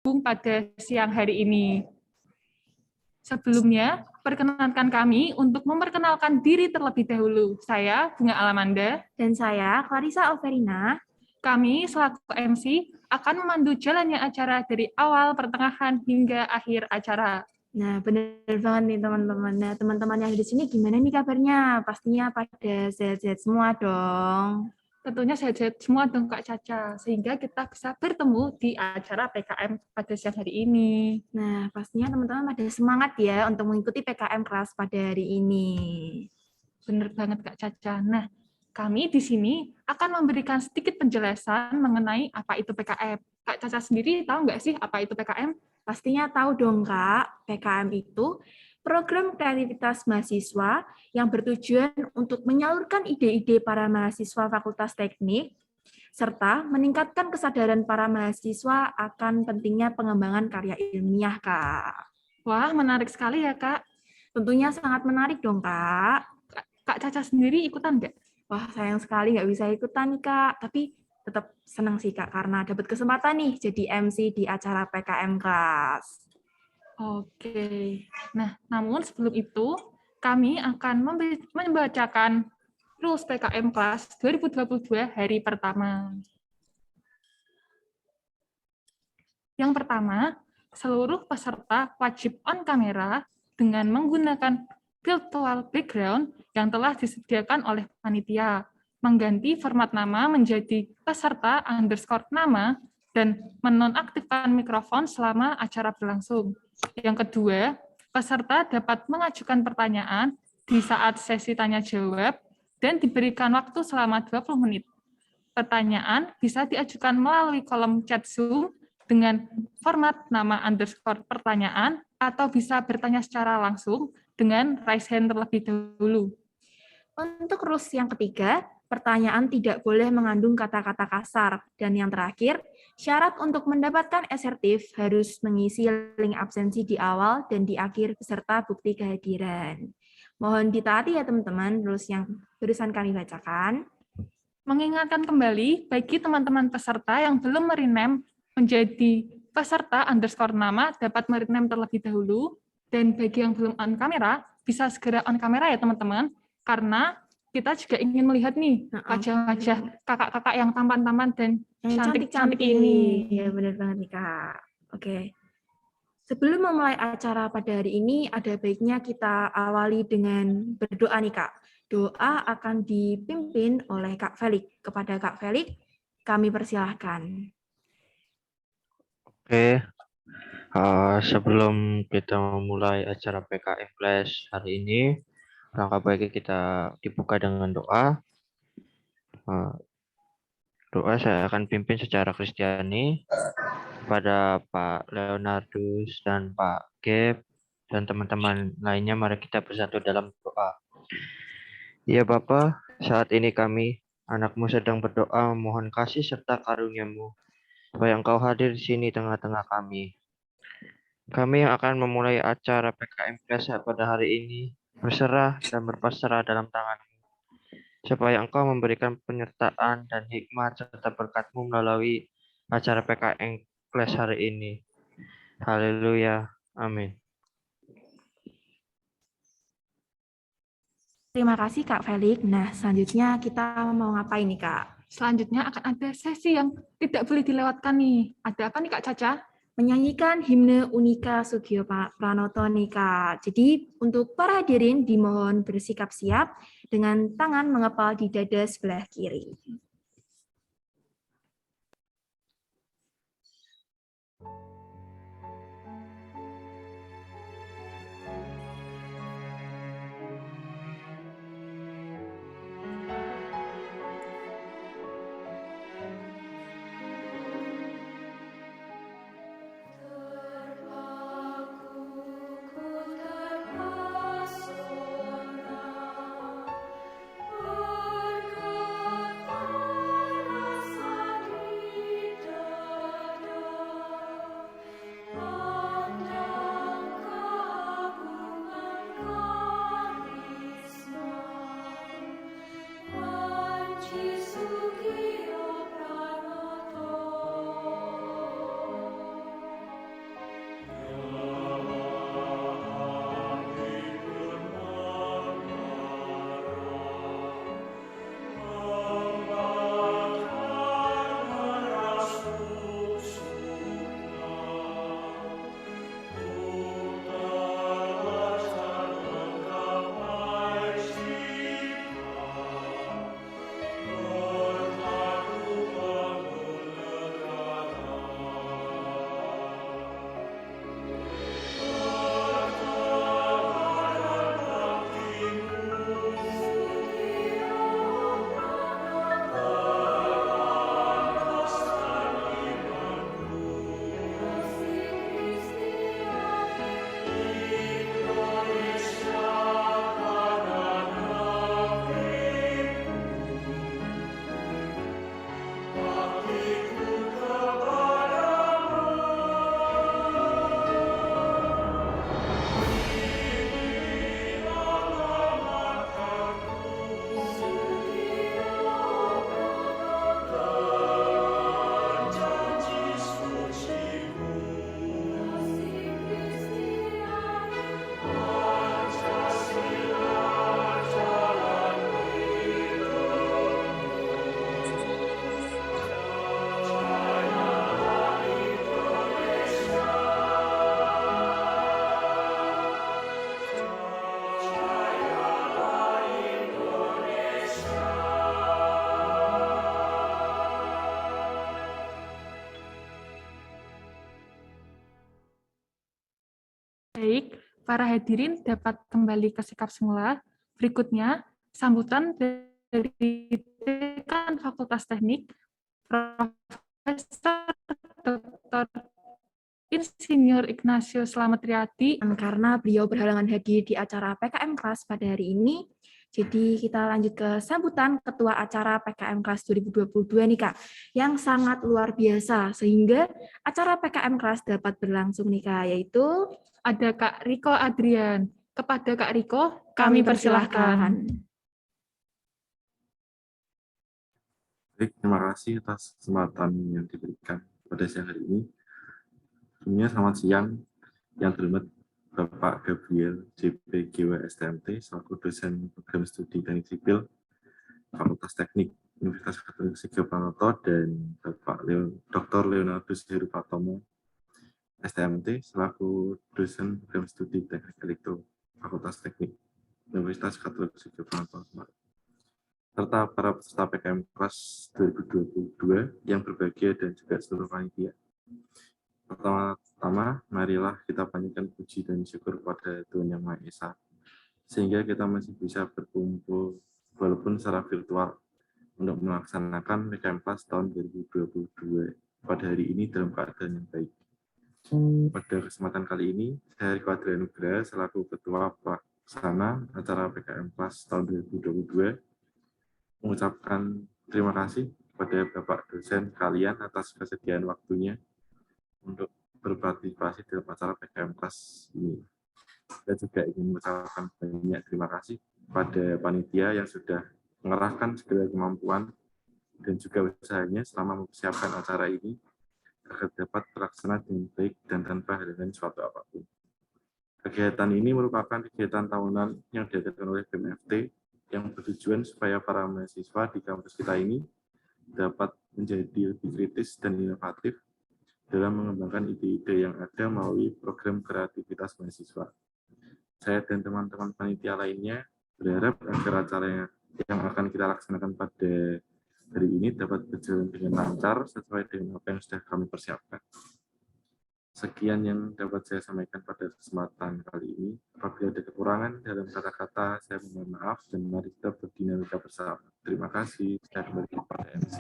pada siang hari ini. Sebelumnya, perkenankan kami untuk memperkenalkan diri terlebih dahulu. Saya Bunga Alamanda. Dan saya, Clarissa Alverina. Kami selaku MC akan memandu jalannya acara dari awal, pertengahan, hingga akhir acara. Nah, benar banget nih teman-teman. Nah, teman-teman yang di sini gimana nih kabarnya? Pastinya pada sehat-sehat semua dong. Tentunya sehat-sehat semua dong Kak Caca, sehingga kita bisa bertemu di acara PKM pada siang hari ini. Nah, pastinya teman-teman pada semangat ya untuk mengikuti PKM kelas pada hari ini. Benar banget Kak Caca. Nah, kami di sini akan memberikan sedikit penjelasan mengenai apa itu PKM. Kak Caca sendiri tahu nggak sih apa itu PKM? Pastinya tahu dong Kak, PKM itu program kreativitas mahasiswa yang bertujuan untuk menyalurkan ide-ide para mahasiswa Fakultas Teknik serta meningkatkan kesadaran para mahasiswa akan pentingnya pengembangan karya ilmiah, Kak. Wah, menarik sekali ya, Kak. Tentunya sangat menarik dong, Kak. Kak Caca sendiri ikutan nggak? Wah, sayang sekali nggak bisa ikutan nih, Kak. Tapi tetap senang sih, Kak, karena dapat kesempatan nih jadi MC di acara PKM kelas. Oke. Nah, namun sebelum itu, kami akan membacakan rules PKM kelas 2022 hari pertama. Yang pertama, seluruh peserta wajib on kamera dengan menggunakan virtual background yang telah disediakan oleh panitia, mengganti format nama menjadi peserta underscore nama, dan menonaktifkan mikrofon selama acara berlangsung. Yang kedua, peserta dapat mengajukan pertanyaan di saat sesi tanya-jawab dan diberikan waktu selama 20 menit. Pertanyaan bisa diajukan melalui kolom chat Zoom dengan format nama underscore pertanyaan atau bisa bertanya secara langsung dengan raise hand terlebih dahulu. Untuk rules yang ketiga, pertanyaan tidak boleh mengandung kata-kata kasar. Dan yang terakhir, syarat untuk mendapatkan asertif harus mengisi link absensi di awal dan di akhir beserta bukti kehadiran. Mohon ditaati ya teman-teman rules yang barusan kami bacakan. Mengingatkan kembali bagi teman-teman peserta yang belum merename menjadi peserta underscore nama dapat merename terlebih dahulu, dan bagi yang belum on kamera bisa segera on kamera ya teman-teman, karena kita juga ingin melihat nih wajah-wajah kakak-kakak yang tampan-tampan dan cantik-cantik ini. Ya benar banget nih Kak. Oke. Sebelum memulai acara pada hari ini, ada baiknya kita awali dengan berdoa nih Kak. Doa akan dipimpin oleh Kak Felix. Kepada Kak Felix, kami persilahkan. Oke, sebelum kita memulai acara PKM Class hari ini, langkah baiknya kita dibuka dengan doa. Doa saya akan pimpin secara Kristiani pada Pak Leonardus dan Pak Gep dan teman-teman lainnya. Mari kita bersatu dalam doa. Ya Bapa, saat ini kami, anak-Mu sedang berdoa memohon kasih serta karunia-Mu, supaya Engkau hadir di sini tengah-tengah kami. Kami yang akan memulai acara PKM Class pada hari ini berserah dan berpasrah dalam tangan-Mu, supaya Engkau memberikan penyertaan dan hikmat serta berkat-Mu melalui acara PKM Class hari ini. Haleluya. Amin. Terima kasih Kak Felix. Nah, selanjutnya kita mau ngapain nih Kak? Selanjutnya akan ada sesi yang tidak boleh dilewatkan nih. Ada apa nih Kak Caca? Menyanyikan himne Unika Sugio Pranoto nih Kak. Jadi untuk para hadirin dimohon bersikap siap dengan tangan mengepal di dada sebelah kiri. Baik, para hadirin dapat kembali ke sikap semula. Berikutnya, sambutan dari Dekan Fakultas Teknik, Profesor Dr. Insinyur Ignatius Slamet Riyadi. Karena beliau berhalangan hadir di acara PKM Kelas pada hari ini, jadi kita lanjut ke sambutan Ketua Acara PKM Kelas 2022 nih Kak, yang sangat luar biasa, sehingga acara PKM Kelas dapat berlangsung nih Kak, yaitu ada Kak Riko Adrian. Kepada Kak Riko, kami persilahkan. Baik, terima kasih atas kesempatan yang diberikan pada siang hari ini. Sebelumnya selamat siang yang terhormat Bapak Gabriel JPGW STMT selaku dosen program studi teknik sipil Fakultas Teknik Universitas Katolik Sigio Pranoto dan Bapak Dr. Leonardus Heru Patomo STMT selaku dosen program studi teknik elektro Fakultas Teknik Universitas Katolik Sigio Pranoto serta para peserta PKM Kelas 2022 yang berbahagia dan juga seluruh panitia. Pertama-tama, marilah kita panjatkan puji dan syukur kepada Tuhan Yang Maha Esa, sehingga kita masih bisa berkumpul walaupun secara virtual untuk melaksanakan PKM Kelas tahun 2022 pada hari ini dalam keadaan yang baik. Pada kesempatan kali ini, saya Riko Adrian Nugraha selaku Ketua Pelaksana acara PKM Kelas tahun 2022 mengucapkan terima kasih kepada Bapak dosen kalian atas kesediaan waktunya untuk berpartisipasi dalam acara PKM Kelas ini. Saya juga ingin mengucapkan banyak terima kasih pada panitia yang sudah mengerahkan segala kemampuan dan juga usahanya selama mempersiapkan acara ini agar dapat terlaksana dengan baik dan tanpa halangan suatu apapun. Kegiatan ini merupakan kegiatan tahunan yang diadakan oleh BMFT yang bertujuan supaya para mahasiswa di kampus kita ini dapat menjadi lebih kritis dan inovatif dalam mengembangkan ide-ide yang ada melalui program kreativitas mahasiswa. Saya dan teman-teman panitia lainnya berharap agar acara yang akan kita laksanakan pada hari ini dapat berjalan dengan lancar sesuai dengan apa yang sudah kami persiapkan. Sekian yang dapat saya sampaikan pada kesempatan kali ini. Apabila ada kekurangan dalam kata-kata, saya mohon maaf dan mari kita berdinamika bersama. Terima kasih. Saya kembali kepada MC.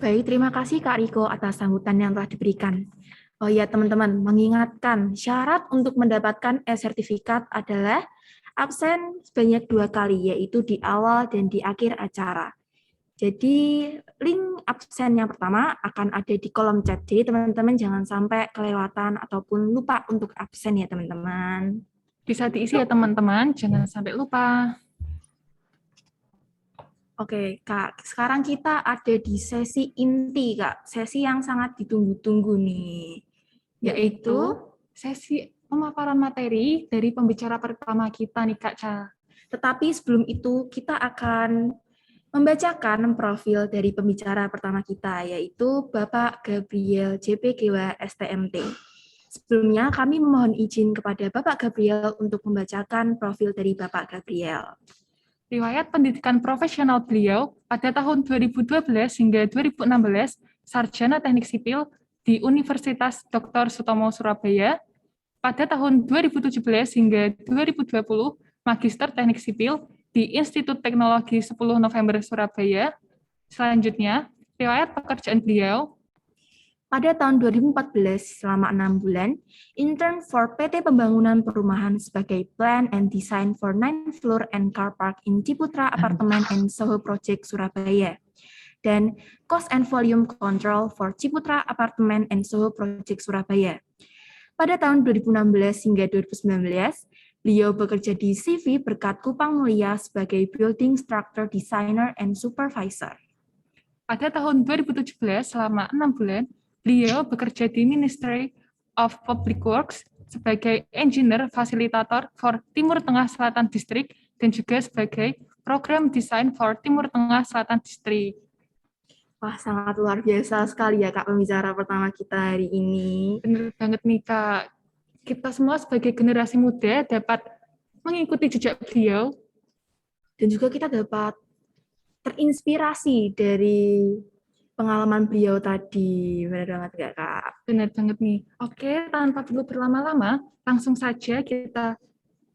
baik, terima kasih Kak Riko atas sambutan yang telah diberikan. Oh ya teman-teman, mengingatkan syarat untuk mendapatkan e-sertifikat adalah absen sebanyak 2 kali, yaitu di awal dan di akhir acara. Jadi link absen yang pertama akan ada di kolom chat. Jadi teman-teman jangan sampai kelewatan ataupun lupa untuk absen ya teman-teman. Bisa diisi ya teman-teman, jangan sampai lupa. Oke, Kak, sekarang kita ada di sesi inti, Kak. Sesi yang sangat ditunggu-tunggu nih. Yaitu sesi pemaparan materi dari pembicara pertama kita nih Kak Ca. Tetapi sebelum itu kita akan membacakan profil dari pembicara pertama kita, yaitu Bapak Gabriel JPGW STMT. Sebelumnya kami memohon izin kepada Bapak Gabriel untuk membacakan profil dari Bapak Gabriel. Riwayat pendidikan profesional beliau pada tahun 2012 hingga 2016, Sarjana Teknik Sipil di Universitas Dr. Sutomo Surabaya. Pada tahun 2017 hingga 2020, Magister Teknik Sipil di Institut Teknologi 10 November Surabaya. Selanjutnya, riwayat pekerjaan beliau. Pada tahun 2014, selama 6 bulan, intern for PT Pembangunan Perumahan sebagai Plan and Design for 9 Floor and Car Park in Ciputra Apartemen and Soho Project Surabaya, dan Cost and Volume Control for Ciputra Apartemen and Soho Project Surabaya. Pada tahun 2016 hingga 2019, beliau bekerja di CV berkat Kupang Mulia sebagai Building Structure Designer and Supervisor. Pada tahun 2017, selama 6 bulan, beliau bekerja di Ministry of Public Works sebagai Engineer Facilitator for Timur Tengah Selatan District dan juga sebagai Program Design for Timur Tengah Selatan District. Wah, sangat luar biasa sekali ya Kak pembicara pertama kita hari ini. Benar banget nih Kak. Kita semua sebagai generasi muda dapat mengikuti jejak beliau. Dan juga kita dapat terinspirasi dari pengalaman beliau tadi. Benar banget nggak, Kak? Benar banget nih. Oke, tanpa perlu berlama-lama, langsung saja kita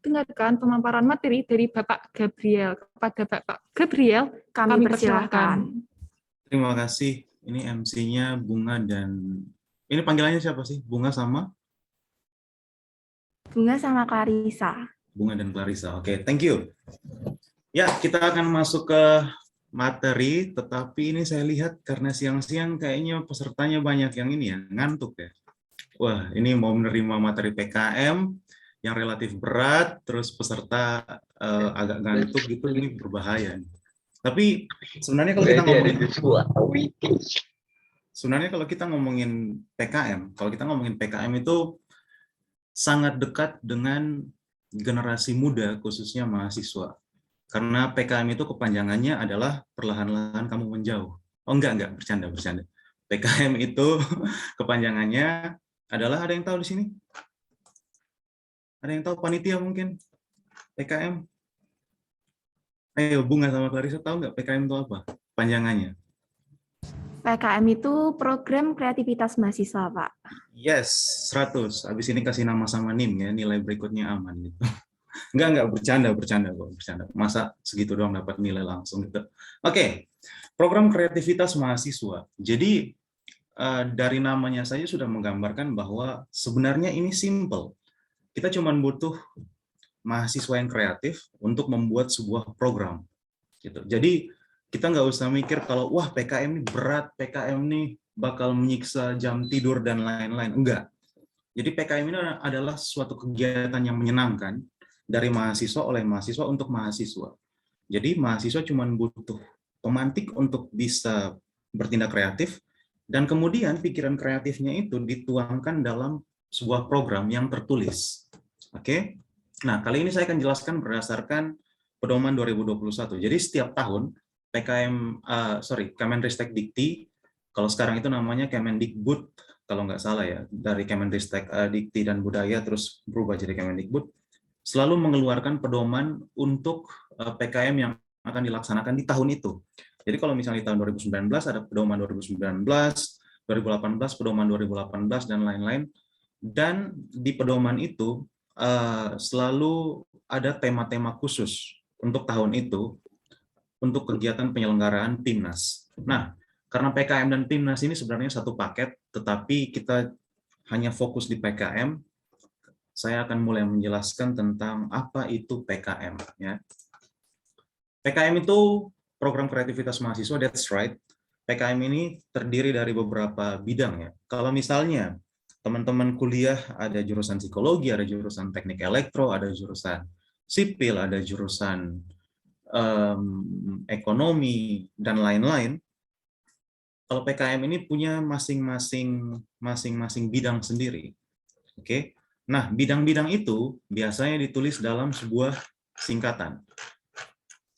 dengarkan pemaparan materi dari Bapak Gabriel. Kepada Bapak Gabriel, Kami kami persilahkan. persilahkan. Terima kasih. Ini MC-nya Bunga dan ini panggilannya siapa sih? Bunga sama Clarissa. Bunga dan Clarissa. Oke, thank you. Ya, kita akan masuk ke materi, tetapi ini saya lihat karena siang-siang kayaknya pesertanya banyak yang ini ya, ngantuk ya. Wah, ini mau menerima materi PKM yang relatif berat, terus peserta agak ngantuk gitu, ini berbahaya. Tapi sebenarnya kalau kita ngomongin PKM itu sangat dekat dengan generasi muda, khususnya mahasiswa. Karena PKM itu kepanjangannya adalah perlahan-lahan kamu menjauh. Oh enggak, bercanda. PKM itu kepanjangannya adalah, ada yang tahu di sini? Ada yang tahu panitia mungkin? PKM? Ayo, Bunga sama Clarissa tahu nggak PKM itu apa? Panjangannya. PKM itu program kreativitas mahasiswa, Pak. Yes, 100. Habis ini kasih nama sama NIM ya, nilai berikutnya aman gitu. Enggak, bercanda kok. Masa segitu doang dapat nilai langsung gitu. Oke, program kreativitas mahasiswa. Jadi dari namanya saja sudah menggambarkan bahwa sebenarnya ini simple. Kita cuma butuh mahasiswa yang kreatif untuk membuat sebuah program. Gitu. Jadi kita nggak usah mikir kalau wah PKM ini berat, PKM ini bakal menyiksa jam tidur dan lain-lain. Enggak. Jadi PKM ini adalah suatu kegiatan yang menyenangkan dari mahasiswa oleh mahasiswa untuk mahasiswa. Jadi mahasiswa cuma butuh pemantik untuk bisa bertindak kreatif, dan kemudian pikiran kreatifnya itu dituangkan dalam sebuah program yang tertulis. Oke? Nah, kali ini saya akan jelaskan berdasarkan pedoman 2021. Jadi setiap tahun Kemendristek Dikti, kalau sekarang itu namanya Kemendikbud, kalau nggak salah ya, dari Kemendristek Dikti dan Budaya terus berubah jadi Kemendikbud, selalu mengeluarkan pedoman untuk PKM yang akan dilaksanakan di tahun itu. Jadi kalau misalnya di tahun 2019 ada pedoman 2019, 2018 pedoman 2018 dan lain-lain. Dan di pedoman itu selalu ada tema-tema khusus untuk tahun itu untuk kegiatan penyelenggaraan PIMNAS. Nah, karena PKM dan PIMNAS ini sebenarnya satu paket, tetapi kita hanya fokus di PKM, saya akan mulai menjelaskan tentang apa itu PKM. Ya. PKM itu program kreativitas mahasiswa, that's right. PKM ini terdiri dari beberapa bidang ya. Kalau misalnya teman-teman kuliah ada jurusan psikologi, ada jurusan teknik elektro, ada jurusan sipil, ada jurusan ekonomi, dan lain-lain. Kalau PKM ini punya masing-masing bidang sendiri. Oke. Nah, bidang-bidang itu biasanya ditulis dalam sebuah singkatan.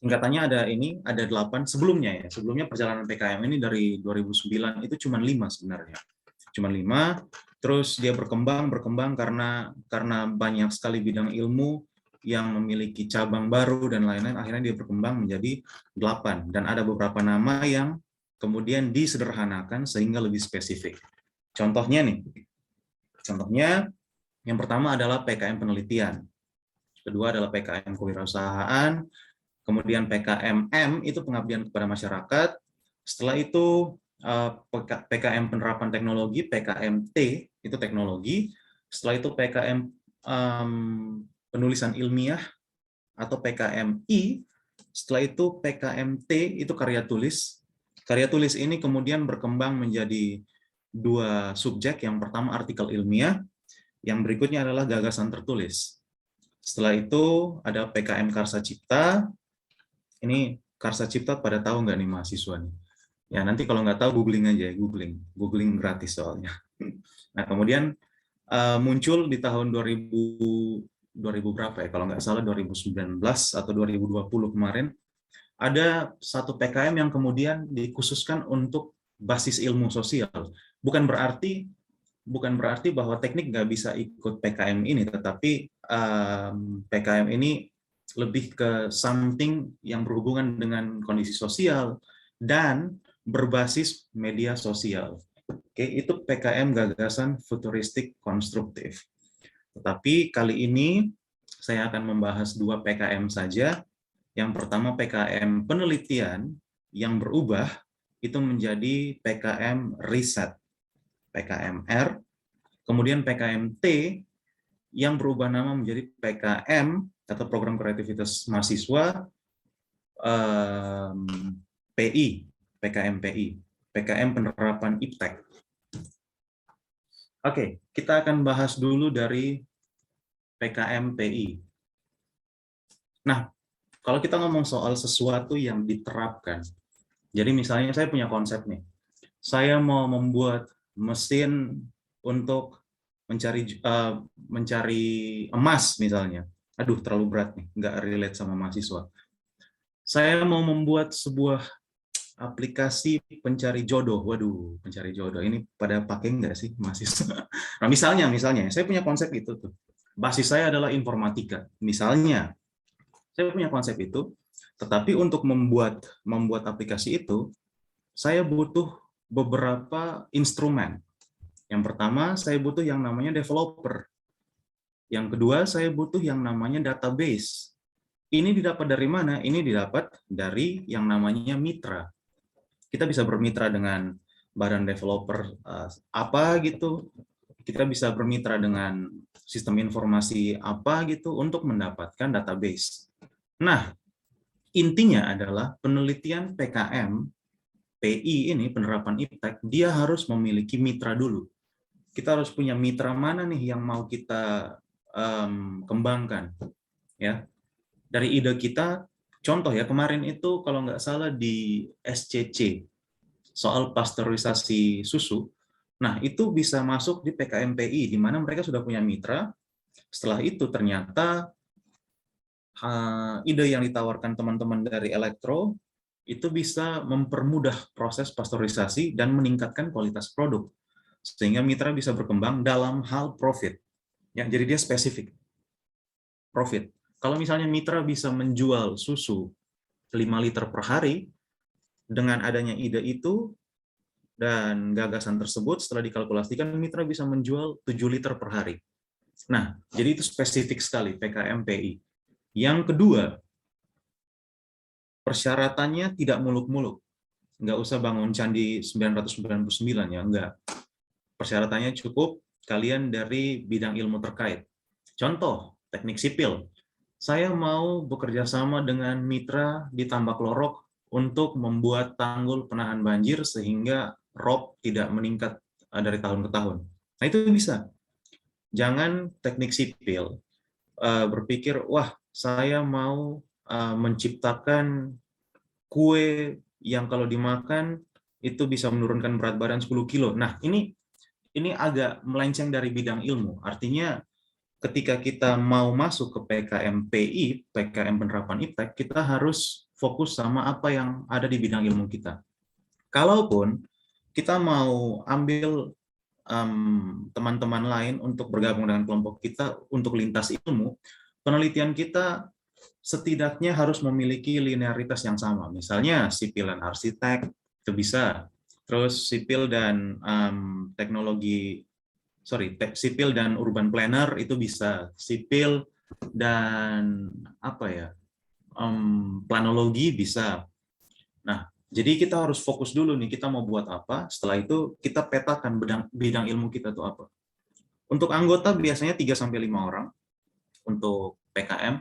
Singkatannya ada 8 sebelumnya ya. Sebelumnya perjalanan PKM ini dari 2009 itu cuma 5 sebenarnya. Cuma 5, terus dia berkembang karena banyak sekali bidang ilmu yang memiliki cabang baru dan lain-lain, akhirnya dia berkembang menjadi 8. Dan ada beberapa nama yang kemudian disederhanakan sehingga lebih spesifik. Contohnya yang pertama adalah PKM penelitian. Kedua adalah PKM kewirausahaan. Kemudian PKM-M itu pengabdian kepada masyarakat. Setelah itu PKM penerapan teknologi, PKM-T itu teknologi. Setelah itu PKM penulisan ilmiah atau PKM-I. Setelah itu PKM-T itu karya tulis. Karya tulis ini kemudian berkembang menjadi 2 subjek. Yang pertama artikel ilmiah, yang berikutnya adalah gagasan tertulis. Setelah itu ada PKM Karsa Cipta. Ini Karsa Cipta pada tahu nggak nih mahasiswa nih? Ya nanti kalau nggak tahu googling aja ya, googling gratis soalnya. Nah kemudian muncul di tahun 2000 berapa ya, kalau nggak salah 2019 atau 2020 kemarin, ada satu PKM yang kemudian dikhususkan untuk basis ilmu sosial. Bukan berarti bahwa teknik nggak bisa ikut PKM ini, tetapi PKM ini lebih ke something yang berhubungan dengan kondisi sosial dan berbasis media sosial. Oke, itu PKM gagasan futuristik konstruktif. Tetapi kali ini saya akan membahas 2 PKM saja. Yang pertama PKM penelitian yang berubah itu menjadi PKM riset, PKMR. Kemudian PKM T yang berubah nama menjadi PKM atau Program Kreativitas Mahasiswa PI, PKM PI, PKM penerapan IPTEK. Oke, kita akan bahas dulu dari PKM PI. Nah, kalau kita ngomong soal sesuatu yang diterapkan, jadi misalnya saya punya konsep nih, saya mau membuat mesin untuk mencari emas misalnya. Aduh, terlalu berat nih, nggak relate sama mahasiswa. Saya mau membuat sebuah aplikasi pencari jodoh. Waduh, pencari jodoh. Ini pada pakai nggak sih mahasiswa? Nah, misalnya, saya punya konsep itu tuh. Basis saya adalah informatika. Misalnya, saya punya konsep itu, tetapi untuk membuat aplikasi itu, saya butuh beberapa instrumen. Yang pertama, saya butuh yang namanya developer. Yang kedua, saya butuh yang namanya database. Ini didapat dari mana? Ini didapat dari yang namanya mitra. Kita bisa bermitra dengan badan developer apa gitu. Kita bisa bermitra dengan sistem informasi apa gitu untuk mendapatkan database. Nah, intinya adalah penelitian PKM, PI ini, penerapan IPTEK, dia harus memiliki mitra dulu. Kita harus punya mitra mana nih yang mau kita kembangkan. Ya, dari ide kita, contoh ya, kemarin itu kalau nggak salah di SCC, soal pasteurisasi susu, nah itu bisa masuk di PKM PI, di mana mereka sudah punya mitra. Setelah itu ternyata ide yang ditawarkan teman-teman dari elektro itu bisa mempermudah proses pasteurisasi dan meningkatkan kualitas produk, sehingga mitra bisa berkembang dalam hal profit. Ya, jadi dia spesifik profit. Kalau misalnya mitra bisa menjual susu 5 liter per hari, dengan adanya ide itu dan gagasan tersebut, setelah dikalkulasikan, mitra bisa menjual 7 liter per hari. Nah, jadi itu spesifik sekali PKM PI. Yang kedua, persyaratannya tidak muluk-muluk. Nggak usah bangun candi 999 ya, enggak. Persyaratannya cukup kalian dari bidang ilmu terkait. Contoh, teknik sipil. Saya mau bekerja sama dengan mitra di Tambak Lorok untuk membuat tanggul penahan banjir sehingga rob tidak meningkat dari tahun ke tahun. Nah, itu bisa. Jangan teknik sipil berpikir, wah, saya mau menciptakan kue yang kalau dimakan itu bisa menurunkan berat badan 10 kilo. Nah, ini agak melenceng dari bidang ilmu. Artinya, ketika kita mau masuk ke PKM PI, PKM penerapan IPTEK, kita harus fokus sama apa yang ada di bidang ilmu kita. Kalaupun kita mau ambil teman-teman lain untuk bergabung dengan kelompok kita untuk lintas ilmu, penelitian kita setidaknya harus memiliki linearitas yang sama. Misalnya sipil dan arsitek itu bisa, terus sipil dan sipil dan urban planner itu bisa, sipil dan planologi bisa. Nah, jadi kita harus fokus dulu nih, kita mau buat apa, setelah itu kita petakan bidang ilmu kita itu apa. Untuk anggota biasanya 3-5 orang untuk PKM,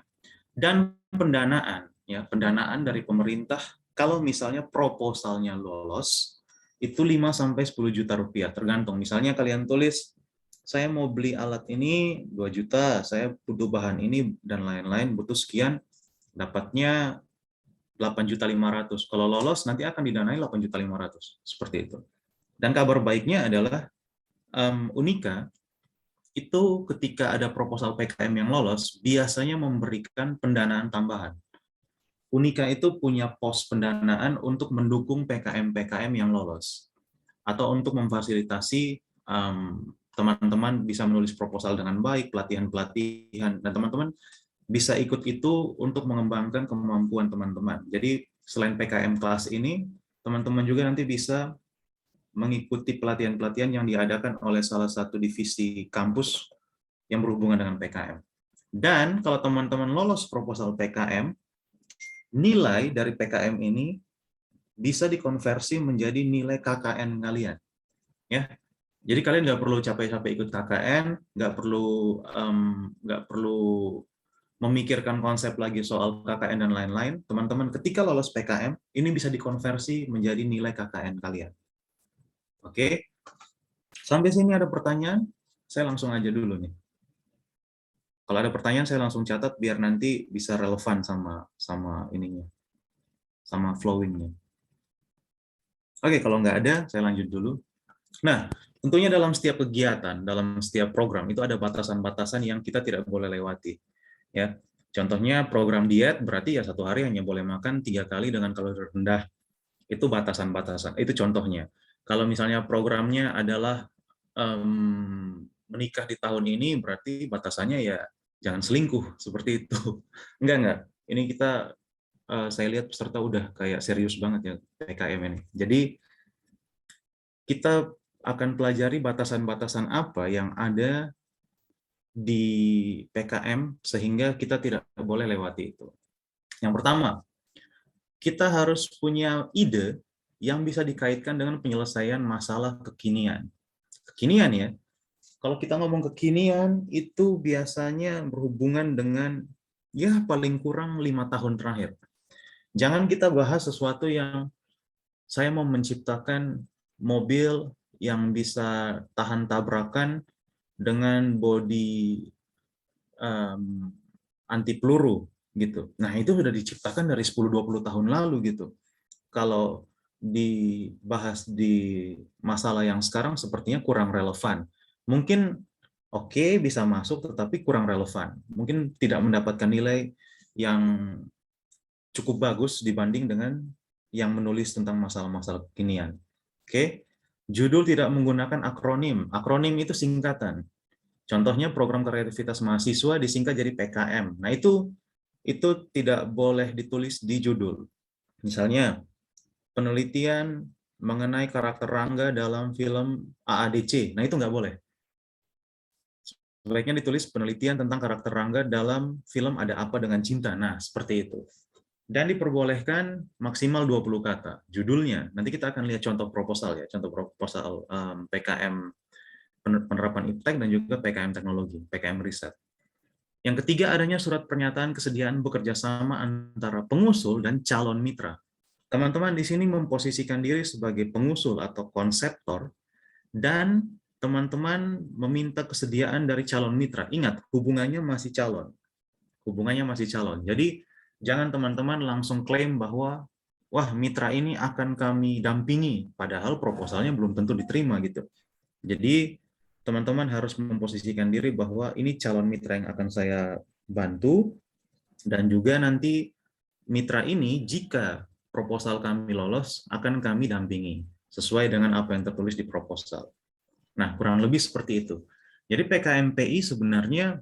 dan pendanaan, ya, pendanaan dari pemerintah, kalau misalnya proposalnya lolos, itu 5-10 juta rupiah, tergantung. Misalnya kalian tulis, saya mau beli alat ini 2 juta, saya butuh bahan ini, dan lain-lain, butuh sekian, dapatnya 8.500.000. Kalau lolos nanti akan didanai 8.500.000. Seperti itu. Dan kabar baiknya adalah Unika itu ketika ada proposal PKM yang lolos biasanya memberikan pendanaan tambahan. Unika itu punya pos pendanaan untuk mendukung PKM-PKM yang lolos atau untuk memfasilitasi teman-teman bisa menulis proposal dengan baik, pelatihan-pelatihan, dan teman-teman bisa ikut itu untuk mengembangkan kemampuan teman-teman. Jadi selain PKM kelas ini, teman-teman juga nanti bisa mengikuti pelatihan-pelatihan yang diadakan oleh salah satu divisi kampus yang berhubungan dengan PKM. Dan kalau teman-teman lolos proposal PKM, nilai dari PKM ini bisa dikonversi menjadi nilai KKN kalian. Ya, jadi kalian nggak perlu capek-capek ikut KKN, nggak perlu memikirkan konsep lagi soal KKN dan lain-lain. Teman-teman ketika lolos PKM, ini bisa dikonversi menjadi nilai KKN kalian. Oke, sampai sini ada pertanyaan? Saya langsung aja dulu nih. Kalau ada pertanyaan saya langsung catat biar nanti bisa relevan sama ininya, sama flowingnya. Oke, kalau nggak ada saya lanjut dulu. Nah, tentunya dalam setiap kegiatan, dalam setiap program itu ada batasan-batasan yang kita tidak boleh lewati. Ya, contohnya program diet berarti ya 1 hari hanya boleh makan 3 kali dengan kalori rendah. Itu batasan-batasan. Itu contohnya. Kalau misalnya programnya adalah menikah di tahun ini, berarti batasannya ya jangan selingkuh seperti itu. Enggak. Ini kita saya lihat peserta udah kayak serius banget ya PKM ini. Jadi kita akan pelajari batasan-batasan apa yang ada di PKM sehingga kita tidak boleh lewati itu. Yang pertama, kita harus punya ide yang bisa dikaitkan dengan penyelesaian masalah kekinian. Kekinian ya, kalau kita ngomong kekinian itu biasanya berhubungan dengan ya paling kurang 5 tahun terakhir. Jangan kita bahas sesuatu yang saya mau menciptakan mobil yang bisa tahan tabrakan dengan bodi anti peluru gitu. Nah, itu sudah diciptakan dari 10-20 tahun lalu gitu. Kalau dibahas di masalah yang sekarang sepertinya kurang relevan. Mungkin oke, bisa masuk tetapi kurang relevan. Mungkin tidak mendapatkan nilai yang cukup bagus dibanding dengan yang menulis tentang masalah-masalah kekinian. Oke. Judul tidak menggunakan akronim. Akronim itu singkatan. Contohnya program kreativitas mahasiswa disingkat jadi PKM. Nah, itu tidak boleh ditulis di judul. Misalnya penelitian mengenai karakter Rangga dalam film AADC. Nah, itu nggak boleh. Sebaiknya ditulis penelitian tentang karakter Rangga dalam film Ada Apa Dengan Cinta. Nah, seperti itu. Dan diperbolehkan maksimal 20 kata. Judulnya, nanti kita akan lihat contoh proposal ya, contoh proposal PKM penerapan iptek dan juga PKM teknologi, PKM riset. Yang ketiga, adanya surat pernyataan kesediaan bekerja sama antara pengusul dan calon mitra. Teman-teman di sini memposisikan diri sebagai pengusul atau konseptor, dan teman-teman meminta kesediaan dari calon mitra. Ingat, hubungannya masih calon. Hubungannya masih calon. Jadi, jangan teman-teman langsung klaim bahwa, wah, mitra ini akan kami dampingi, padahal proposalnya belum tentu diterima gitu. Jadi, teman-teman harus memposisikan diri bahwa ini calon mitra yang akan saya bantu, dan juga nanti mitra ini jika proposal kami lolos akan kami dampingi sesuai dengan apa yang tertulis di proposal. Nah, kurang lebih seperti itu. Jadi PKMPI sebenarnya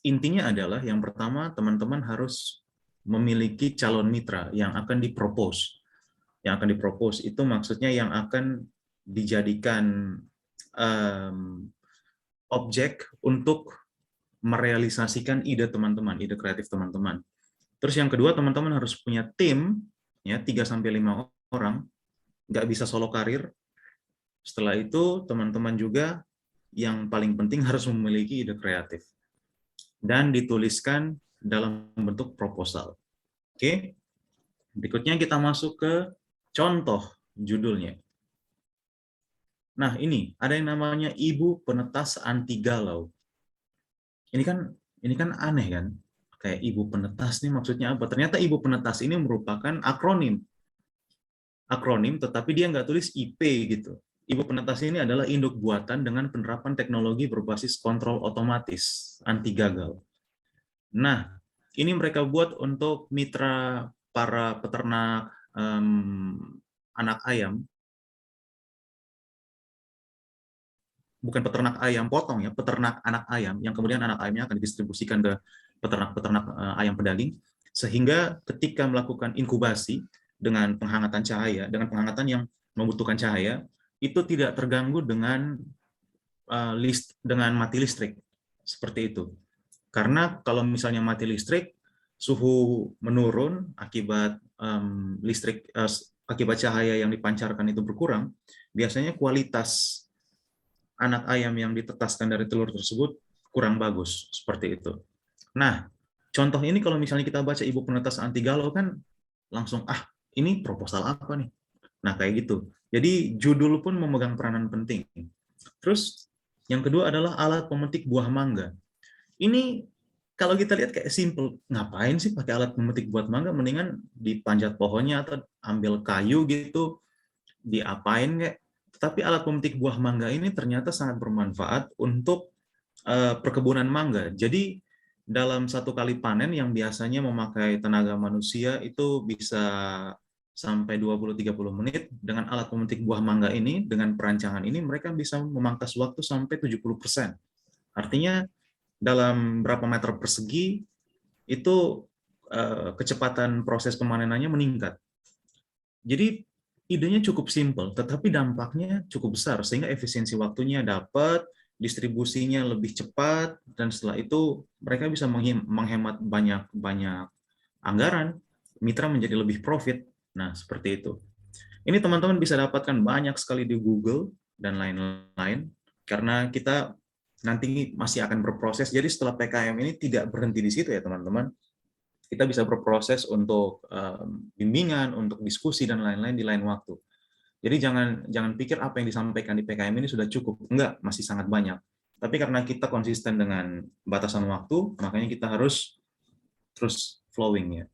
intinya adalah yang pertama teman-teman harus memiliki calon mitra yang akan dipropose. Yang akan dipropose itu maksudnya yang akan dijadikan objek untuk merealisasikan ide teman-teman, ide kreatif teman-teman. Terus yang kedua, teman-teman harus punya tim, ya 3-5 orang, nggak bisa solo karir. Setelah itu, teman-teman juga yang paling penting harus memiliki ide kreatif. Dan dituliskan dalam bentuk proposal. Oke, berikutnya kita masuk ke contoh judulnya. Nah, ini ada yang namanya Ibu Penetas Anti Galau. Ini kan aneh kan? Kayak Ibu Penetas ini maksudnya apa? Ternyata Ibu Penetas ini merupakan akronim. Akronim, tetapi dia nggak tulis IP gitu. Ibu Penetas ini adalah induk buatan dengan penerapan teknologi berbasis kontrol otomatis anti gagal. Nah, ini mereka buat untuk mitra para peternak anak ayam. Bukan peternak ayam potong ya, peternak anak ayam, yang kemudian anak ayamnya akan didistribusikan ke peternak-peternak ayam pedaging, sehingga ketika melakukan inkubasi, dengan penghangatan cahaya, dengan penghangatan yang membutuhkan cahaya, itu tidak terganggu dengan dengan mati listrik seperti itu. Karena kalau misalnya mati listrik, suhu menurun akibat akibat cahaya yang dipancarkan itu berkurang, biasanya kualitas anak ayam yang ditetaskan dari telur tersebut kurang bagus, seperti itu. Nah, contoh ini kalau misalnya kita baca Ibu Penetas Anti Galau kan langsung, ini proposal apa nih? Nah, kayak gitu. Jadi judul pun memegang peranan penting. Terus yang kedua adalah alat pemetik buah mangga. Ini kalau kita lihat kayak simple, ngapain sih pakai alat pemetik buah mangga? Mendingan dipanjat pohonnya atau ambil kayu gitu, diapain kayak. Tetapi alat pemetik buah mangga ini ternyata sangat bermanfaat untuk perkebunan mangga. Jadi dalam satu kali panen yang biasanya memakai tenaga manusia itu bisa sampai 20-30 menit, dengan alat pemetik buah mangga ini, dengan perancangan ini, mereka bisa memangkas waktu sampai 70%. Artinya dalam berapa meter persegi itu kecepatan proses pemanenannya meningkat. Jadi idenya cukup simpel, tetapi dampaknya cukup besar, sehingga efisiensi waktunya dapat, distribusinya lebih cepat, dan setelah itu mereka bisa menghemat banyak anggaran, mitra menjadi lebih profit. Nah, seperti itu. Ini teman-teman bisa dapatkan banyak sekali di Google dan lain-lain, karena kita nanti masih akan berproses. Jadi setelah PKM ini tidak berhenti di situ ya teman-teman. Kita bisa berproses untuk bimbingan, untuk diskusi dan lain-lain di lain waktu. Jadi jangan pikir apa yang disampaikan di PKM ini sudah cukup. Enggak, masih sangat banyak. Tapi karena kita konsisten dengan batasan waktu, makanya kita harus terus flowing ya.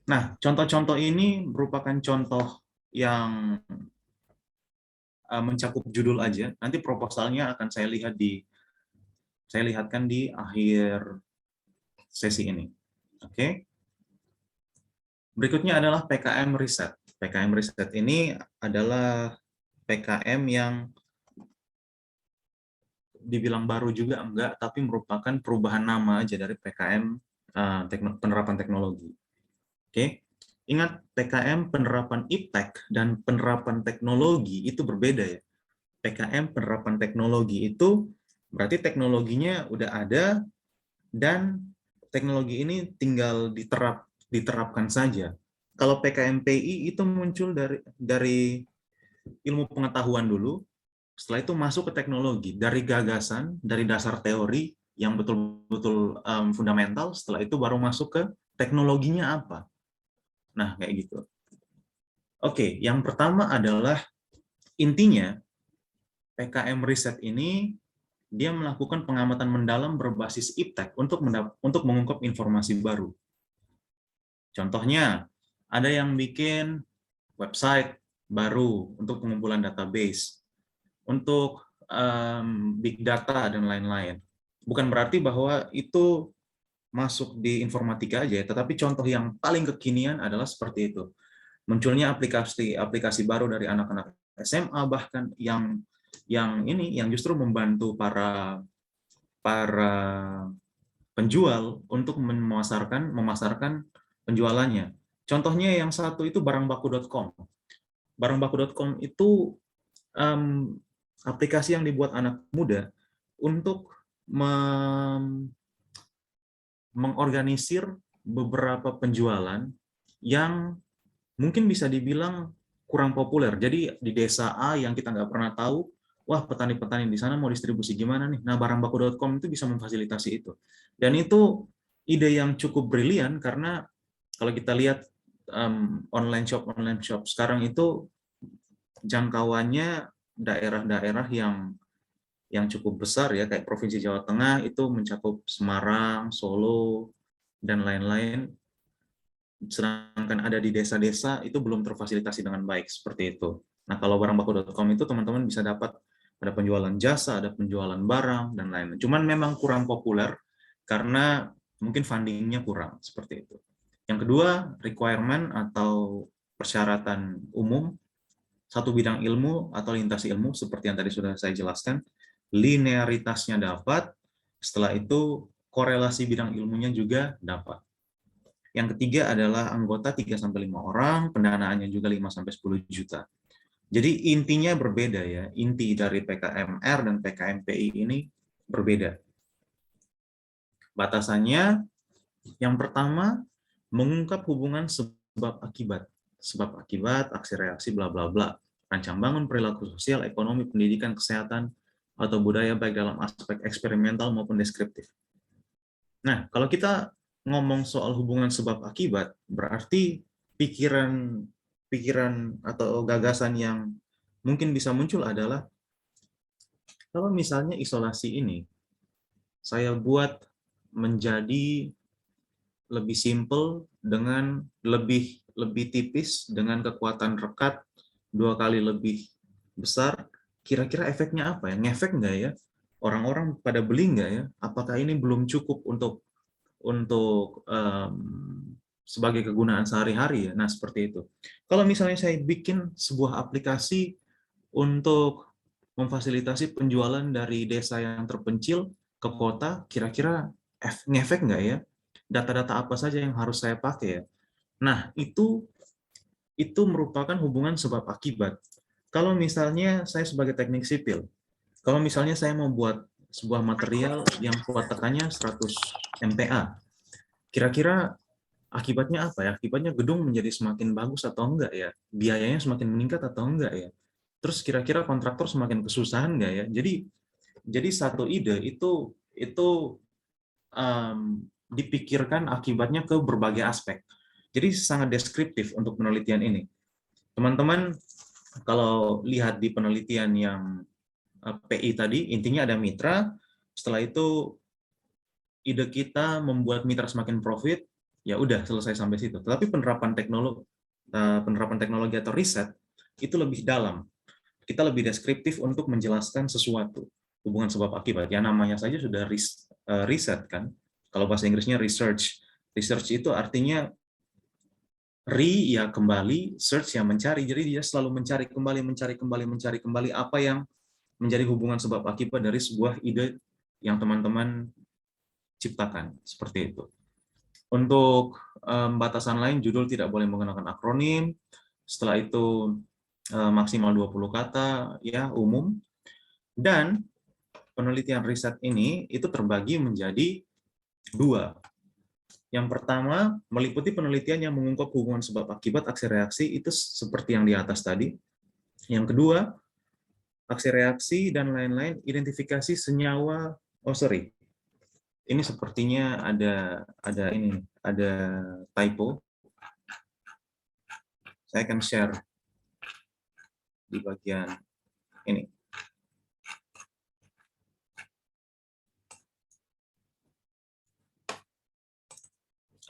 Nah, contoh-contoh ini merupakan contoh yang mencakup judul aja. Nanti proposalnya akan saya lihatkan di akhir sesi ini. Oke. Berikutnya adalah PKM Riset. PKM Riset ini adalah PKM yang dibilang baru juga enggak, tapi merupakan perubahan nama aja dari PKM penerapan teknologi. Oke. Ingat, PKM penerapan iptek dan penerapan teknologi itu berbeda ya. PKM penerapan teknologi itu berarti teknologinya udah ada dan teknologi ini tinggal diterapkan saja. Kalau PKMPI itu muncul dari ilmu pengetahuan dulu, setelah itu masuk ke teknologi, dari gagasan, dari dasar teori yang betul-betul fundamental, setelah itu baru masuk ke teknologinya apa. Nah, kayak gitu. Oke, yang pertama adalah intinya PKM Riset ini dia melakukan pengamatan mendalam berbasis iptek untuk mengungkap informasi baru. Contohnya, ada yang bikin website baru untuk pengumpulan database, untuk big data dan lain-lain. Bukan berarti bahwa itu masuk di informatika aja, tetapi contoh yang paling kekinian adalah seperti itu. Munculnya aplikasi baru dari anak-anak SMA bahkan yang justru membantu para penjual untuk memasarkan penjualannya. Contohnya yang satu itu barangbaku.com. Barangbaku.com itu aplikasi yang dibuat anak muda untuk mengorganisir beberapa penjualan yang mungkin bisa dibilang kurang populer. Jadi di desa A yang kita nggak pernah tahu, wah petani-petani di sana mau distribusi gimana nih? Nah, barangbaku.com itu bisa memfasilitasi itu. Dan itu ide yang cukup brilian karena kalau kita lihat online shop sekarang itu jangkauannya daerah-daerah yang cukup besar ya, kayak Provinsi Jawa Tengah itu mencakup Semarang, Solo, dan lain-lain. Sedangkan ada di desa-desa itu belum terfasilitasi dengan baik seperti itu. Nah, kalau barangbaku.com itu teman-teman bisa dapat ada penjualan jasa, ada penjualan barang, dan lain-lain. Cuman memang kurang populer karena mungkin fundingnya kurang seperti itu. Yang kedua, requirement atau persyaratan umum, satu bidang ilmu atau lintas ilmu seperti yang tadi sudah saya jelaskan, linearitasnya dapat, setelah itu korelasi bidang ilmunya juga dapat. Yang ketiga adalah anggota 3-5 orang, pendanaannya juga 5-10 juta. Jadi intinya berbeda ya, inti dari PKMR dan PKMPI ini berbeda. Batasannya, yang pertama, mengungkap hubungan sebab akibat. Sebab akibat, aksi reaksi, bla bla bla. Rancang bangun perilaku sosial, ekonomi, pendidikan, kesehatan, atau budaya baik dalam aspek eksperimental maupun deskriptif. Nah, kalau kita ngomong soal hubungan sebab akibat, berarti pikiran atau gagasan yang mungkin bisa muncul adalah kalau misalnya isolasi ini saya buat menjadi lebih simple dengan lebih tipis dengan kekuatan rekat 2 kali lebih besar, kira-kira efeknya apa ya? Ngefek nggak ya? Orang-orang pada beli nggak ya? Apakah ini belum cukup untuk sebagai kegunaan sehari-hari ya? Nah, seperti itu. Kalau misalnya saya bikin sebuah aplikasi untuk memfasilitasi penjualan dari desa yang terpencil ke kota, kira-kira ngefek nggak ya? Data-data apa saja yang harus saya pakai ya? Nah, itu merupakan hubungan sebab akibat. Kalau misalnya saya sebagai teknik sipil, kalau misalnya saya mau buat sebuah material yang kuat tekannya 100 MPa, kira-kira akibatnya apa ya? Akibatnya gedung menjadi semakin bagus atau enggak ya? Biayanya semakin meningkat atau enggak ya? Terus kira-kira kontraktor semakin kesusahan enggak ya? Jadi satu ide itu dipikirkan akibatnya ke berbagai aspek. Jadi sangat deskriptif untuk penelitian ini. Teman-teman, kalau lihat di penelitian yang PI tadi, intinya ada mitra, setelah itu ide kita membuat mitra semakin profit, ya udah selesai sampai situ. Tetapi penerapan teknologi atau riset itu lebih dalam. Kita lebih deskriptif untuk menjelaskan sesuatu, hubungan sebab akibat. Ya namanya saja sudah riset kan. Kalau bahasa Inggrisnya research. Research itu artinya ya kembali, search ya mencari. Jadi dia selalu mencari kembali apa yang menjadi hubungan sebab akibat dari sebuah ide yang teman-teman ciptakan. Seperti itu. Untuk batasan lain, judul tidak boleh menggunakan akronim. Setelah itu maksimal 20 kata, ya umum. Dan penelitian riset ini itu terbagi menjadi 2. Yang pertama, meliputi penelitian yang mengungkap hubungan sebab akibat aksi reaksi, itu seperti yang di atas tadi. Yang kedua, aksi reaksi dan lain-lain, identifikasi senyawa, ini sepertinya ada typo. Saya akan share di bagian ini.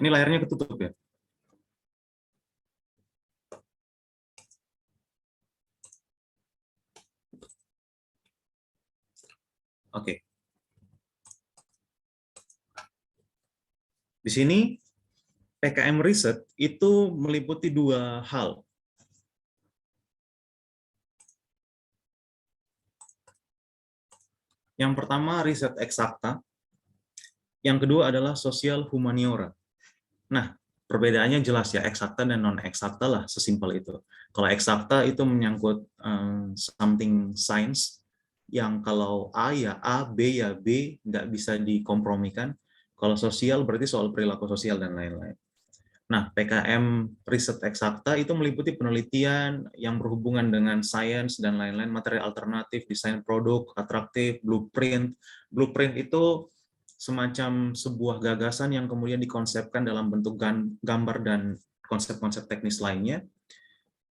Ini layarnya ketutup ya. Oke. Di sini PKM Riset itu meliputi 2 hal. Yang pertama riset eksakta, yang kedua adalah sosial humaniora. Nah, perbedaannya jelas ya, eksakta dan non-eksakta lah, sesimpel itu. Kalau eksakta itu menyangkut something science, yang kalau A ya A, B ya B, nggak bisa dikompromikan. Kalau sosial berarti soal perilaku sosial dan lain-lain. Nah, PKM riset eksakta itu meliputi penelitian yang berhubungan dengan sains dan lain-lain, materi alternatif, desain produk, atraktif, blueprint. Blueprint itu semacam sebuah gagasan yang kemudian dikonsepkan dalam bentuk gambar dan konsep-konsep teknis lainnya,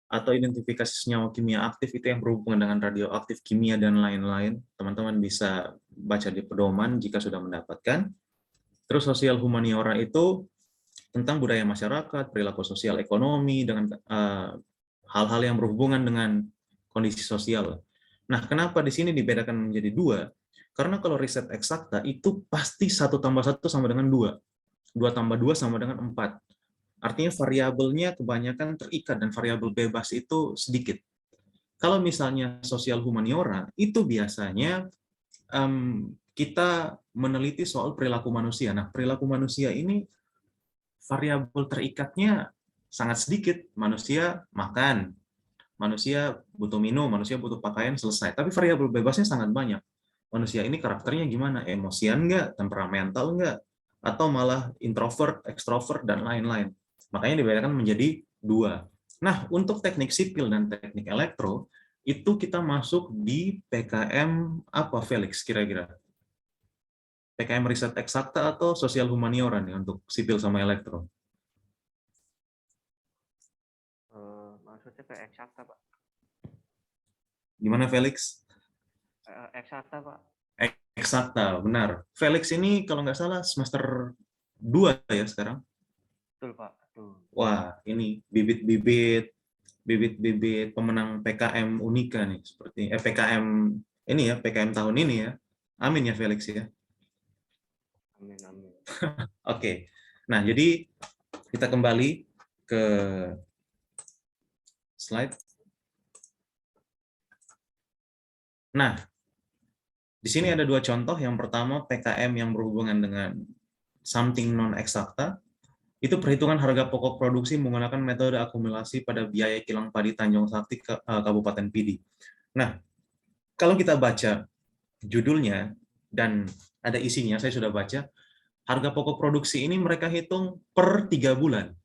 atau identifikasi senyawa kimia aktif itu yang berhubungan dengan radioaktif, kimia, dan lain-lain. Teman-teman bisa baca di pedoman jika sudah mendapatkan. Terus sosial humaniora itu tentang budaya masyarakat, perilaku sosial ekonomi, dengan hal-hal yang berhubungan dengan kondisi sosial. Nah, kenapa di sini dibedakan menjadi 2? Karena kalau riset eksakta itu pasti 1 tambah 1 sama dengan 2. 2 tambah 2 sama dengan 4. Artinya variabelnya kebanyakan terikat dan variabel bebas itu sedikit. Kalau misalnya sosial humaniora, itu biasanya kita meneliti soal perilaku manusia. Nah, perilaku manusia ini variabel terikatnya sangat sedikit. Manusia makan, manusia butuh minum, manusia butuh pakaian, selesai. Tapi variabel bebasnya sangat banyak. Manusia ini karakternya gimana? Emosian nggak? Temperamental nggak? Atau malah introvert, extrovert, dan lain-lain. Makanya dibedakan menjadi 2. Nah, untuk teknik sipil dan teknik elektro, itu kita masuk di PKM apa, Felix, kira-kira? PKM riset eksakta atau sosial humaniora nih untuk sipil sama elektro? Maksudnya ke eksakta, Pak. Gimana, Felix? Eksakta, Pak. Eksakta, benar. Felix ini kalau nggak salah semester 2 ya sekarang? Betul, Pak. Betul. Wah, ini bibit-bibit pemenang PKM Unika nih, seperti PKM ini ya, PKM tahun ini ya. Amin ya, Felix ya. Amin, amin. Oke. Nah, jadi kita kembali ke slide. Nah, di sini ada 2 contoh. Yang pertama, PKM yang berhubungan dengan something non-eksakta. Itu perhitungan harga pokok produksi menggunakan metode akumulasi pada biaya kilang padi Tanjung Sakti, Kabupaten Pidi. Nah, kalau kita baca judulnya dan ada isinya, saya sudah baca, harga pokok produksi ini mereka hitung per 3 bulan.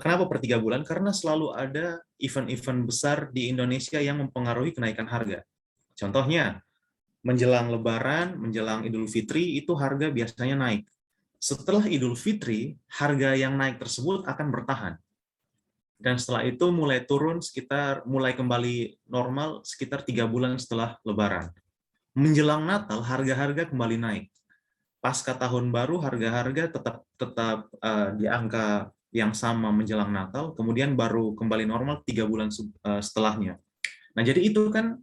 Kenapa per 3 bulan? Karena selalu ada event-event besar di Indonesia yang mempengaruhi kenaikan harga. Contohnya, menjelang Lebaran, menjelang Idul Fitri, itu harga biasanya naik. Setelah Idul Fitri, harga yang naik tersebut akan bertahan. Dan setelah itu mulai turun mulai kembali normal sekitar 3 bulan setelah Lebaran. Menjelang Natal, harga-harga kembali naik. Pasca tahun baru, harga-harga tetap di angka yang sama menjelang Natal, kemudian baru kembali normal 3 bulan setelahnya. Nah, jadi itu kan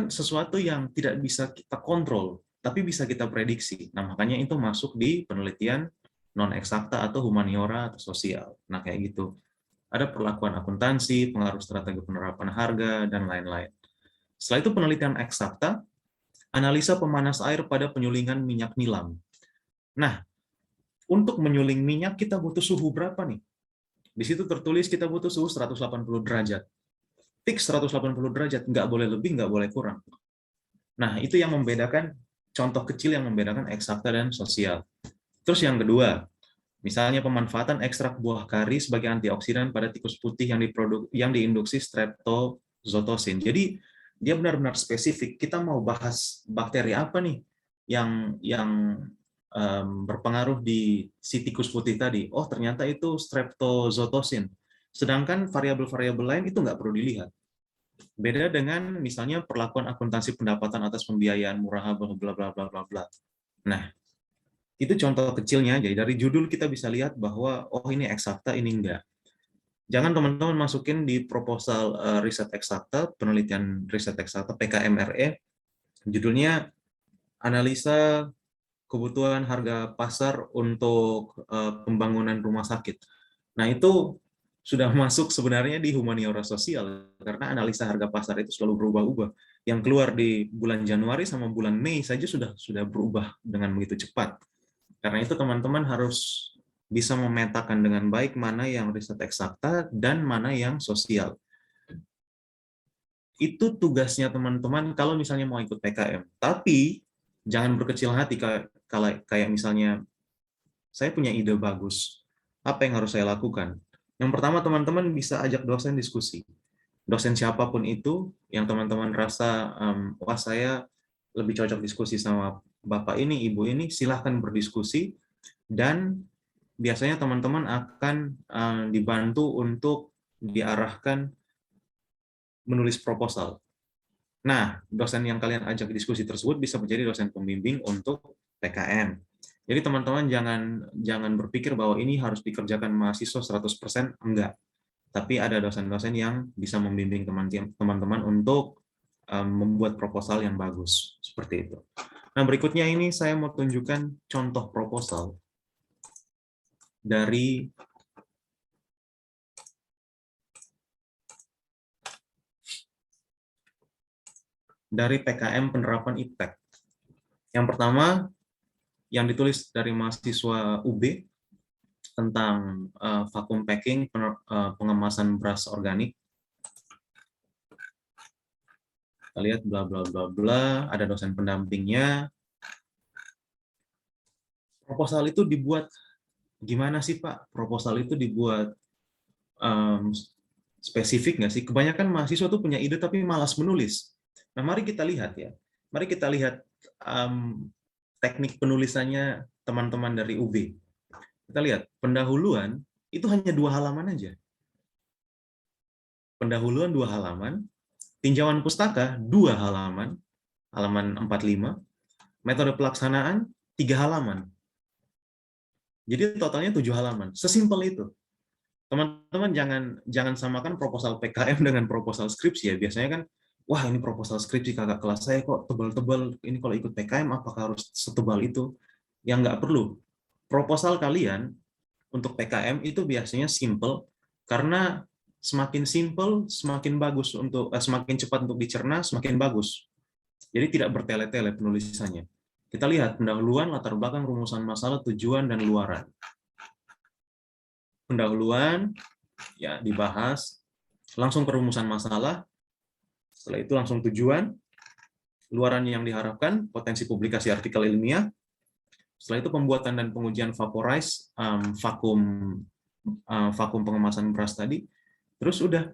sesuatu yang tidak bisa kita kontrol, tapi bisa kita prediksi. Nah, makanya itu masuk di penelitian non-eksakta atau humaniora atau sosial. Nah, kayak gitu. Ada perlakuan akuntansi, pengaruh strategi penerapan harga, dan lain-lain. Setelah itu penelitian eksakta, analisa pemanas air pada penyulingan minyak nilam. Nah, untuk menyuling minyak kita butuh suhu berapa nih? Di situ tertulis kita butuh suhu 180 derajat. Fix 180 derajat, nggak boleh lebih, nggak boleh kurang. Nah, itu yang membedakan, contoh kecil yang membedakan eksakta dan sosial. Terus yang kedua, misalnya pemanfaatan ekstrak buah kari sebagai antioksidan pada tikus putih yang diinduksi streptozotosin. Jadi dia benar-benar spesifik. Kita mau bahas bakteri apa nih yang berpengaruh di si tikus putih tadi. Oh, ternyata itu streptozotosin. Sedangkan variabel-variabel lain itu nggak perlu dilihat. Beda dengan misalnya perlakuan akuntansi pendapatan atas pembiayaan murah, bla bla bla bla bla. Nah, itu contoh kecilnya. Jadi dari judul kita bisa lihat bahwa oh ini eksakta, ini enggak. Jangan teman-teman masukin di proposal riset eksakta, penelitian riset eksakta PKMRE, judulnya analisa kebutuhan harga pasar untuk pembangunan rumah sakit. Nah, itu sudah masuk sebenarnya di humaniora sosial, karena analisa harga pasar itu selalu berubah-ubah. Yang keluar di bulan Januari sama bulan Mei saja sudah berubah dengan begitu cepat. Karena itu teman-teman harus bisa memetakan dengan baik mana yang riset eksakta dan mana yang sosial. Itu tugasnya teman-teman kalau misalnya mau ikut PKM. Tapi jangan berkecil hati kayak misalnya saya punya ide bagus. Apa yang harus saya lakukan? Yang pertama teman-teman bisa ajak dosen diskusi. Dosen siapapun itu yang teman-teman rasa wah saya lebih cocok diskusi sama Bapak ini, Ibu ini, silahkan berdiskusi dan biasanya teman-teman akan dibantu untuk diarahkan menulis proposal. Nah, dosen yang kalian ajak diskusi tersebut bisa menjadi dosen pembimbing untuk PKM. Jadi teman-teman jangan berpikir bahwa ini harus dikerjakan mahasiswa 100%, enggak. Tapi ada dosen-dosen yang bisa membimbing teman-teman untuk membuat proposal yang bagus. Seperti itu. Nah, berikutnya ini saya mau tunjukkan contoh proposal dari PKM penerapan IPTEK. Yang pertama, yang ditulis dari mahasiswa UB, tentang vacuum packing, pengemasan beras organik. Kita lihat bla bla bla bla, ada dosen pendampingnya. Proposal itu dibuat gimana sih Pak? Proposal itu dibuat spesifik nggak sih? Kebanyakan mahasiswa tuh punya ide tapi malas menulis. Nah, mari kita lihat ya. Mari kita lihat teknik penulisannya teman-teman dari UB. Kita lihat, pendahuluan itu hanya 2 halaman aja. Pendahuluan 2 halaman, tinjauan pustaka 2 halaman, halaman 45, metode pelaksanaan 3 halaman. Jadi totalnya 7 halaman. Sesimpel itu. Teman-teman jangan samakan proposal PKM dengan proposal skripsi ya. Biasanya kan, wah ini proposal skripsi kakak kelas saya kok tebal-tebal, ini kalau ikut PKM apakah harus setebal itu? Yang nggak perlu. Proposal kalian untuk PKM itu biasanya simple, karena semakin simple, semakin bagus untuk semakin cepat untuk dicerna, semakin bagus. Jadi tidak bertele-tele penulisannya. Kita lihat pendahuluan, latar belakang, rumusan masalah, tujuan, dan luaran. Pendahuluan, ya dibahas, langsung ke rumusan masalah, setelah itu langsung tujuan, luaran yang diharapkan, potensi publikasi artikel ilmiah, setelah itu pembuatan dan pengujian vaporize, vakum pengemasan beras tadi, terus udah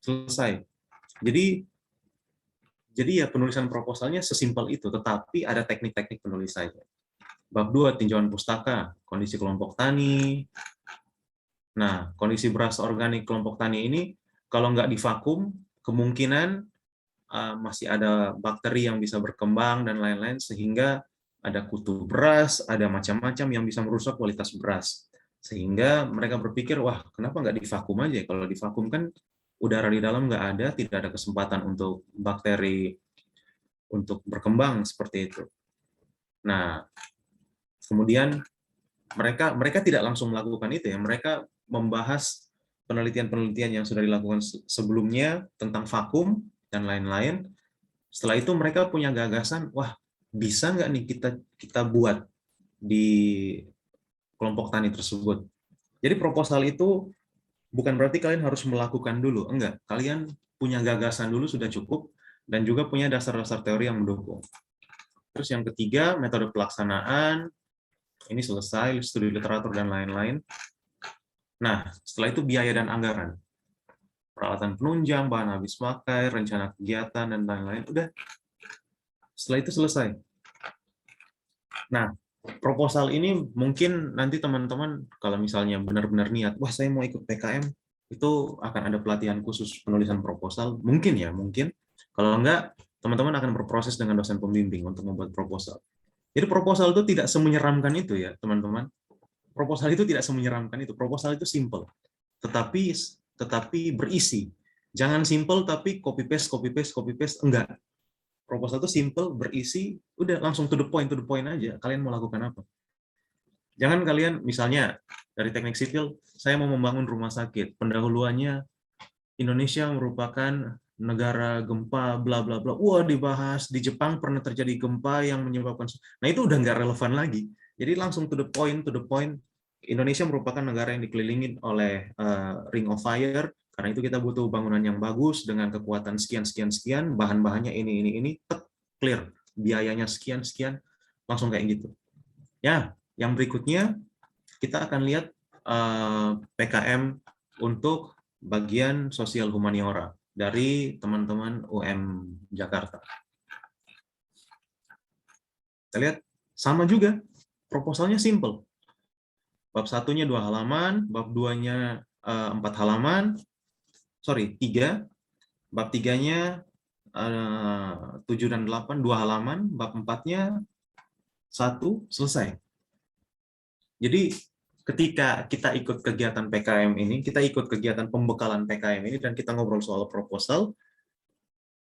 selesai. Jadi ya penulisan proposalnya sesimpel itu, tetapi ada teknik-teknik penulisannya. Bab 2, tinjauan pustaka, kondisi kelompok tani. Nah, kondisi beras organik kelompok tani ini, kalau nggak divakum, kemungkinan masih ada bakteri yang bisa berkembang dan lain-lain, sehingga ada kutu beras, ada macam-macam yang bisa merusak kualitas beras. Sehingga mereka berpikir, wah kenapa nggak divakum aja? Kalau divakum kan udara di dalam nggak ada, tidak ada kesempatan untuk bakteri untuk berkembang seperti itu. Nah, kemudian mereka tidak langsung melakukan itu ya, mereka membahas penelitian-penelitian yang sudah dilakukan sebelumnya tentang vakum dan lain-lain. Setelah itu mereka punya gagasan, wah bisa nggak nih kita buat di kelompok tani tersebut. Jadi proposal itu bukan berarti kalian harus melakukan dulu, enggak. Kalian punya gagasan dulu sudah cukup, dan juga punya dasar-dasar teori yang mendukung. Terus yang ketiga, metode pelaksanaan. Ini selesai, studi literatur dan lain-lain. Nah, setelah itu biaya dan anggaran. Peralatan penunjang, bahan habis pakai, rencana kegiatan, dan lain-lain. Udah. Setelah itu selesai. Nah, proposal ini mungkin nanti teman-teman kalau misalnya benar-benar niat, wah saya mau ikut PKM, itu akan ada pelatihan khusus penulisan proposal. Mungkin ya, mungkin. Kalau enggak, teman-teman akan berproses dengan dosen pembimbing untuk membuat proposal. Jadi proposal itu tidak semenyeramkan itu ya, teman-teman. Proposal itu tidak semenyeramkan itu. Proposal itu simple, tetapi berisi. Jangan simple tapi copy paste, copy paste, copy paste. Enggak. Proposal itu simple, berisi, udah langsung to the point aja. Kalian mau lakukan apa? Jangan kalian, misalnya dari teknik sipil, saya mau membangun rumah sakit. Pendahuluannya Indonesia merupakan negara gempa, bla bla bla. Wah, dibahas di Jepang pernah terjadi gempa yang menyebabkan. Nah itu udah nggak relevan lagi. Jadi langsung to the point. Indonesia merupakan negara yang dikelilingi oleh ring of fire. Karena itu kita butuh bangunan yang bagus dengan kekuatan sekian, bahan-bahannya ini, clear. Biayanya sekian, langsung kayak gitu. Ya, yang berikutnya kita akan lihat PKM untuk bagian sosial humaniora dari teman-teman UM Jakarta. Kita lihat, sama juga, proposalnya simple. Bab 1-nya 2 halaman, bab 2-nya 4 halaman, 3. Bab 3-nya 7 dan 8, 2 halaman, bab 4-nya 1, selesai. Jadi ketika kita ikut kegiatan PKM ini, kita ikut kegiatan pembekalan PKM ini, dan kita ngobrol soal proposal,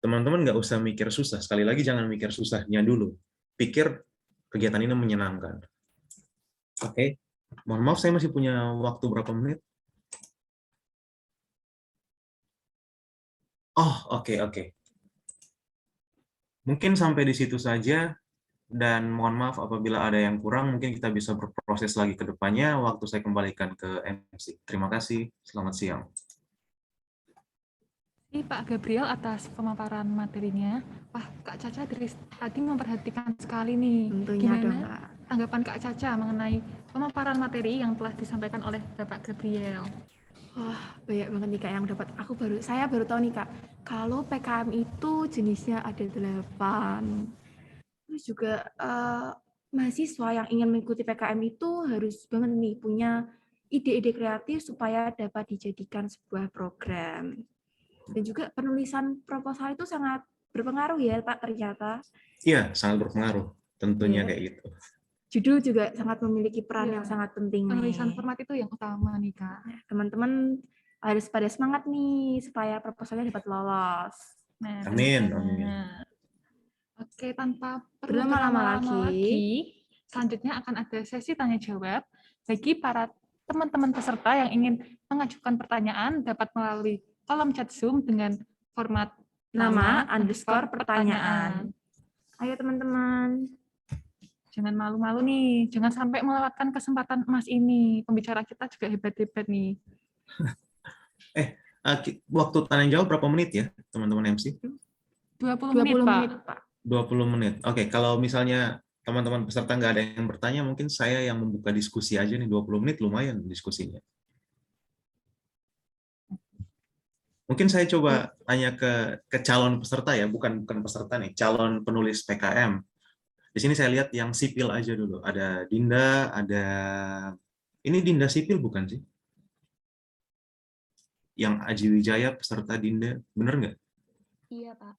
teman-teman nggak usah mikir susah. Sekali lagi, jangan mikir susahnya dulu. Pikir kegiatan ini menyenangkan. Oke, mohon maaf saya masih punya waktu berapa menit? Oh, oke. Mungkin sampai di situ saja. dan mohon maaf apabila ada yang kurang, mungkin kita bisa berproses lagi ke depannya. Waktu saya kembalikan ke MC. Terima kasih, selamat siang. Terima kasih Pak Gabriel atas pemaparan materinya. Wah, Kak Caca dari tadi memperhatikan sekali nih. Tentunya dong, Gimana Kak. tanggapan Kak Caca mengenai pemaparan materi yang telah disampaikan oleh Bapak Gabriel? Wah, banyak banget nih Kak yang dapat. Saya baru tahu nih Kak, kalau PKM itu jenisnya ada 8. Terus juga mahasiswa yang ingin mengikuti PKM itu harus banget nih punya ide-ide kreatif supaya dapat dijadikan sebuah program. Dan juga penulisan proposal itu sangat berpengaruh ya Pak ternyata. Iya, sangat berpengaruh. Tentunya Iya. kayak gitu. Judul juga sangat memiliki peran Iya. yang sangat penting Penulisan nih. format itu yang utama nih, Kak. Teman-teman harus pada semangat nih supaya proposalnya dapat lolos. Nah, Amin, benar amin. banget. Oke, tanpa perlu Berlama-lama berlama-lama lagi. lagi, selanjutnya akan ada sesi tanya jawab bagi para teman-teman peserta yang ingin mengajukan pertanyaan dapat melalui kolom chat Zoom dengan format Nama _ pertanyaan. Ayo teman-teman. Jangan malu-malu nih, jangan sampai melewatkan kesempatan emas ini. Pembicara kita juga hebat-hebat nih. Waktu tanya jawab berapa menit ya, teman-teman MC? 20 20 menit, menit, Pak. Pak. 20 menit. Oke, kalau misalnya teman-teman peserta nggak ada yang bertanya, mungkin saya yang membuka diskusi aja nih, 20 menit lumayan diskusinya. Mungkin saya coba tanya ke calon peserta ya, bukan peserta nih, calon penulis PKM. Di sini saya lihat yang sipil aja dulu. Ada Dinda, ada... Ini Dinda sipil bukan sih? Yang Aji Wijaya peserta Dinda, bener nggak? Iya, Pak.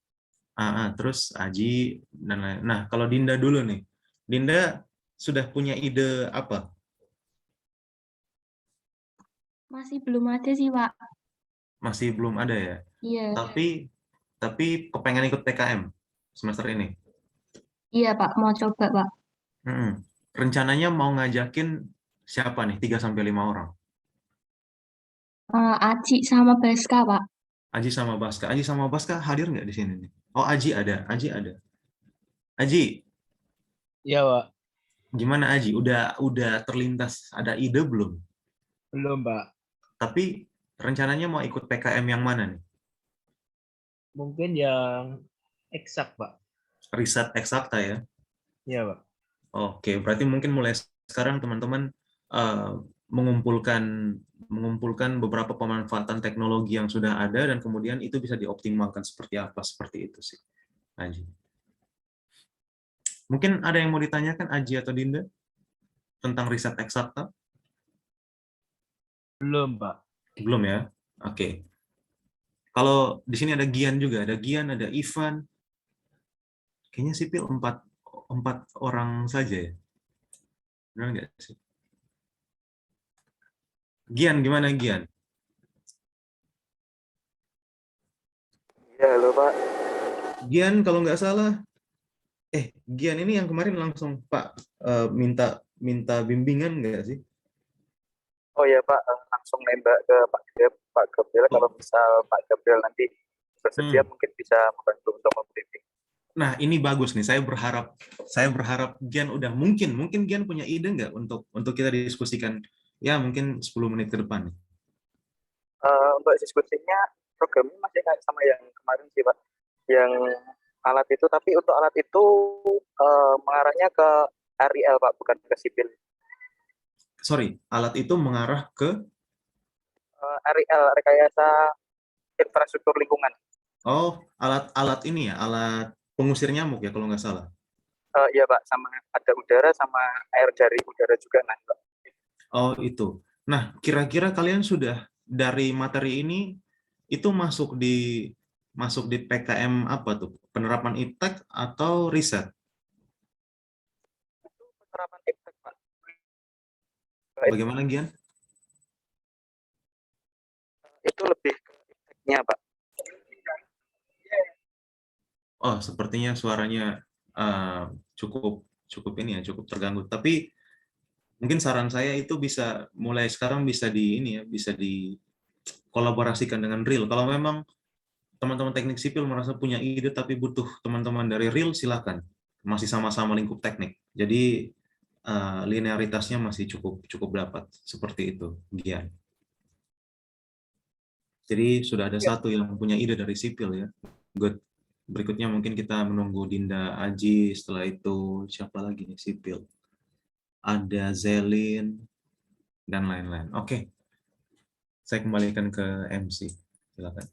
Terus Aji dan lain. Nah, kalau Dinda dulu nih. Dinda sudah punya ide apa? Masih belum ada sih, Pak. Masih belum ada ya. Iya. Tapi kepengen ikut PKM semester ini. Iya, Pak. Mau coba, Pak. Rencananya mau ngajakin siapa nih? 3-5 orang. Aji sama Baska, Pak. Aji sama Baska. Aji sama Baska hadir nggak di sini nih? Oh, Aji ada. Aji ada. Aji, Iya, Pak. gimana Aji? Udah terlintas ada ide belum? Belum, Pak. Tapi rencananya mau ikut PKM yang mana nih? Mungkin yang eksak, Pak. Riset eksakta ya? Iya, Pak. Oke, berarti mungkin mulai sekarang teman-teman mengumpulkan beberapa pemanfaatan teknologi yang sudah ada dan kemudian itu bisa dioptimalkan seperti apa, seperti itu sih, Aji. Mungkin ada yang mau ditanyakan Aji atau Dinda tentang riset eksakta? Belum, Pak. Belum ya? Oke. Kalau di sini ada Gian juga, ada Gian, ada Ivan. Kayaknya sipil 4 orang saja ya. Benar nggak sih? Gian, gimana Gian? Ya, halo Pak. Gian, kalau nggak salah, Gian ini yang kemarin langsung Pak minta bimbingan nggak sih? Oh ya Pak, langsung nembak ke Pak Gabriel. Kalau misal Pak Gabriel nanti bersedia mungkin bisa membantu untuk membimbing. Nah, ini bagus nih. Saya berharap Gian udah mungkin Gian punya ide nggak untuk kita diskusikan ya mungkin 10 menit ke depan nih. Untuk diskusinya programnya masih kayak sama yang kemarin sih Pak. Yang alat itu, tapi untuk alat itu mengarahnya ke RIL Pak, bukan ke sipil. Sorry, alat itu mengarah ke RIL, rekayasa infrastruktur lingkungan. Oh, alat ini ya, alat pengusir nyamuk ya kalau nggak salah. Iya Pak, sama ada udara sama air dari udara juga nah Pak. Oh itu. Nah, kira-kira kalian sudah dari materi ini itu masuk di PKM apa tuh? Penerapan iptek atau riset? Itu penerapan iptek Pak. Bagaimana Gian? Itu lebih ke ipteknya Pak. Oh, sepertinya suaranya cukup ini ya, cukup terganggu. Tapi mungkin saran saya itu bisa mulai sekarang bisa dikolaborasikan dengan real. Kalau memang teman-teman teknik sipil merasa punya ide tapi butuh teman-teman dari real, silakan. masih sama-sama lingkup teknik. Jadi linearitasnya masih cukup dapat seperti itu, Gian. Jadi sudah ada satu yang punya ide dari sipil ya. Good. Berikutnya mungkin kita menunggu Dinda Aji, setelah itu siapa lagi nih sipil? Ada Zelin dan lain-lain. Oke. Saya kembalikan ke MC. Silakan.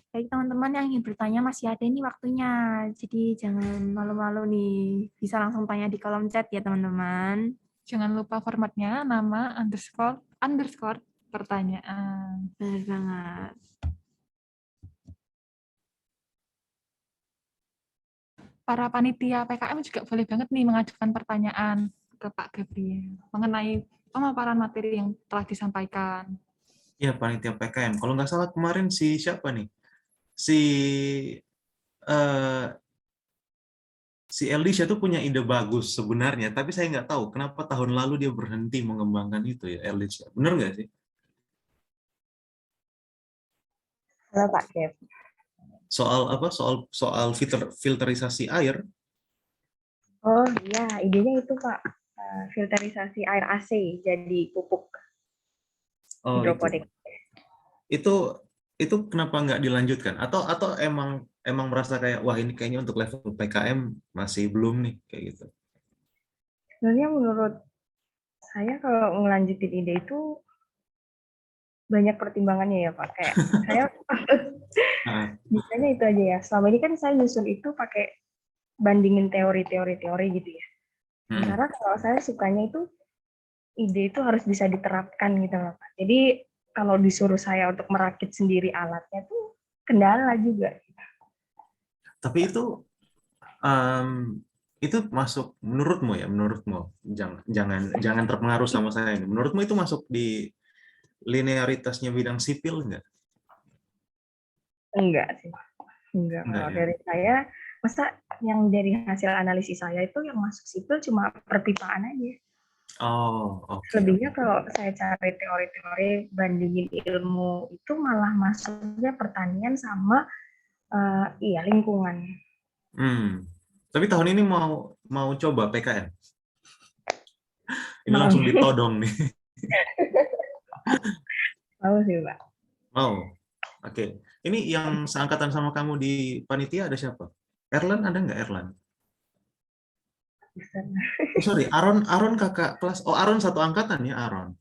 Baik, teman-teman yang ingin bertanya masih ada nih waktunya. Jadi jangan malu-malu nih. Bisa langsung tanya di kolom chat ya, teman-teman. Jangan lupa formatnya nama underscore pertanyaan. Benar banget. Para panitia PKM juga boleh banget nih mengajukan pertanyaan ke Pak Gabriel mengenai pemaparan materi yang telah disampaikan. Ya, panitia PKM. Kalau nggak salah kemarin si siapa nih? Si Elisha tuh punya ide bagus sebenarnya, tapi saya nggak tahu kenapa tahun lalu dia berhenti mengembangkan itu ya, Elisha. Benar nggak sih? Halo Pak Kev. Soal apa? Soal filterisasi air. Oh iya, idenya itu Pak, filterisasi air AC jadi pupuk Oh, hidroponik. itu kenapa nggak dilanjutkan? Atau emang merasa kayak wah ini kayaknya untuk level PKM masih belum nih kayak gitu. Sebenarnya menurut saya kalau ngelanjutin ide itu banyak pertimbangannya ya Pak. Kayak saya biasanya itu aja ya. Selama ini kan saya nyusun itu pakai bandingin teori gitu ya. Karena kalau saya sukanya itu ide itu harus bisa diterapkan gitu loh Pak. Jadi kalau disuruh saya untuk merakit sendiri alatnya tuh kendala juga. Tapi itu masuk menurutmu ya, jangan terpengaruh sama saya ini. Menurutmu itu masuk di linearitasnya bidang sipil nggak? Enggak sih. Enggak. Kalau dari saya, masa yang dari hasil analisis saya itu yang masuk sipil cuma perpipaan aja. Oh, oke. Lebihnya kalau saya cari teori-teori bandingin ilmu itu malah masuknya pertanian sama lingkungan. Tapi tahun ini mau coba PKN. Ini langsung ditodong nih. Mau sih, Pak. Mau. Oke. Ini yang seangkatan sama kamu di panitia ada siapa? Erlan ada nggak Erlan? Oh, sorry, Aron kakak kelas. Oh, Aron satu angkatan ya, Aron.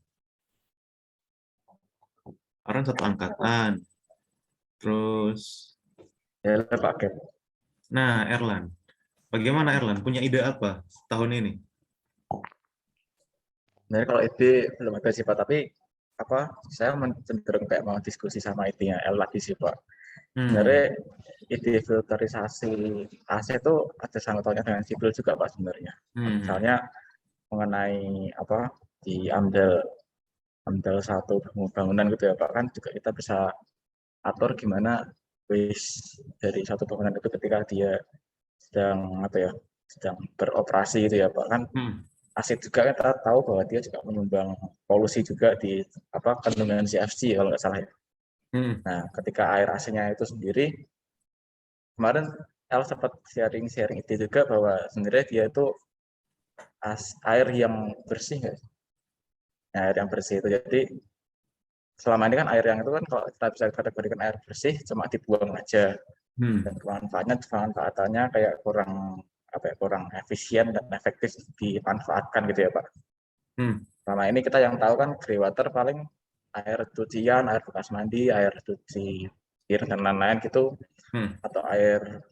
Aron satu angkatan. Terus ya Pak Kep. Nah, Erlan. Bagaimana Erlan? Punya ide apa tahun ini? Nah, kalau ide belum ada sih Pak, tapi saya cenderung kayak mau diskusi sama idenya El lagi sih Pak. Sebenarnya ide filterisasi AC itu ada sangkutannya dengan sipil juga Pak sebenarnya. Misalnya mengenai di AMDAL 1 bangunan gitu ya Pak, kan juga kita bisa atur gimana waste dari satu bangunan itu ketika dia sedang beroperasi gitu ya Pak, kan AC juga kita tahu bahwa dia juga menyumbang polusi juga di kandungan CFC kalau nggak salah ya. Nah, ketika air AC-nya itu sendiri, kemarin El sempat sharing ide juga bahwa sebenarnya dia itu air yang bersih nggak? Nah, air yang bersih itu jadi selama ini kan air yang itu kan kalau kita bisa kategorikan air bersih cuma dibuang aja dan pemanfaatannya kayak kurang efisien dan efektif dimanfaatkan gitu ya Pak. Selama ini kita yang tahu kan grey water paling air cucian, air bekas mandi, air cuci piring dan lain-lain gitu, atau air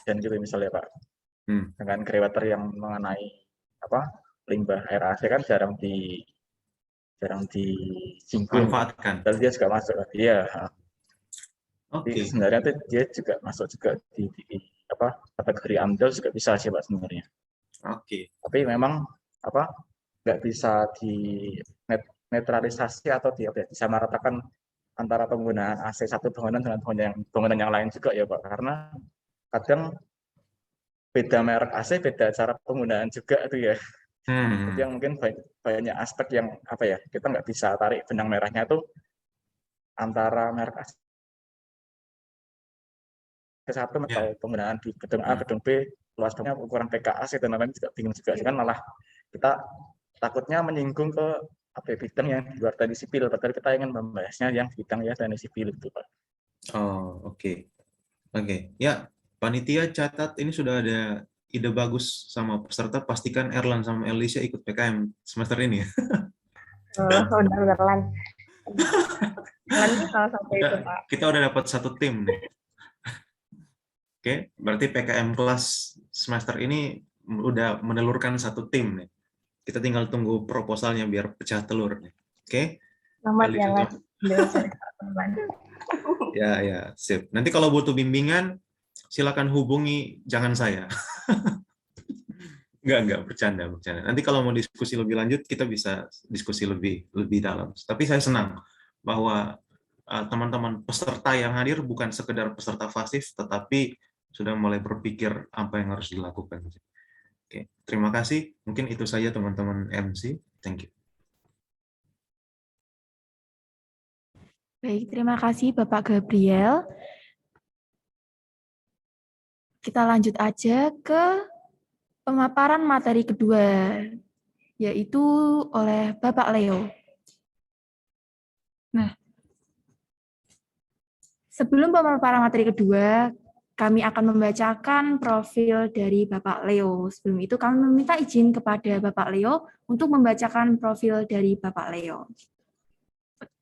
dan gitu misalnya Pak. Dengan grey water yang mengenai limbah air AC kan jarang disinggung. Manfaatkan. Dan dia juga masuk. Iya. Jadi sebenarnya dia juga masuk juga di kategori AMDAL juga bisa sih Pak sebenarnya. Tapi memang nggak bisa netralisasi atau disamaratakan antara penggunaan AC satu bangunan dengan bangunan yang lain juga ya Pak, karena kadang beda merek AC beda cara penggunaan juga itu ya. Jadi yang mungkin banyak aspek yang kita nggak bisa tarik benang merahnya tuh antara merek AC 1 atau penggunaan di gedung A, gedung B, luas bangunnya ukuran PKS itu namanya juga bingung juga kan, malah kita takutnya menyinggung ke bidang yang di luar teknik sipil, padahal kita ingin membahasnya yang bidang ya teknik sipil itu Pak. Oh, oke. Ya, panitia catat ini sudah ada ide bagus sama peserta, pastikan Erlan sama Elisha ikut PKM semester ini ya. Benar-benar Lan. Lan itu salah satu itu Pak. Kita udah dapat satu tim nih. Oke, berarti PKM kelas semester ini udah menelurkan satu tim nih. Kita tinggal tunggu proposalnya biar pecah telur nih. Oke? Selamat ya Lan. Ya, sip. Nanti kalau butuh bimbingan, silakan hubungi, jangan saya. Enggak, bercanda. Nanti kalau mau diskusi lebih lanjut, kita bisa diskusi lebih dalam. Tapi saya senang bahwa teman-teman peserta yang hadir bukan sekedar peserta pasif, tetapi sudah mulai berpikir apa yang harus dilakukan. Oke, terima kasih. Mungkin itu saja teman-teman MC. Thank you. Baik, terima kasih Bapak Gabriel. Kita lanjut aja ke pemaparan materi kedua, yaitu oleh Bapak Leo. Nah, sebelum pemaparan materi kedua, kami akan membacakan profil dari Bapak Leo. Sebelum itu, kami meminta izin kepada Bapak Leo untuk membacakan profil dari Bapak Leo.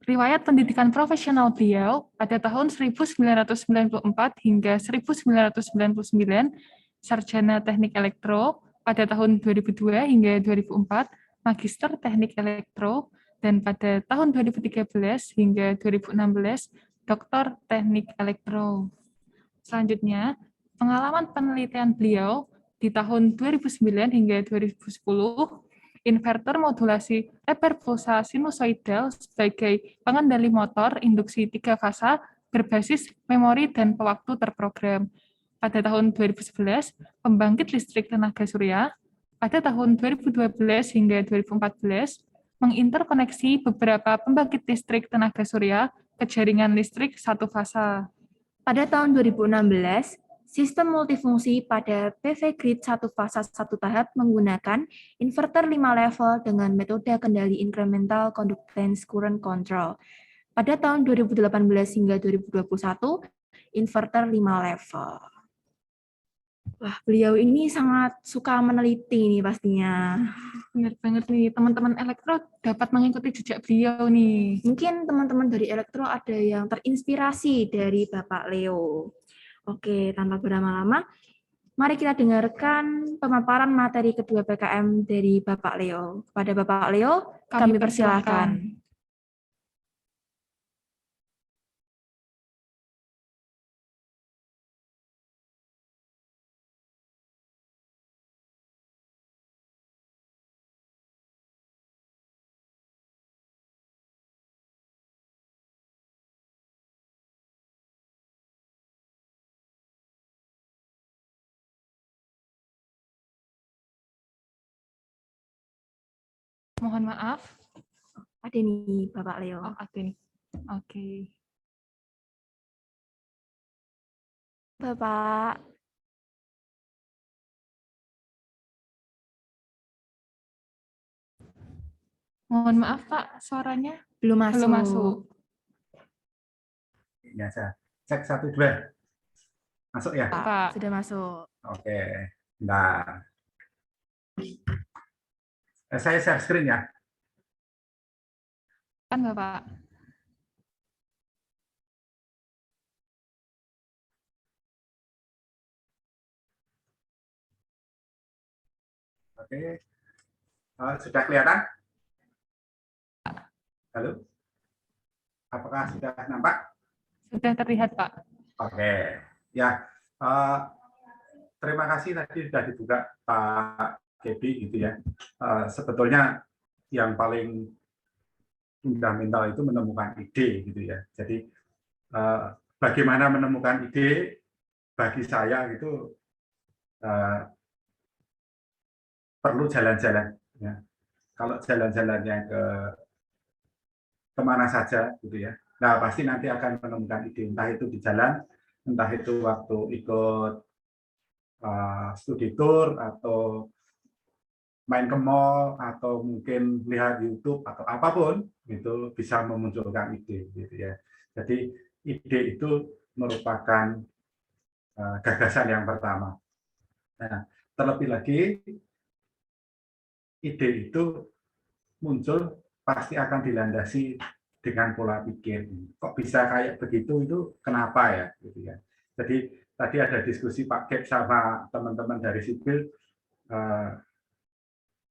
Riwayat pendidikan profesional beliau pada tahun 1994 hingga 1999, sarjana teknik elektro, pada tahun 2002 hingga 2004, magister teknik elektro, dan pada tahun 2013 hingga 2016, doktor teknik elektro. Selanjutnya, pengalaman penelitian beliau di tahun 2009 hingga 2010, inverter modulasi lebar pulsa sinusoidal sebagai pengendali motor induksi 3 fasa berbasis memori dan pewaktu terprogram. Pada tahun 2011, pembangkit listrik tenaga surya. Pada tahun 2012 hingga 2014, menginterkoneksi beberapa pembangkit listrik tenaga surya ke jaringan listrik 1 fasa. Pada tahun 2016, sistem multifungsi pada PV Grid 1 fasa 1 tahap menggunakan inverter 5 level dengan metode kendali incremental conductance current control. Pada tahun 2018 hingga 2021, inverter 5 level. Wah, beliau ini sangat suka meneliti nih pastinya. Benar banget nih, teman-teman elektro dapat mengikuti jejak beliau nih. Mungkin teman-teman dari elektro ada yang terinspirasi dari Bapak Leo. Oke, tanpa berlama-lama, mari kita dengarkan pemaparan materi kedua PKM dari Bapak Leo. Kepada Bapak Leo, kami persilakan. Mohon maaf. Ada nih Bapak Leo. Oh, ada nih. Oke. Bapak. Mohon maaf Pak, suaranya belum masuk. Belum masuk. Ya, saya cek 1, 2. Masuk ya? Pak, sudah masuk. Oke, bentar. Saya share screen ya. Kan Bapak. Oke. Sudah kelihatan? Halo? Apakah sudah nampak? Sudah terlihat Pak. Oke. Ya, terima kasih tadi sudah dibuka Pak Gebi gitu ya. Sebetulnya yang paling fundamental itu menemukan ide gitu ya. Jadi bagaimana menemukan ide bagi saya itu perlu jalan-jalan. Ya. Kalau jalan-jalannya ke kemana saja gitu ya. Nah pasti nanti akan menemukan ide, entah itu di jalan entah itu waktu ikut studi tour atau main ke mall atau mungkin lihat YouTube atau apapun, itu bisa memunculkan ide gitu ya. Jadi ide itu merupakan gagasan yang pertama. Nah, terlebih lagi ide itu muncul pasti akan dilandasi dengan pola pikir. Kok bisa kayak begitu, itu kenapa ya gitu ya. Jadi tadi ada diskusi Pak Gep sama teman-teman dari sipil,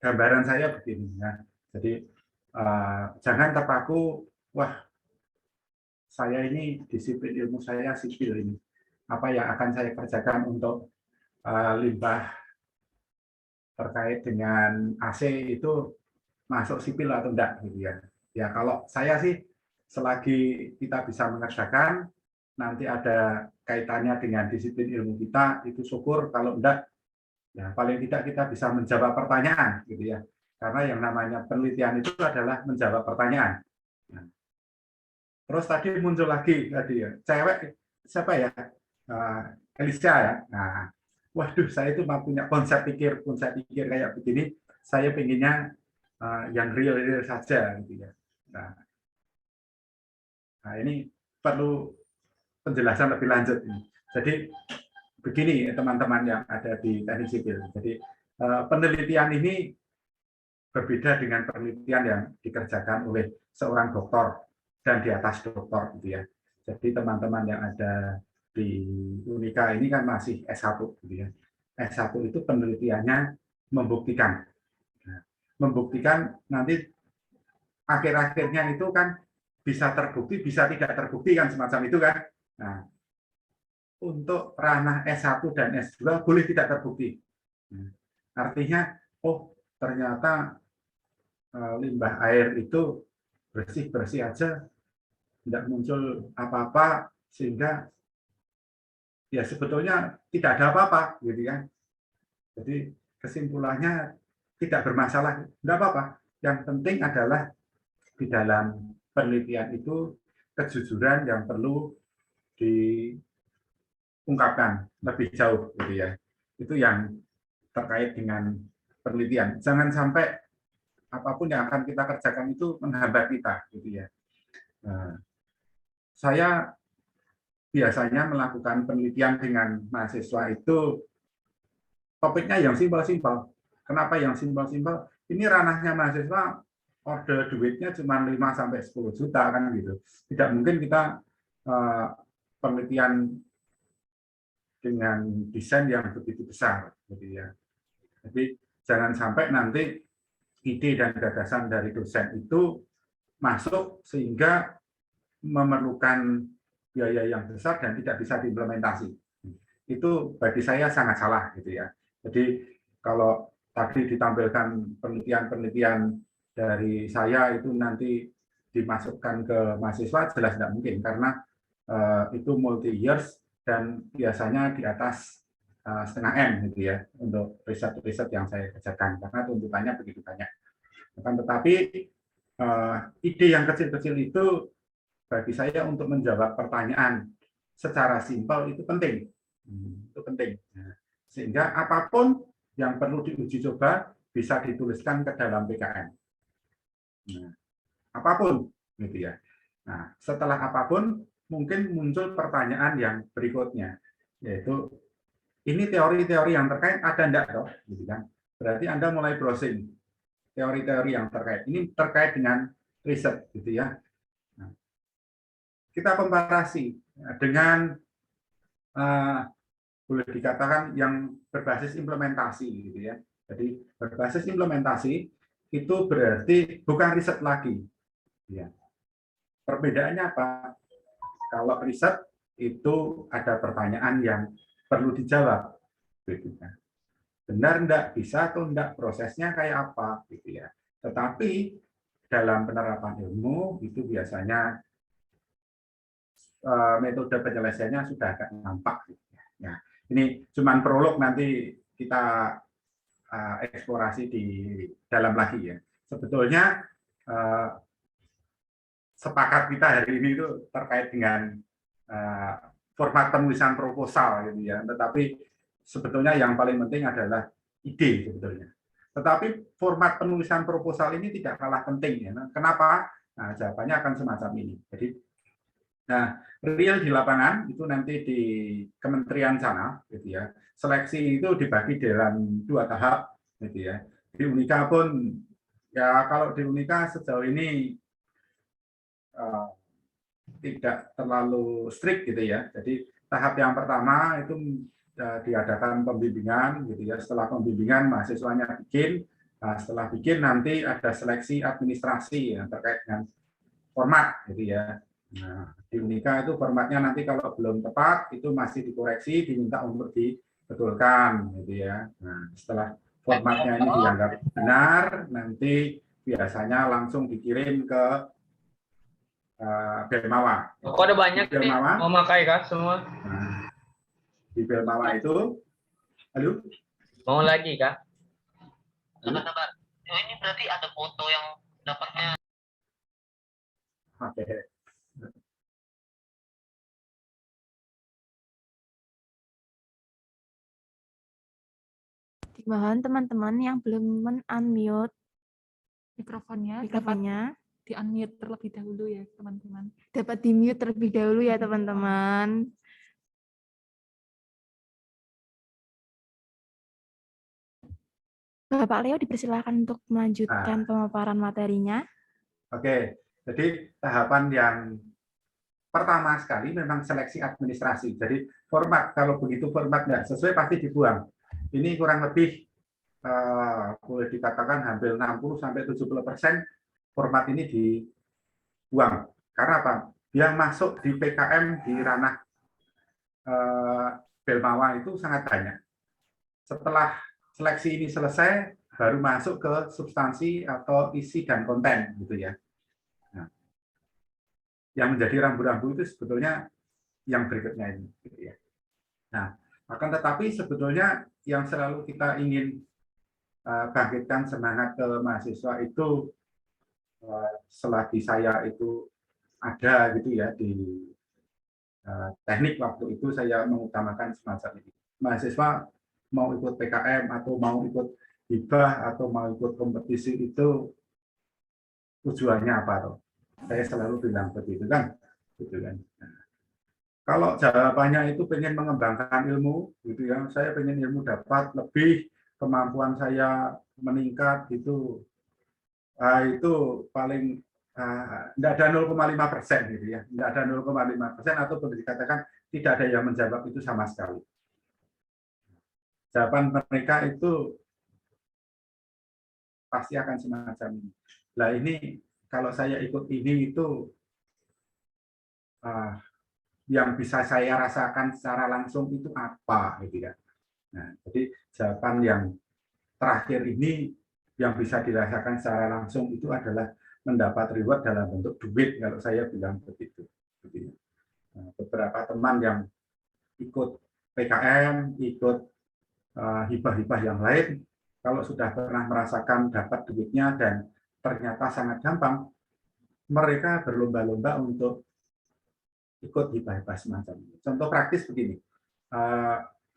gambaran saya begini ya. Jadi jangan terpaku, wah saya ini disiplin ilmu saya sipil ini. Apa yang akan saya kerjakan untuk limbah terkait dengan AC itu masuk sipil atau enggak gitu ya. Ya kalau saya sih selagi kita bisa mengerjakan, nanti ada kaitannya dengan disiplin ilmu kita, itu syukur. Kalau enggak, ya paling tidak kita bisa menjawab pertanyaan gitu ya. Karena yang namanya penelitian itu adalah menjawab pertanyaan. Nah, terus tadi muncul lagi tadi ya, cewek siapa ya? Elisa ya. Nah, waduh, saya itu punya konsep pikir kayak begini. Saya pengennya yang real saja gitu ya. Nah, ini perlu penjelasan lebih lanjut ini. Jadi begini teman-teman yang ada di teknik sipil. Jadi penelitian ini berbeda dengan penelitian yang dikerjakan oleh seorang dokter dan di atas dokter gitu ya. Jadi teman-teman yang ada di Unika ini kan masih S1 gitu ya. S1 itu penelitiannya membuktikan. Nah, membuktikan nanti akhir-akhirnya itu kan bisa terbukti, bisa tidak terbukti kan, semacam itu kan. Nah, untuk ranah S1 dan S2 boleh tidak terbukti. Artinya, oh ternyata limbah air itu bersih-bersih aja, tidak muncul apa-apa, sehingga ya sebetulnya tidak ada apa-apa, gitu kan. Jadi kesimpulannya tidak bermasalah, tidak apa-apa. Yang penting adalah di dalam penelitian itu kejujuran yang perlu diungkapkan lebih jauh, gitu ya. Itu yang terkait dengan penelitian. Jangan sampai apapun yang akan kita kerjakan itu menghambat kita, gitu ya. Nah, saya biasanya melakukan penelitian dengan mahasiswa itu topiknya yang simpel-simpel. Kenapa yang simpel-simpel? Ini ranahnya mahasiswa, order duitnya cuma 5-10 juta kan gitu. Tidak mungkin kita penelitian dengan desain yang begitu besar gitu ya. Jadi jangan sampai nanti ide dan gagasan dari dosen itu masuk sehingga memerlukan biaya yang besar dan tidak bisa diimplementasi. Itu bagi saya sangat salah gitu ya. Jadi kalau tadi ditampilkan penelitian-penelitian dari saya itu nanti dimasukkan ke mahasiswa, jelas tidak mungkin karena itu multi years dan biasanya di atas setengah M gitu ya untuk riset-riset yang saya kerjakan karena tuntutannya begitu banyak. Akan tetapi ide yang kecil-kecil itu bagi saya untuk menjawab pertanyaan secara simpel itu penting. Itu penting. Sehingga apapun yang perlu diuji coba bisa dituliskan ke dalam PKN. Nah, apapun gitu ya. Nah, setelah apapun mungkin muncul pertanyaan yang berikutnya, yaitu ini teori-teori yang terkait ada enggak toh, gitu kan? Berarti Anda mulai browsing teori-teori yang terkait. Ini terkait dengan riset, gitu ya. Nah, kita komparasi dengan boleh dikatakan yang berbasis implementasi, gitu ya. Jadi berbasis implementasi itu berarti bukan riset lagi. Ya. Perbedaannya apa? Kalau riset itu ada pertanyaan yang perlu dijawab, gitu kan. Benar enggak, bisa atau enggak, prosesnya kayak apa, gitu ya. Tetapi dalam penerapan ilmu itu biasanya metode penyelesaiannya sudah agak nampak, gitu ya. Nah, ini cuman prolog, nanti kita eksplorasi di dalam lagi ya. Sebetulnya sepakat kita hari ini itu terkait dengan format penulisan proposal gitu ya. Tetapi sebetulnya yang paling penting adalah ide sebetulnya. Tetapi format penulisan proposal ini tidak kalah penting ya. Kenapa? Nah, jawabannya akan semacam ini. Jadi, nah, real di lapangan itu nanti di kementerian sana, gitu ya. Seleksi itu dibagi dalam 2 tahap, gitu ya. Di Unika pun, ya kalau di Unika sejauh ini tidak terlalu strict gitu ya. Jadi tahap yang pertama itu diadakan pembimbingan gitu ya. Setelah pembimbingan mahasiswanya bikin, nah, setelah bikin nanti ada seleksi administrasi yang terkait dengan format gitu ya. Nah, di Unika itu formatnya nanti kalau belum tepat itu masih dikoreksi, diminta untuk dibetulkan gitu ya. Nah, setelah formatnya ini dianggap benar, nanti biasanya langsung dikirim ke Belmawa. Kok ada banyak nih mau makai kak semua? Nah, di Belmawa itu, halo? Mau lagi kak? Sabar. Oh, ini berarti ada foto yang dapatnya. Oke. Dimohon teman-teman yang belum unmute Mikrofonnya di-unmute terlebih dahulu ya, teman-teman. dapat di-mute terlebih dahulu ya, teman-teman. Bapak Leo dipersilakan untuk melanjutkan pemaparan materinya. Oke, jadi tahapan yang pertama sekali memang seleksi administrasi. Jadi format, kalau begitu format nggak sesuai pasti dibuang. Ini kurang lebih boleh dikatakan hampir 60-70% format ini dibuang. Karena apa? Yang masuk di PKM di ranah Belmawa itu sangat banyak. Setelah seleksi ini selesai, baru masuk ke substansi atau isi dan konten gitu ya. Nah, yang menjadi rambu-rambu itu sebetulnya yang berikutnya ini gitu ya. Nah, akan tetapi sebetulnya yang selalu kita ingin bangkitkan semangat ke mahasiswa itu selagi saya itu ada gitu ya di teknik waktu itu saya mengutamakan semacam ini. Mahasiswa mau ikut PKM atau mau ikut hibah atau mau ikut kompetisi itu tujuannya apa toh? Saya selalu bilang begitu kan, gitu kan. Nah, kalau jawabannya itu pengen mengembangkan ilmu, gitu ya, saya pengen ilmu dapat lebih, kemampuan saya meningkat gitu, itu paling tidak ada 0,5% gitu ya, tidak ada 0,5% atau boleh dikatakan tidak ada yang menjawab itu sama sekali. Jawaban mereka itu pasti akan semacam ini. Nah ini kalau saya ikut ini itu yang bisa saya rasakan secara langsung itu apa gitu ya. Nah, jadi jawaban yang terakhir ini yang bisa dirasakan secara langsung itu adalah mendapat reward dalam bentuk duit kalau saya bilang begitu. Nah, beberapa teman yang ikut PKM, ikut hibah-hibah yang lain, kalau sudah pernah merasakan dapat duitnya dan ternyata sangat gampang, mereka berlomba-lomba untuk ikut hibah-hibah semacam ini. Contoh praktis begini,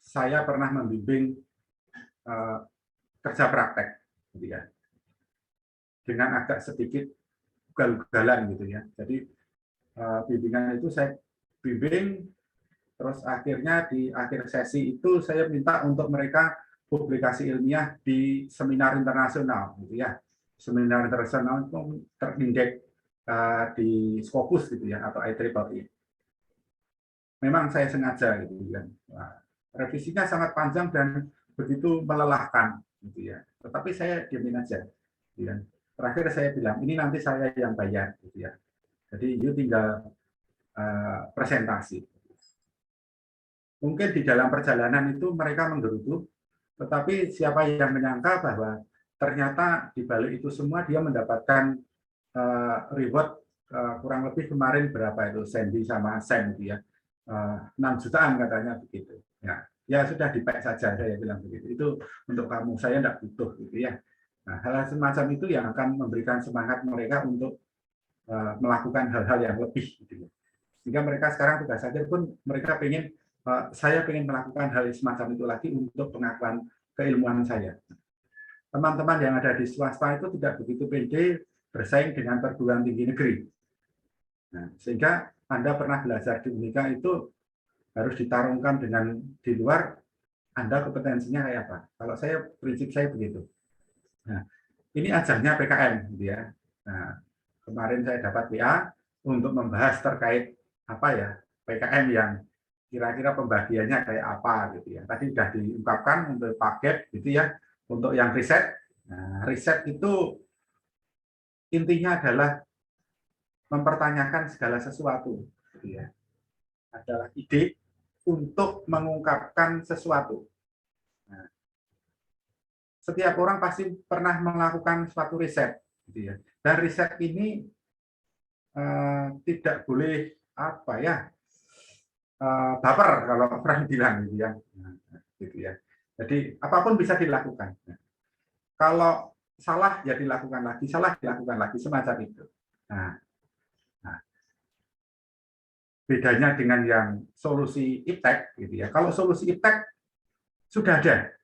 saya pernah membimbing kerja praktek, gitu ya, dengan agak sedikit ugal-ugalan gitu ya. Jadi bimbingan itu saya bimbing, terus akhirnya di akhir sesi itu saya minta untuk mereka publikasi ilmiah di seminar internasional, gitu ya. Seminar internasional itu terindeks di Scopus gitu ya, atau IEEE. Memang saya sengaja gitu kan. Nah, revisinya sangat panjang dan begitu melelahkan gitu ya. Tetapi saya diamin aja. Gitu kan. Terakhir saya bilang ini nanti saya yang bayar gitu ya. Jadi you tinggal presentasi. Mungkin di dalam perjalanan itu mereka menggerutu, tetapi siapa yang menyangka bahwa ternyata di balik itu semua dia mendapatkan reward kurang lebih kemarin berapa itu Sandy sama Sam gitu ya. 6 jutaan katanya begitu. Ya sudah di-pack saja saya bilang begitu. Itu untuk kamu, saya tidak butuh gitu ya. Nah, hal semacam itu yang akan memberikan semangat mereka untuk melakukan hal-hal yang lebih gitu ya. Sehingga mereka sekarang tugas akhir pun mereka pengen, saya pengen melakukan hal semacam itu lagi untuk pengakuan keilmuan saya. Teman-teman yang ada di swasta itu tidak begitu pede bersaing dengan perguruan tinggi negeri. Nah, sehingga Anda pernah belajar di Unika itu harus ditarungkan dengan di luar, Anda kompetensinya kayak apa. Kalau saya, prinsip saya begitu. Nah, ini ajangnya PKM, gitu ya. Nah, kemarin saya dapat WA untuk membahas terkait apa ya PKM yang kira-kira pembagiannya kayak apa, gitu ya. Tadi sudah diungkapkan untuk paket, gitu ya. Untuk yang riset, nah, riset itu intinya adalah mempertanyakan segala sesuatu, gitu ya. Adalah ide untuk mengungkapkan sesuatu. Nah, setiap orang pasti pernah melakukan suatu riset, gitu ya. Dan riset ini tidak boleh apa ya baper kalau orang bilang, gitu ya. Nah, gitu ya. Jadi apapun bisa dilakukan. Nah, kalau salah ya dilakukan lagi, salah dilakukan lagi, semacam itu. Nah, bedanya dengan yang solusi iptek, gitu ya. Kalau solusi iptek sudah ada.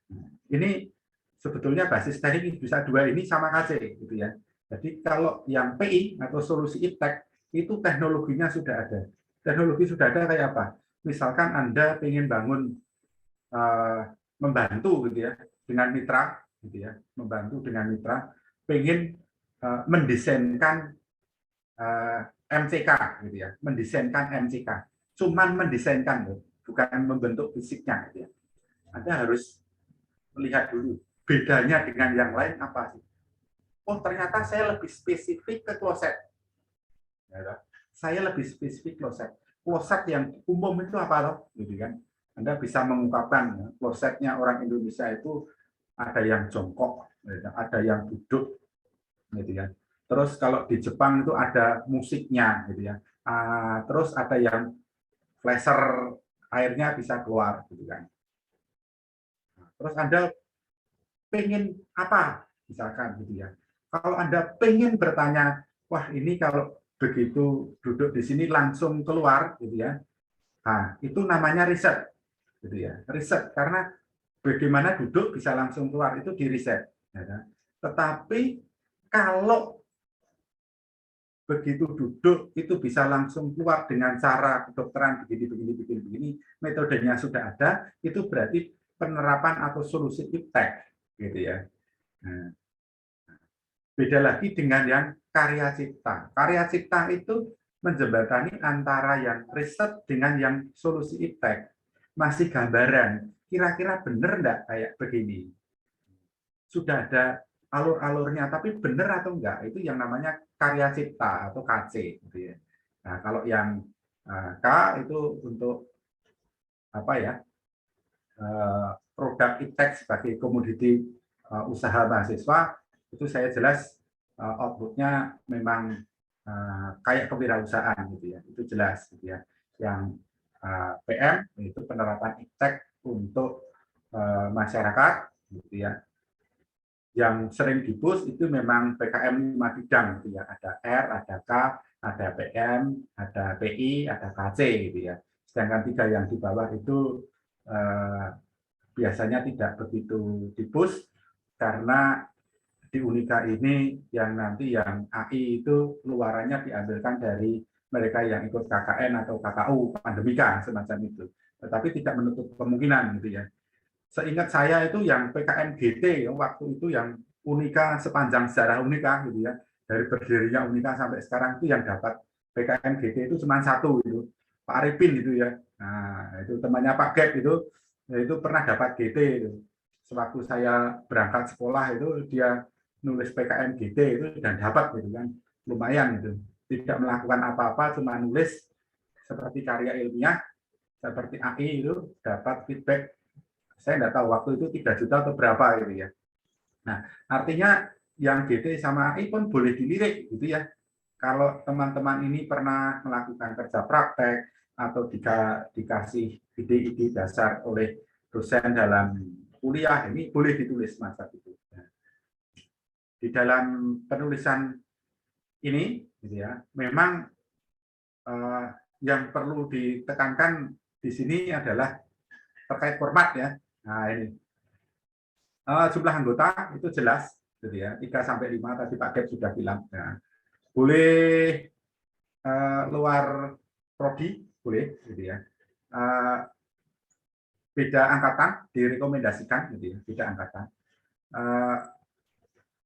Ini sebetulnya basis teknik bisa dua ini sama KC, gitu ya. Jadi kalau yang PI atau solusi iptek itu teknologinya sudah ada. Teknologi sudah ada kayak apa? Misalkan Anda ingin bangun membantu, gitu ya, dengan mitra, gitu ya, membantu dengan mitra, pengen mendesainkan MCK, gitu ya, mendesainkan MCK, cuman mendesainkan, bukan membentuk fisiknya, gitu ya. Anda harus melihat dulu bedanya dengan yang lain apa sih. Oh, ternyata saya lebih spesifik ke kloset. Ya, saya lebih spesifik kloset. Kloset yang umum itu apa loh, gitu kan? Anda bisa mengungkapkan ya, klosetnya orang Indonesia itu ada yang jongkok, ada yang duduk, gitu ya. Terus kalau di Jepang itu ada musiknya, gitu ya. Terus ada yang flasher, airnya bisa keluar, gitu kan. Terus Anda pengen apa, misalkan, gitu ya. Kalau Anda pengen bertanya, wah ini kalau begitu duduk di sini langsung keluar, gitu ya. Nah, itu namanya riset, gitu ya. Riset karena bagaimana duduk bisa langsung keluar itu di riset. Ya. Tetapi kalau begitu duduk itu bisa langsung keluar dengan cara kedokteran begini, metodenya sudah ada, itu berarti penerapan atau solusi iptek, gitu ya. Nah, beda lagi dengan yang karya cipta. Karya cipta itu menjembatani antara yang riset dengan yang solusi iptek. Masih gambaran, kira-kira benar enggak kayak begini. Sudah ada alur-alurnya, tapi benar atau enggak, itu yang namanya karya cipta atau KC. Gitu ya. Nah, kalau yang K itu untuk apa ya, produk iptek sebagai komoditi usaha mahasiswa, itu saya jelas outputnya memang kayak kewirausahaan, gitu ya. Itu jelas, gitu ya. Yang PM itu penerapan iptek untuk masyarakat, gitu ya. Yang sering dibus itu memang PKM 5 bidang, gitu ya. Ada R, ada K, ada PM, ada PI, ada KC, gitu ya. Sedangkan 3 yang di bawah itu biasanya tidak begitu dibus karena di Unika ini yang nanti yang AI itu keluarannya diambilkan dari mereka yang ikut KKN atau KKU pandemika semacam itu. Tetapi tidak menutup kemungkinan, gitu ya. Seingat saya itu yang PKM GT waktu itu yang Unika sepanjang sejarah Unika, gitu ya, dari berdirinya Unika sampai sekarang itu yang dapat PKM GT itu cuma 1 itu, Pak Arifin itu ya. Nah, itu temannya Pak Gap itu pernah dapat GT itu. Sewaktu saya berangkat sekolah itu dia nulis PKM GT itu dan dapat, gitu kan, lumayan itu. Tidak melakukan apa-apa, cuma nulis seperti karya ilmiah, seperti AI itu dapat feedback. Saya nggak tahu waktu itu 3 juta atau berapa, gitu ya. Nah, artinya yang GT sama AI pun boleh dilirik, gitu ya. Kalau teman-teman ini pernah melakukan kerja praktek atau dikasih ide-ide dasar oleh dosen dalam kuliah, ini boleh ditulis masa itu. Di dalam penulisan ini, gitu ya, memang yang perlu ditekankan di sini adalah terkait format ya. Nah ini jumlah anggota itu jelas, gitu ya, 3-5 tadi Pak Gep sudah bilang. Nah, boleh luar prodi, boleh, gitu ya. Beda angkatan direkomendasikan, gitu ya, beda angkatan.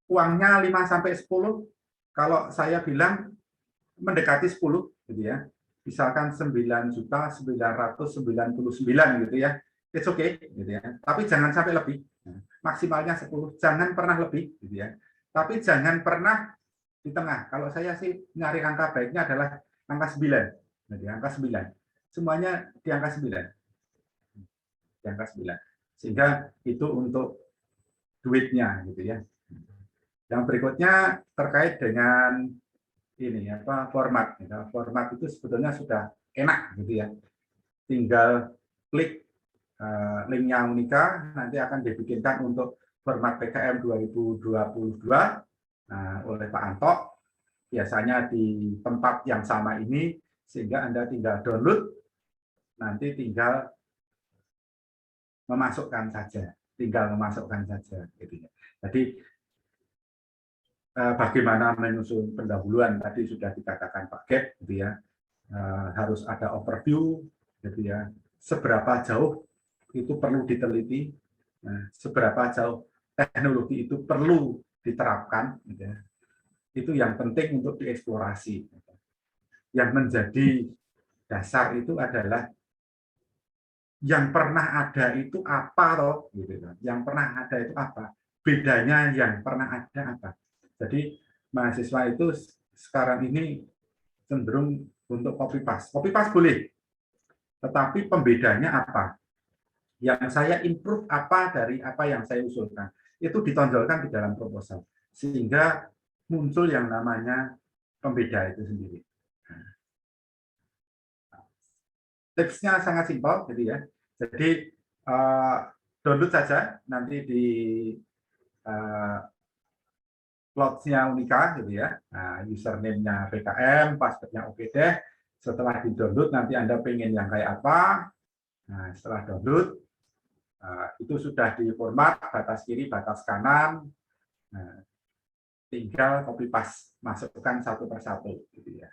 Uangnya 5-10, kalau saya bilang mendekati 10, gitu ya. Misalkan 9.999.000 gitu ya. It's okay, gitu ya. Tapi jangan sampai lebih. Maksimalnya 10, jangan pernah lebih, gitu ya. Tapi jangan pernah di tengah. Kalau saya sih nyari angka baiknya adalah angka 9. Jadi angka 9. Semuanya di angka 9. Di angka 9. Sehingga itu untuk duitnya, gitu ya. Yang berikutnya terkait dengan ini apa format. Format itu sebetulnya sudah enak, gitu ya. Tinggal klik linknya Unika, nanti akan dibikinkan untuk format PKM 2022 oleh Pak Anto, biasanya di tempat yang sama ini, sehingga Anda tinggal download, nanti tinggal memasukkan saja, gitu ya. Jadi bagaimana menyusun pendahuluan tadi sudah dikatakan Pak Gep, gitu ya. Harus ada overview, gitu ya. Seberapa jauh itu perlu diteliti, seberapa jauh teknologi itu perlu diterapkan, gitu ya. Itu yang penting untuk dieksplorasi. Yang menjadi dasar itu adalah yang pernah ada itu apa loh, gitu. Yang pernah ada itu apa? Bedanya yang pernah ada apa? Jadi mahasiswa itu sekarang ini cenderung untuk copy paste. Copy paste boleh, tetapi pembedanya apa? Yang saya improve apa dari apa yang saya usulkan, itu ditonjolkan di dalam proposal, sehingga muncul yang namanya pembeda itu sendiri. Tipsnya sangat simpel, gitu ya. Jadi download saja nanti di cloud-nya Unika, gitu ya. Username-nya PKM, password-nya oke deh. Setelah di-download nanti Anda pengen yang kayak apa. Nah, setelah download itu sudah di format batas kiri, batas kanan. Nah, tinggal copy paste, masukkan satu persatu, gitu ya.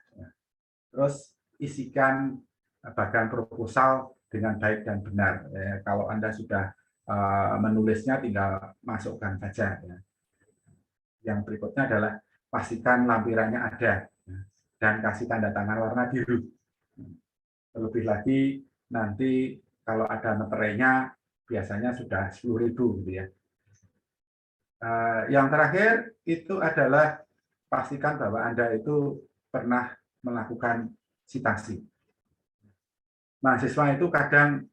Terus isikan bagian proposal dengan baik dan benar. Kalau Anda sudah menulisnya, tinggal masukkan saja. Ya. Yang berikutnya adalah pastikan lampirannya ada dan kasih tanda tangan warna biru. Terlebih lagi nanti kalau ada meterainya biasanya sudah 10.000, gitu ya. Yang terakhir itu adalah pastikan bahwa Anda itu pernah melakukan citasi. Mahasiswa itu kadang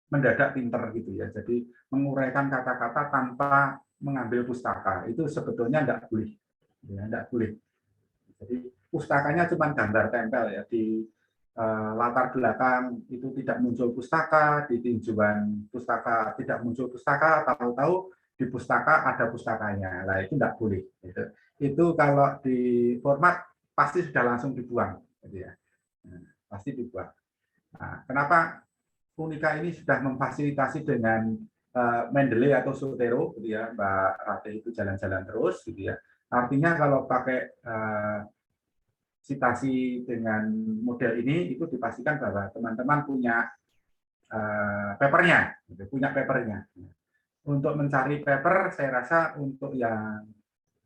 mendadak pinter, gitu ya. Jadi menguraikan kata-kata tanpa mengambil pustaka itu sebetulnya tidak boleh, ya, tidak boleh. Jadi pustakanya cuma gambar tempel ya di latar belakang itu tidak muncul pustaka, di tinjauan pustaka tidak muncul pustaka, tahu-tahu di pustaka ada pustakanya. Lah itu tidak boleh. Itu kalau di format pasti sudah langsung dibuang, gitu ya. Pasti dibuang. Nah, kenapa Unika ini sudah memfasilitasi dengan Mendeley atau Zotero, gitu ya, Mbak Rate itu jalan-jalan terus, gitu ya. Artinya kalau pakai citasi dengan model ini itu dipastikan bahwa teman-teman punya papernya, gitu, punya papernya. Untuk mencari paper, saya rasa untuk yang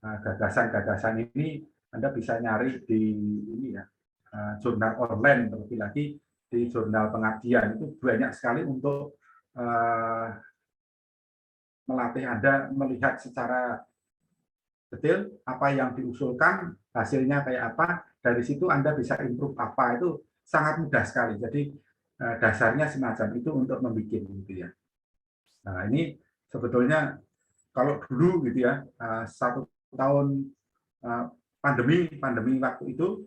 gagasan-gagasan ini Anda bisa nyari di ini ya, jurnal online, terlebih lagi di jurnal pengabdian itu banyak sekali untuk melatih Anda melihat secara detail apa yang diusulkan, hasilnya kayak apa, dari situ Anda bisa improve apa, itu sangat mudah sekali. Jadi dasarnya semacam itu untuk membuat, gitu ya. Nah ini sebetulnya kalau dulu, gitu ya, 1 tahun pandemi waktu itu,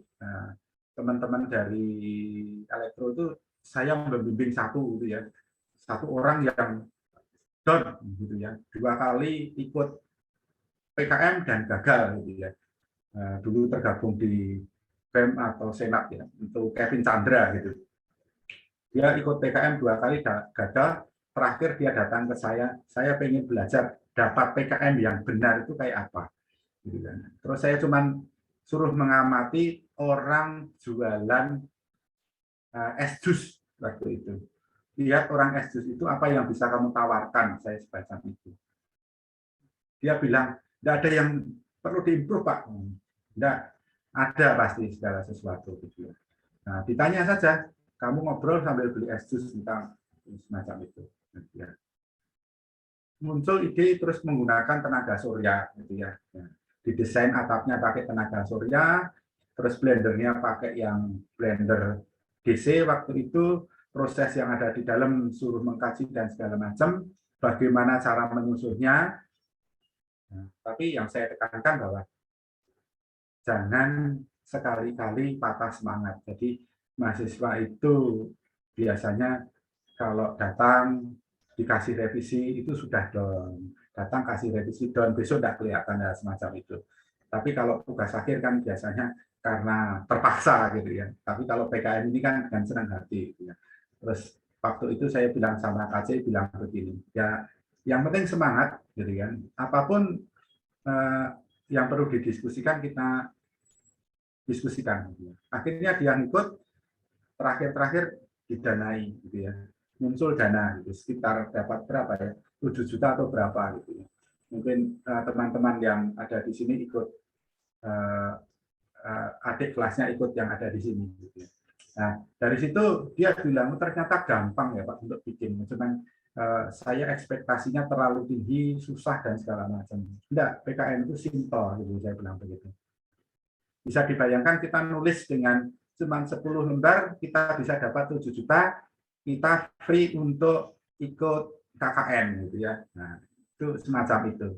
teman-teman dari elektro itu saya membimbing satu, gitu ya, satu orang yang down, gitu ya, 2 kali ikut PKM dan gagal, gitu ya. Dulu tergabung di BEM atau Senat ya, untuk Kevin Chandra gitu. Dia ikut PKM 2 kali gagal, terakhir dia datang ke saya pengen belajar dapat PKM yang benar itu kayak apa. Gitu kan. Terus saya cuman suruh mengamati orang jualan es jus waktu itu. Lihat orang es jus itu apa yang bisa kamu tawarkan, saya sebaca itu. Dia bilang, tidak ada yang perlu diimprove Pak. Tidak, ada pasti segala sesuatu. Gitu. Nah, ditanya saja, kamu ngobrol sambil beli es jus tentang semacam itu. Ya. Muncul ide terus menggunakan tenaga surya, gitu ya. Didesain atapnya pakai tenaga surya, terus blendernya pakai yang blender DC waktu itu, proses yang ada di dalam suruh mengkaji dan segala macam, bagaimana cara menyusunnya. Nah, tapi yang saya tekankan bahwa jangan sekali-kali patah semangat. Jadi mahasiswa itu biasanya kalau datang dikasih revisi itu sudah down, datang kasih revisi down, besok tidak kelihatan ya, semacam itu. Tapi kalau tugas akhir kan biasanya karena terpaksa gitu ya. Tapi kalau PKM ini kan dengan senang hati gitu ya. Terus waktu itu saya bilang sama KC, bilang begini, ya yang penting semangat gitu kan. Apapun yang perlu didiskusikan kita diskusikan. Gitu ya. Akhirnya dia ngikut, terakhir didanai gitu ya. Muncul dana gitu, sekitar dapat berapa ya, 7 juta atau berapa gitu ya. Mungkin teman-teman yang ada di sini ikut, adik kelasnya ikut yang ada di sini gitu ya. Nah, dari situ dia bilang ternyata gampang ya Pak untuk bikin, cuman saya ekspektasinya terlalu tinggi, susah dan segala macam. Enggak, PKN itu simpel gitu, saya bilang begitu. Bisa dibayangkan kita nulis dengan cuma 10 lembar, kita bisa dapat 7 juta, kita free untuk ikut KKN gitu ya. Nah, itu semacam itu.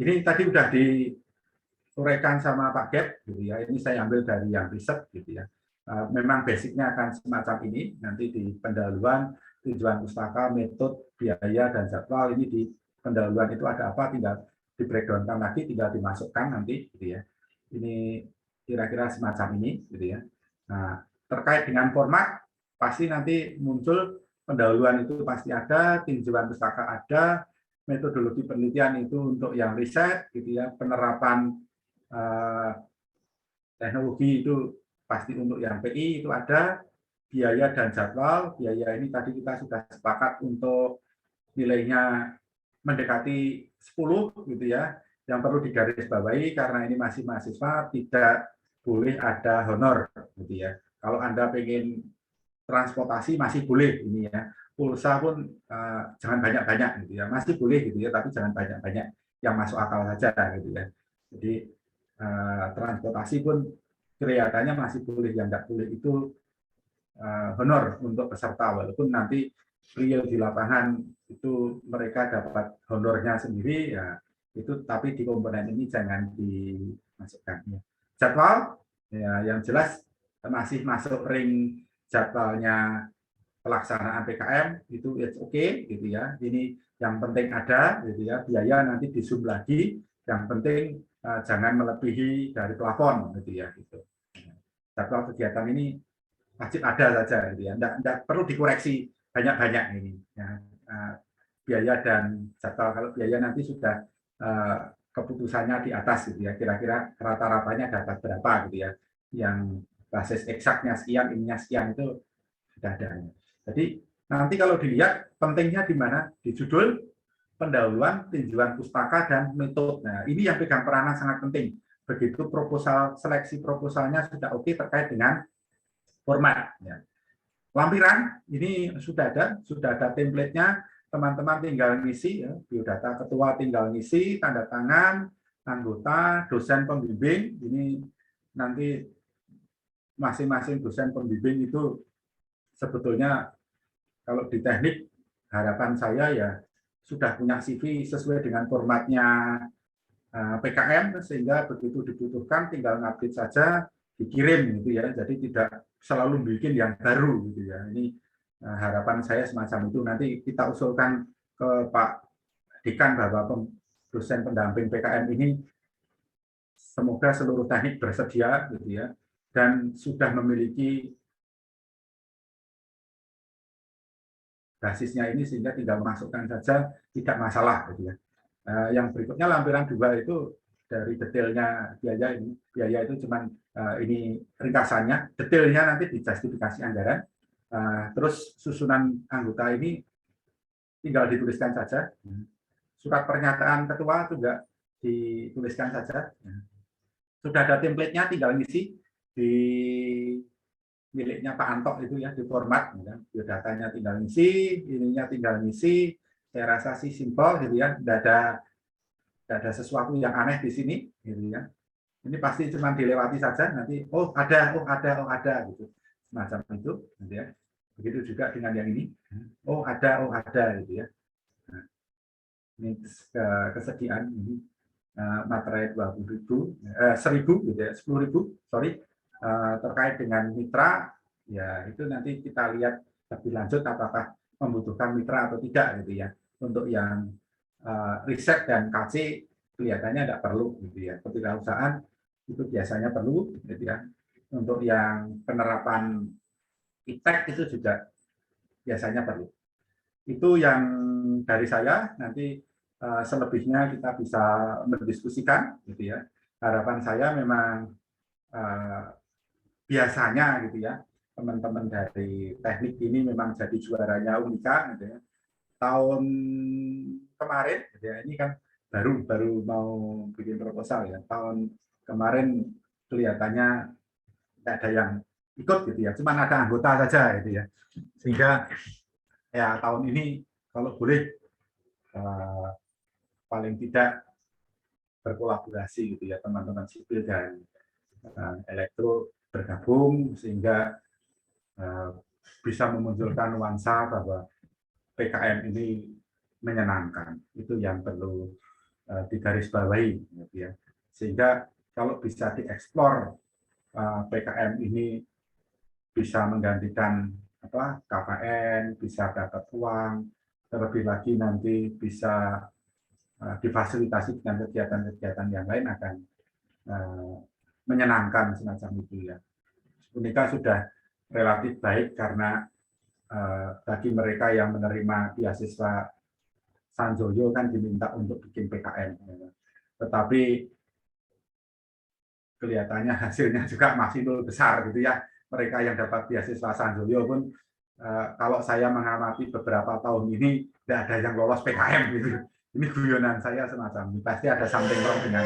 Ini tadi udah diuraikan sama Pak Gep gitu ya. Ini saya ambil dari yang riset gitu ya. Memang basicnya akan semacam ini, nanti di pendahuluan, tujuan pustaka, metode, biaya, dan jadwal. Ini di pendahuluan itu ada apa, tinggal di breakdown-kan lagi, tinggal dimasukkan nanti gitu ya. Ini kira-kira semacam ini gitu ya. Nah, terkait dengan format, pasti nanti muncul pendahuluan itu pasti ada, tinjauan pustaka ada, metodologi penelitian itu untuk yang riset gitu ya, penerapan teknologi itu pasti untuk yang PI itu ada, biaya dan jadwal. Biaya ini tadi kita sudah sepakat untuk nilainya mendekati 10 gitu ya. Yang perlu digarisbawahi karena ini masih mahasiswa, tidak boleh ada honor gitu ya. Kalau Anda pengen transportasi masih boleh ini ya. Pulsa pun jangan banyak-banyak gitu ya. Masih boleh gitu ya, tapi jangan banyak-banyak, yang masuk akal saja gitu ya. Jadi transportasi pun kelihatannya masih boleh, yang tidak boleh itu honor untuk peserta, walaupun nanti real di lapangan itu mereka dapat honornya sendiri ya itu, tapi di komponen ini jangan dimasukkan. Jadwal ya yang jelas masih masuk ring jadwalnya pelaksanaan PKM itu it's okay gitu ya. Ini yang penting ada gitu ya. Biaya nanti di zoom lagi. Yang penting jangan melebihi dari plafon gitu ya gitu. Jadwal kegiatan ini wajib ada saja gitu ya. Tidak perlu dikoreksi banyak-banyak ini ya. Biaya dan jadwal, kalau biaya nanti sudah keputusannya di atas gitu ya, kira-kira rata-ratanya dapat berapa gitu ya, yang basis eksaknya sekian, ininya sekian, itu sudah ada. Jadi nanti kalau dilihat pentingnya di mana, di judul, pendahuluan, tinjauan pustaka, dan metode. Nah, ini yang pegang peranan sangat penting. Begitu proposal, seleksi proposalnya sudah oke terkait dengan format ya. Lampiran ini sudah ada template-nya, teman-teman tinggal ngisi ya, biodata ketua tinggal ngisi, tanda tangan, anggota, dosen pembimbing. Ini nanti masing-masing dosen pembimbing itu sebetulnya kalau di teknik harapan saya ya sudah punya CV sesuai dengan formatnya PKM, sehingga begitu dibutuhkan tinggal ngupdate saja, dikirim gitu ya. Jadi tidak selalu bikin yang baru gitu ya. Ini harapan saya semacam itu. Nanti kita usulkan ke Pak Dekan bahwa dosen pendamping PKM ini semoga seluruh teknik bersedia gitu ya, dan sudah memiliki basisnya ini sehingga tinggal memasukkan saja tidak masalah gitu ya. Yang berikutnya lampiran 2 itu dari detailnya biaya ini. Biaya itu cuman ini ringkasannya, detailnya nanti di justifikasi anggaran. Terus susunan anggota ini tinggal dituliskan saja. Surat pernyataan ketua juga dituliskan saja. Sudah ada template-nya, tinggal ngisi di miliknya Pak Antok itu ya, di format. Biodatanya tinggal ngisi, ininya tinggal ngisi. Saya rasa sih simpel gitu ya, tidak ada sesuatu yang aneh di sini gitu ya. Ini pasti cuma dilewati saja, nanti oh ada gitu, semacam itu gitu ya. Begitu juga dengan yang ini, oh ada gitu ya. Nah, ini kesediaan ini materai 1000 gitu ya, 10.000 sorry, terkait dengan mitra ya, itu nanti kita lihat lebih lanjut apakah membutuhkan mitra atau tidak gitu ya. Untuk yang riset dan KC kelihatannya tidak perlu gitu ya. Kewirausahaan itu biasanya perlu gitu ya. Untuk yang penerapan iptek itu juga biasanya perlu. Itu yang dari saya, nanti selebihnya kita bisa mendiskusikan gitu ya. Harapan saya memang biasanya gitu ya, teman-teman dari teknik ini memang jadi juaranya Unika gitu ya. Tahun kemarin gitu ya, ini kan baru mau bikin proposal ya. Tahun kemarin kelihatannya tidak ada yang ikut gitu ya, cuma ada anggota saja gitu ya. Sehingga ya tahun ini kalau boleh paling tidak berkolaborasi gitu ya, teman-teman sipil dan elektro bergabung sehingga bisa memunculkan nuansa bahwa PKM ini menyenangkan. Itu yang perlu digarisbawahi gitu ya. Sehingga kalau bisa dieksplor PKM ini bisa menggantikan KKN, bisa dapat uang, terlebih lagi nanti bisa difasilitasi dengan kegiatan-kegiatan yang lain akan menyenangkan semacam itu ya. Unika sudah relatif baik karena bagi mereka yang menerima beasiswa Sanjoyo kan diminta untuk bikin PKM. Tetapi kelihatannya hasilnya juga masih nol besar gitu ya. Mereka yang dapat beasiswa Sanjoyo pun kalau saya mengamati beberapa tahun ini tidak ada yang lolos PKM gitu. Ini guyonan saya semacam ini. Pasti ada something wrong dengan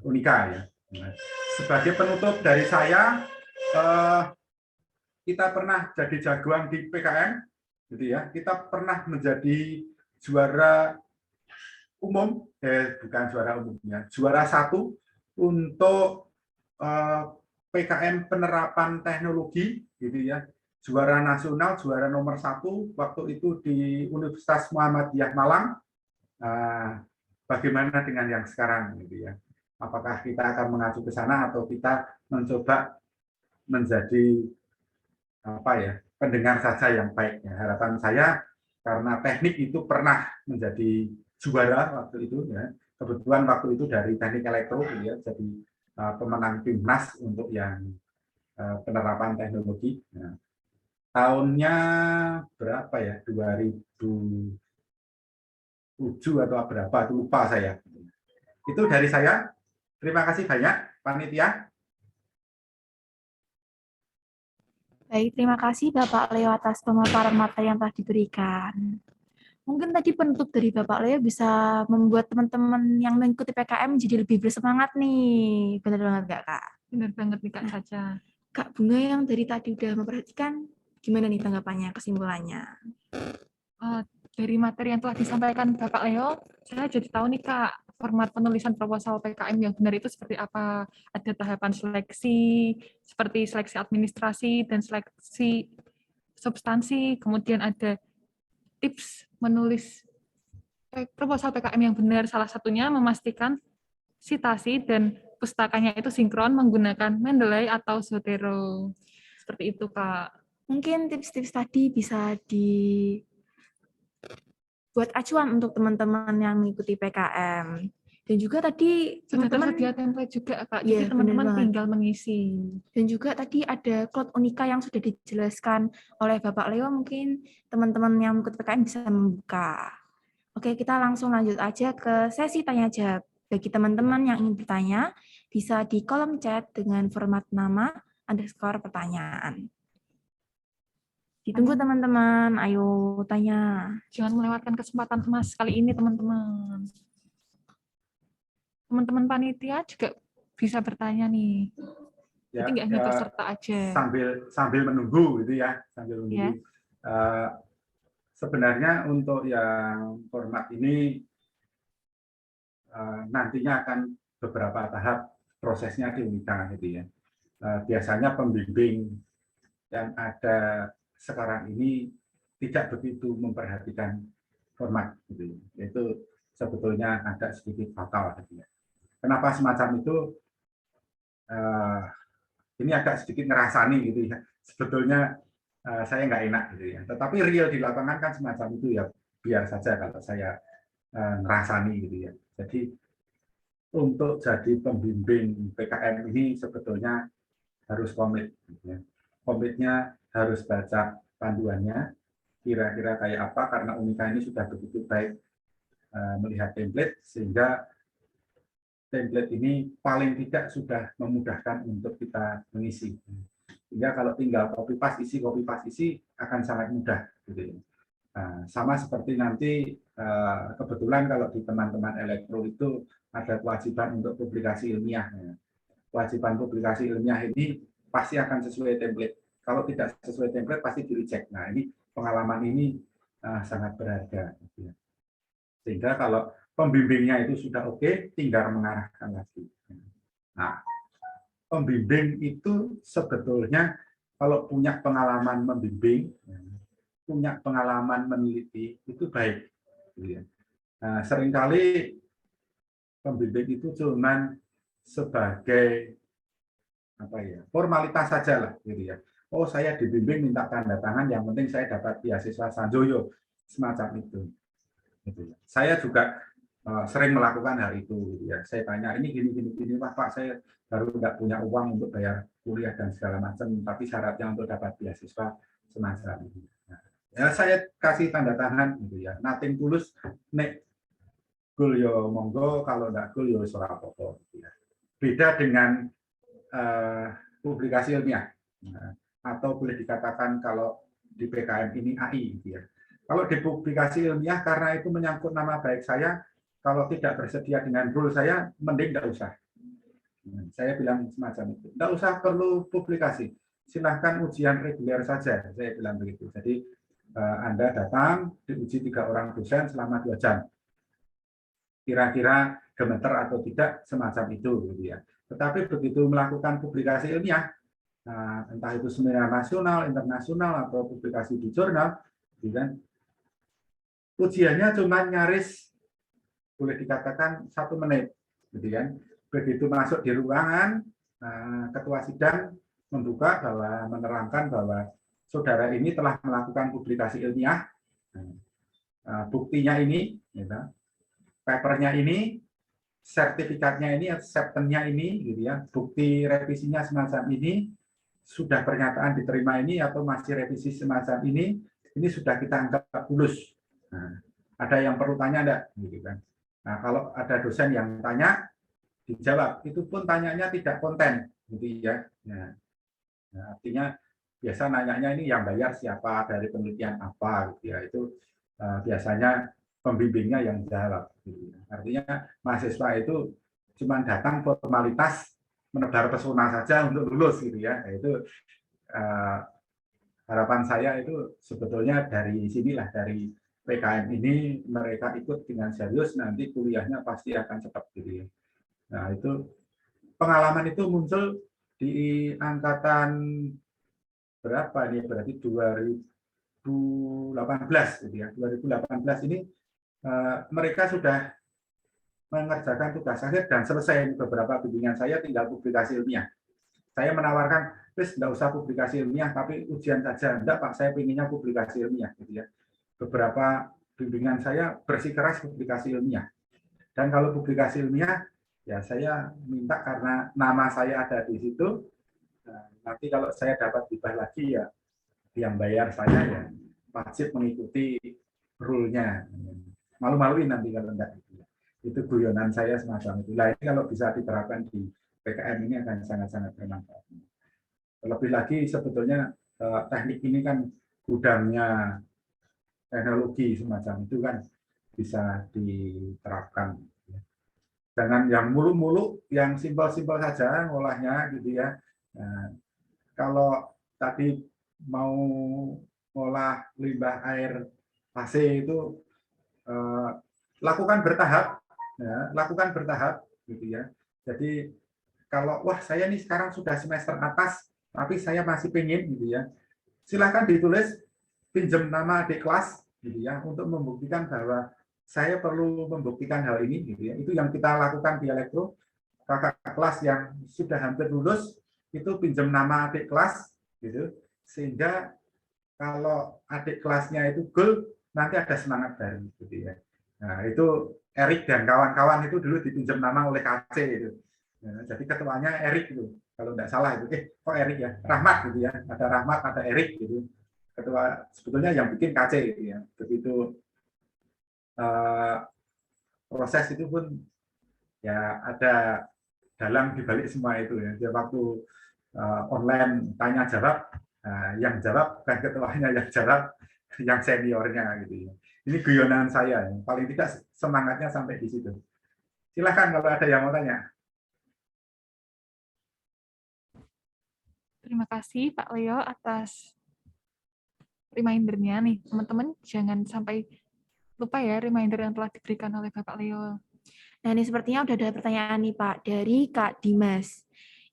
Unika ya. Sebagai penutup dari saya, kita pernah jadi jagoan di PKM, gitu ya. Kita pernah menjadi juara umum, bukan juara umumnya, juara 1 untuk PKM penerapan teknologi, gitu ya. Juara nasional, juara nomor 1 waktu itu di Universitas Muhammadiyah Malang. Bagaimana dengan yang sekarang, gitu ya? Apakah kita akan mengacu ke sana atau kita mencoba menjadi pendengar saja yang baik? Ya, harapan saya karena teknik itu pernah menjadi juara waktu itu ya. Kebetulan waktu itu dari teknik elektro ya, jadi pemenang timnas untuk yang penerapan teknologi. Nah, tahunnya berapa ya? 2007 atau berapa? Itu lupa saya. Itu dari saya. Terima kasih banyak, panitia. Baik, terima kasih Bapak Leo atas pemaparan materi yang telah diberikan. Mungkin tadi penutup dari Bapak Leo bisa membuat teman-teman yang mengikuti PKM jadi lebih bersemangat nih. Benar banget nggak, Kak? Benar banget nih Kak Caca. Kak Bunga yang dari tadi udah memperhatikan, gimana nih tanggapannya, kesimpulannya? Dari materi yang telah disampaikan Bapak Leo, saya jadi tahu nih Kak, format penulisan proposal PKM yang benar itu seperti apa. Ada tahapan seleksi, seperti seleksi administrasi dan seleksi substansi, kemudian ada tips menulis proposal PKM yang benar, salah satunya memastikan citasi dan pustakanya itu sinkron menggunakan Mendeley atau Zotero. Seperti itu, Kak. Mungkin tips-tips tadi bisa dibuat acuan untuk teman-teman yang mengikuti PKM. Dan juga tadi Sudah teman-teman tersedia template juga, Kak. Iya, Jadi teman-teman benar banget. tinggal mengisi. Dan juga tadi ada Cloud Unika yang sudah dijelaskan oleh Bapak Leo, mungkin teman-teman yang ikut PKN bisa membuka. Oke, kita langsung lanjut aja ke sesi tanya jawab. Bagi teman-teman yang ingin bertanya, bisa di kolom chat dengan format nama _ pertanyaan. Ditunggu teman-teman, ayo tanya. Jangan melewatkan kesempatan emas kali ini, teman-teman. Teman-teman panitia juga bisa bertanya nih. Jadi nggak hanya peserta aja. Sambil menunggu gitu ya, sambil menunggu. Sebenarnya untuk yang format ini nantinya akan beberapa tahap prosesnya di Unika gitu ya. Biasanya pembimbing yang ada sekarang ini tidak begitu memperhatikan format gitu ya. Itu sebetulnya agak sedikit fatal gitu ya. Kenapa semacam itu? Ini agak sedikit ngerasani gitu ya. Sebetulnya saya nggak enak gitu ya. Tetapi real di lapangan kan semacam itu ya. Biar saja kalau saya ngerasani gitu ya. Jadi untuk jadi pembimbing PKN ini sebetulnya harus komit. Gitu ya. Komitnya harus baca panduannya. Kira-kira kayak apa? Karena Unika ini sudah begitu baik melihat template sehingga template ini paling tidak sudah memudahkan untuk kita mengisi. Sehingga kalau tinggal copy paste isi akan sangat mudah. Gitu. Nah, sama seperti nanti kebetulan kalau di teman-teman elektro itu ada kewajiban untuk publikasi ilmiah. Kewajiban publikasi ilmiah ini pasti akan sesuai template. Kalau tidak sesuai template pasti di-reject. Nah, ini pengalaman ini sangat berharga. Gitu. Sehingga kalau pembimbingnya itu sudah oke, tinggal mengarahkan lagi. Nah, pembimbing itu sebetulnya kalau punya pengalaman membimbing, punya pengalaman meneliti, itu baik. Nah, seringkali pembimbing itu cuman sebagai formalitas saja lah, gitu ya. Oh, saya dibimbing minta tanda tangan, yang penting saya dapat beasiswa Sanjoyo, semacam itu. Gitu ya. Saya juga sering melakukan hal itu, gitu ya. Saya tanya ini gini, Pak, saya baru nggak punya uang untuk bayar kuliah dan segala macam, tapi syaratnya untuk dapat beasiswa semacam ini. Nah, ya saya kasih tanda tangan, gitu ya. Nothing tulus, nek gul yo monggo, kalau nggak gul yo ora apa-apa, gitu ya. Beda dengan publikasi ilmiah, atau boleh dikatakan kalau di PKN ini AI, gitu ya. Kalau di publikasi ilmiah karena itu menyangkut nama baik saya. Kalau tidak bersedia dengan rule saya, mending tidak usah. Saya bilang semacam itu. Tidak usah perlu publikasi. Silahkan ujian reguler saja. Saya bilang begitu. Jadi Anda datang, diuji 3 orang dosen selama 2 jam. Kira-kira gemeter atau tidak, semacam itu. Gitu ya. Tetapi begitu melakukan publikasi ilmiah, entah itu seminar nasional, internasional, atau publikasi di jurnal, gitu kan, ujiannya cuma nyaris boleh dikatakan 1 menit, gitu kan. Begitu masuk di ruangan, ketua sidang membuka bahwa menerangkan bahwa saudara ini telah melakukan publikasi ilmiah, buktinya ini, gitu, papernya ini, sertifikatnya ini, acceptance-nya ini, gitu ya, bukti revisinya semacam ini, sudah pernyataan diterima ini atau masih revisi semacam ini sudah kita anggap lulus. Nah, ada yang perlu tanya enggak, gitu kan? Nah, kalau ada dosen yang tanya, dijawab. Itu pun tanyanya tidak konten, gitu ya. Nah, artinya biasa nanyanya ini yang bayar siapa, dari penelitian apa, gitu ya. Itu biasanya pembimbingnya yang jawab. Gitu ya. Artinya mahasiswa itu cuma datang formalitas menebar pesona saja untuk lulus, gitu ya. Itu harapan saya itu sebetulnya dari sinilah, dari PKN ini mereka ikut dengan serius, nanti kuliahnya pasti akan cepat, gitu ya. Nah, itu pengalaman itu muncul di angkatan berapa nih? Berarti 2018, gitu ya. 2018 ini mereka sudah mengerjakan tugas akhir dan selesai. Beberapa bimbingan saya tinggal publikasi ilmiah. Saya menawarkan, please nggak usah publikasi ilmiah, tapi ujian saja. Enggak, Pak, saya pinginnya publikasi ilmiah, gitu ya. Beberapa bimbingan saya bersikeras publikasi ilmiah. Dan kalau publikasi ilmiah, ya saya minta karena nama saya ada di situ, nanti kalau saya dapat hibah lagi ya yang bayar saya ya wajib mengikuti rule-nya. Malu-maluin nanti kalau enggak. Itu guyonan saya semacam itu. Nah, ini kalau bisa diterapkan di PKM ini akan sangat-sangat bermanfaat. Lebih lagi sebetulnya teknik ini kan gudangnya teknologi semacam itu kan bisa diterapkan. Jangan yang muluk-muluk, yang simpel-simpel saja ngolahnya gitu ya. Nah, kalau tadi mau ngolah limbah air AC itu lakukan bertahap, ya, lakukan bertahap gitu ya. Jadi kalau wah saya nih sekarang sudah semester atas, tapi saya masih pengen gitu ya, silahkan ditulis pinjam nama adik kelas gitu ya untuk membuktikan bahwa saya perlu membuktikan hal ini gitu ya. Itu yang kita lakukan di elektro. Kakak kelas yang sudah hampir lulus itu pinjam nama adik kelas gitu, sehingga kalau adik kelasnya itu goal nanti ada semangat baru gitu ya. Nah, itu Erik dan kawan-kawan itu dulu dipinjam nama oleh KC itu. Nah, jadi ketuanya Erik itu kalau tidak salah itu. Kok Erik ya? Rahmat gitu ya. Ada Rahmat, ada Erik gitu. Ketua sebetulnya yang bikin KC gitu ya. Begitu proses itu pun ya ada dalam dibalik semua itu ya. Jadi waktu online tanya jawab, yang jawab bukan ketuanya, yang jawab yang seniornya gitu ya. Ini guyonan saya, paling tidak semangatnya sampai di situ. Silahkan kalau ada yang mau tanya. Terima kasih Pak Leo atas reminder-nya nih. Teman-teman jangan sampai lupa ya reminder yang telah diberikan oleh Bapak Leo. Nah, ini sepertinya udah ada pertanyaan nih Pak dari Kak Dimas.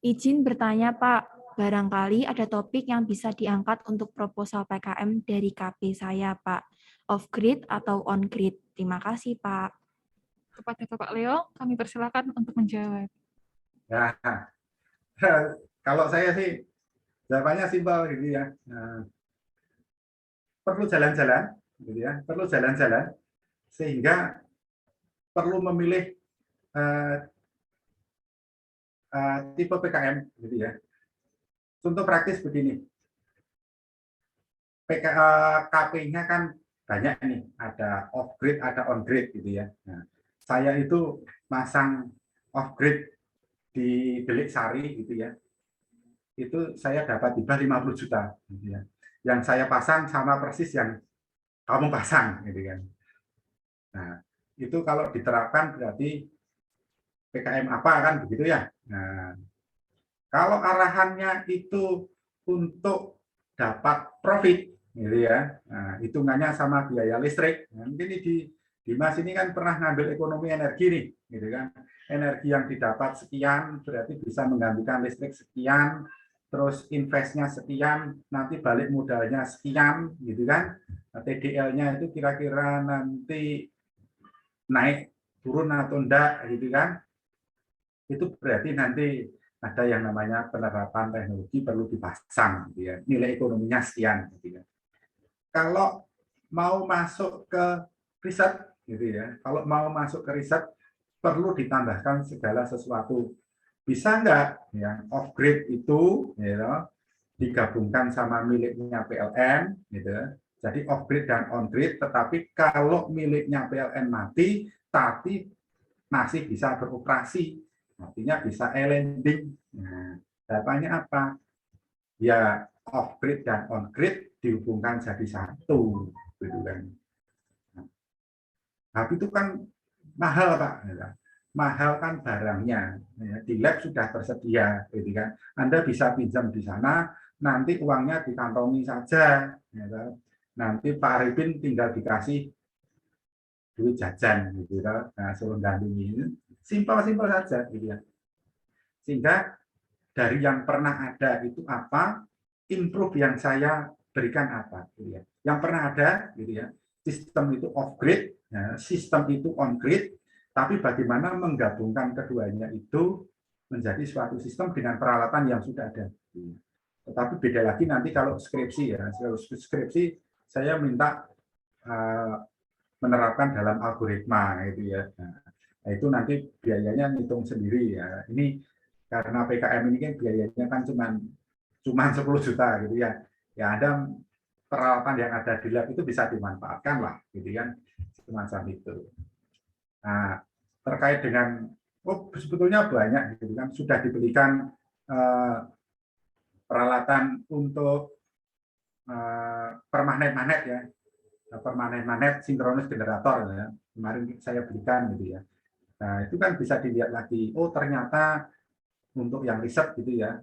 Izin bertanya Pak, barangkali ada topik yang bisa diangkat untuk proposal PKM dari KP saya Pak. Off-grid atau on-grid? Terima kasih Pak. Kepada Bapak Leo, kami persilakan untuk menjawab. Ya, kalau saya sih jawabannya simpel gitu ya. Perlu jalan-jalan, gitu ya. Perlu jalan-jalan sehingga perlu memilih tipe PKM, gitu ya. Contoh praktis begini, KP-nya kan banyak nih, ada off-grid, ada on-grid, gitu ya. Nah, saya itu masang off-grid di Delik Sari, gitu ya. Itu saya dapat hibah 50 juta, gitu ya. Yang saya pasang sama persis yang kamu pasang, gitu kan. Nah, itu kalau diterapkan berarti PKM apa kan begitu ya. Nah, kalau arahannya itu untuk dapat profit, gitu ya. Nah, hitungannya sama biaya listrik. Nah, mungkin di Dimas ini kan pernah ngambil ekonomi energi nih, gitu kan. Energi yang didapat sekian berarti bisa menggantikan listrik sekian, terus investnya sekian, nanti balik modalnya sekian, gitu kan. Nah, TDL-nya itu kira-kira nanti naik, turun atau enggak, gitu kan. Itu berarti nanti ada yang namanya penerapan teknologi perlu dipasang, gitu ya. Nilai ekonominya sekian, gitu ya. Kalau mau masuk ke riset, gitu ya. Kalau mau masuk ke riset perlu ditambahkan segala sesuatu. Bisa enggak yang off-grid itu, ya, digabungkan sama miliknya PLN, gitu. Jadi off-grid dan on-grid, tetapi kalau miliknya PLN mati, tapi masih bisa beroperasi, artinya bisa landing. Nah, jawabannya apa? Ya off-grid dan on-grid dihubungkan jadi satu, gitu kan. Tapi itu kan mahal Pak, mahal kan barangnya. Di lab sudah tersedia, gitu kan. Anda bisa pinjam di sana, nanti uangnya dikantongi saja. Nanti Pak Arifin tinggal dikasih duit jajan, gitu kan. Nah, suruh dampingi, simpel-simpel saja, gitu ya. Sehingga dari yang pernah ada itu apa, improve yang saya berikan apa, gitu ya. Yang pernah ada, gitu ya. Sistem itu off-grid, ya, sistem itu on-grid, tapi bagaimana menggabungkan keduanya itu menjadi suatu sistem dengan peralatan yang sudah ada. Tetapi beda lagi nanti kalau skripsi ya, skripsi saya minta menerapkan dalam algoritma gitu ya. Nah, Nah, itu nanti biayanya ngitung sendiri ya. Ini karena PKM ini kan biayanya kan cuma 10 juta gitu ya. Ya ada peralatan yang ada di lab itu bisa dimanfaatkan lah gitu kan, semacam itu. Nah, terkait dengan sebetulnya banyak gitu kan, sudah dibelikan peralatan untuk permagnet-magnet ya, permagnet-magnet sinkronus generator ya. Kemarin saya belikan gitu ya. Nah, itu kan bisa dilihat lagi, oh ternyata untuk yang riset gitu ya.